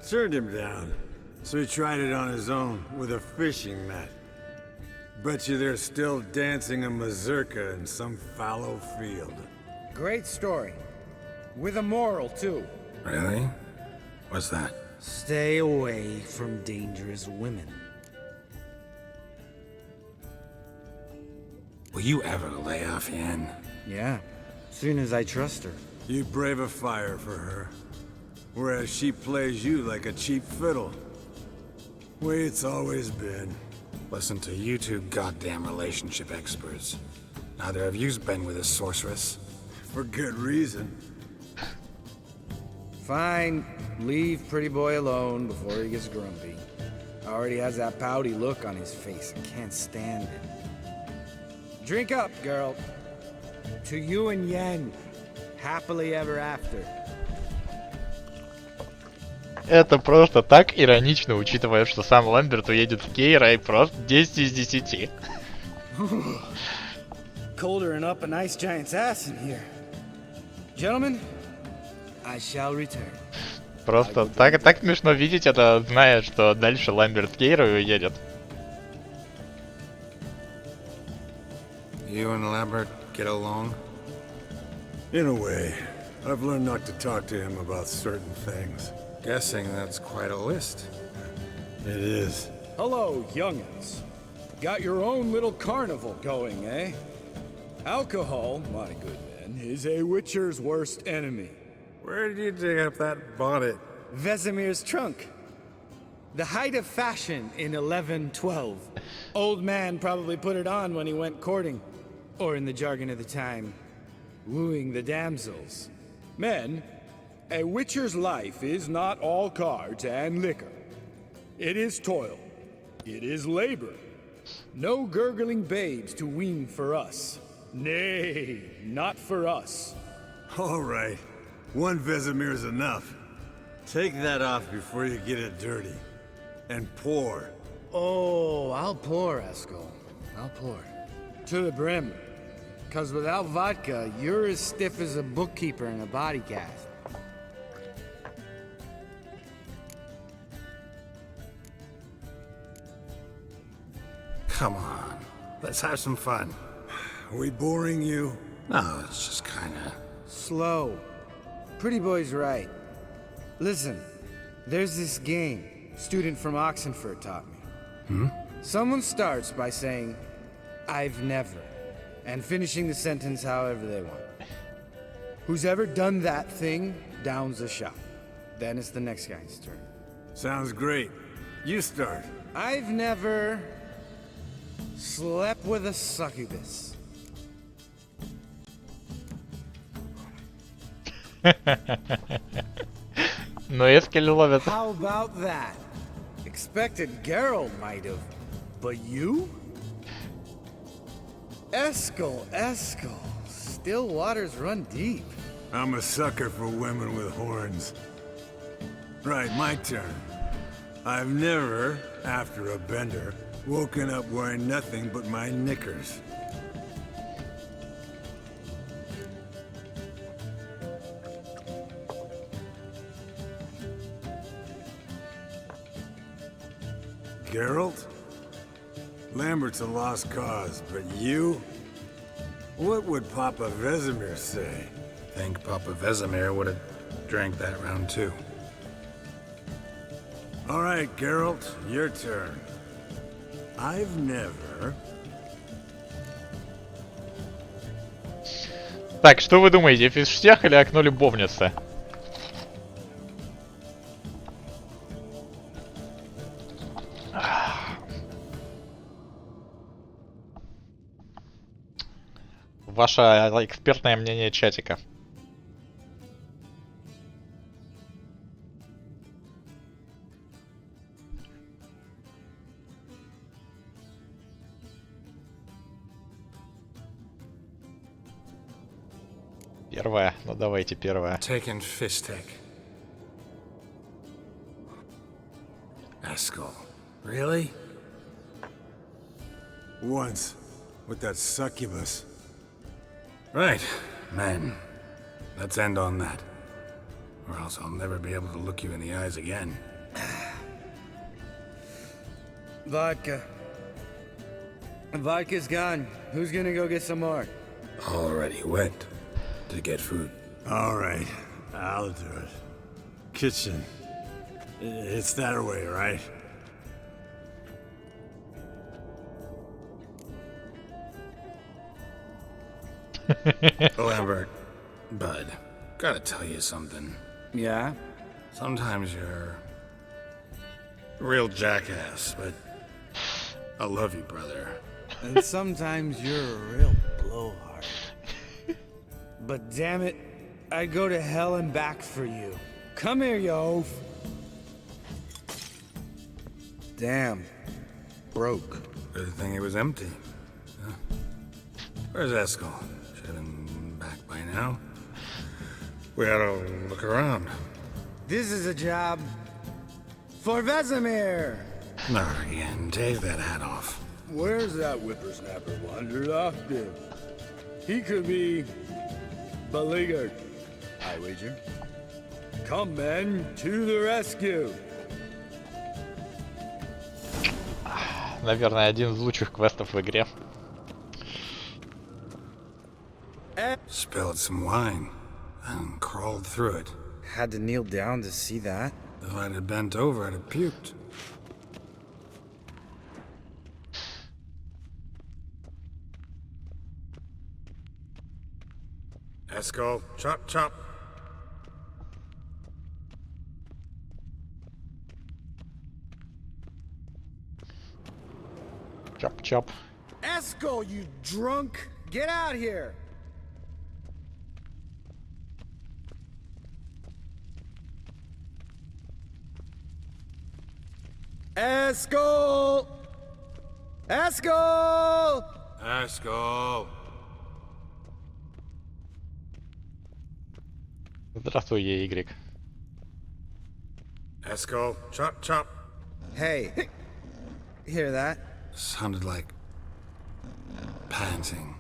Turned him down. So he tried it on his own with a fishing net. Bet you they're still dancing a mazurka in some fallow field. Great story. With a moral, too. Really? What's that? Stay away from dangerous women. Will you ever lay off Yen? Yeah, soon as I trust her. You brave a fire for her. Whereas she plays you like a cheap fiddle. Way it's always been. Listen to you two goddamn relationship experts. Neither of you's been with a sorceress. For good reason. Fine, leave pretty boy alone before he gets grumpy. Already has that pouty look on his face. I can't stand it. Drink up, girl. To you and Yen. Happily ever after. Это просто так иронично, учитывая, что сам Ламберт уедет в Кейра и просто 10 из 10. Coldering up a nice giant's ass in here. Gentlemen, I shall return. Просто так смешно видеть это, зная, что дальше Ламберт Кейра уедет. You and Lambert get along? In a way. I've learned not to talk to him about certain things. Guessing that's quite a list. It is. Hello, youngins. Got your own little carnival going, eh? Alcohol, my good men, is a witcher's worst enemy. Where did you dig up that bonnet? Vesemir's trunk. The height of fashion in 1112. Old man probably put it on when he went courting. Or in the jargon of the time, wooing the damsels. Men, a witcher's life is not all cards and liquor. It is toil. It is labor. No gurgling babes to wean for us. Nay, not for us. All right. One Vesemir's enough. Take that off before you get it dirty. And pour. Oh, I'll pour, Eskel. I'll pour. To the brim. 'Cause without vodka, you're as stiff as a bookkeeper in a body cast. Come on, let's have some fun. Are we boring you? No, it's just kinda... Slow. Pretty boy's right. Listen, there's this game student from Oxenford taught me. Someone starts by saying, I've never, and finishing the sentence however they want. Who's ever done that thing downs a shot. Then it's the next guy's turn. Sounds great. You start. I've never slept with a succubus. Но Эскель ловит. How about that? Expected Geralt might have, but you? Eskel. Still waters run deep. I'm a sucker for women with horns. Right, my turn. I've never, after a bender, woken up wearing nothing but my knickers. Geralt? Lambert's a lost cause, but you? What would Papa Vesemir say? Think Papa Vesemir would have drank that round too. All right, Geralt, your turn. I've never... Так, что вы думаете, физштех или окно любовницы? Ваше экспертное мнение чатика. Первая, ну давайте первая. Taking Fistek. Eskel. Really? Once, with that succubus. Right, men. Let's end on that. Or else I'll never be able to look you in the eyes again. Vodka. Vodka's gone. Who's gonna go get some more? Already went to get food. All right, I'll do it. Kitchen. It's that way, right? Lambert, Bud, gotta tell you something. Yeah? Sometimes you're a real jackass, but I love you, brother. And sometimes you're a real blowhard. But damn it, I'd go to hell and back for you. Come here, you oaf. Damn. Broke. Good thing it was empty. Huh? Where's Eskel? Should have been back by now. We ought to look around. This is a job for Vesemir. Not again. Take that hat off. Where's that whippersnapper wandered off to? He could be beleaguered, I wager. Come, men, to the rescue. Наверное, один из лучших квестов в игре. Spilled some wine and crawled through it. Had to kneel down to see that. If I'd have bent over, I'd have puked. Eskel, chop, chop. Chop, chop. Eskel, you drunk! Get out here! Eskel! Eskel! Eskel! Здравствуй, Y. Eskel, chop, chop. Hey, hear that? Sounded like panting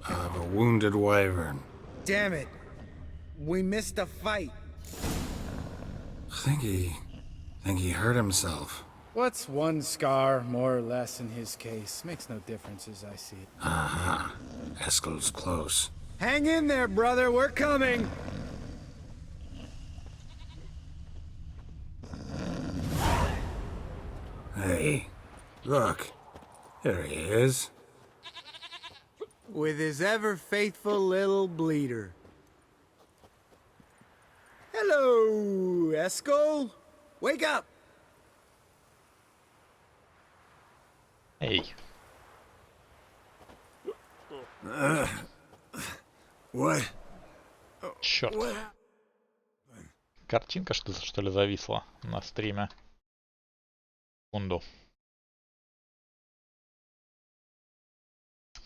of a wounded wyvern. Damn it. We missed a fight. Think he hurt himself. What's one scar, more or less, in his case? Makes no difference as I see it. Uh-huh. Eskel's close. Hang in there, brother. We're coming. Hey, look. There he is. With his ever-faithful little bleeder. Hello, Eskel. Wake up. Эй. What? Черт. Картинка что ли зависла на стриме? Секунду.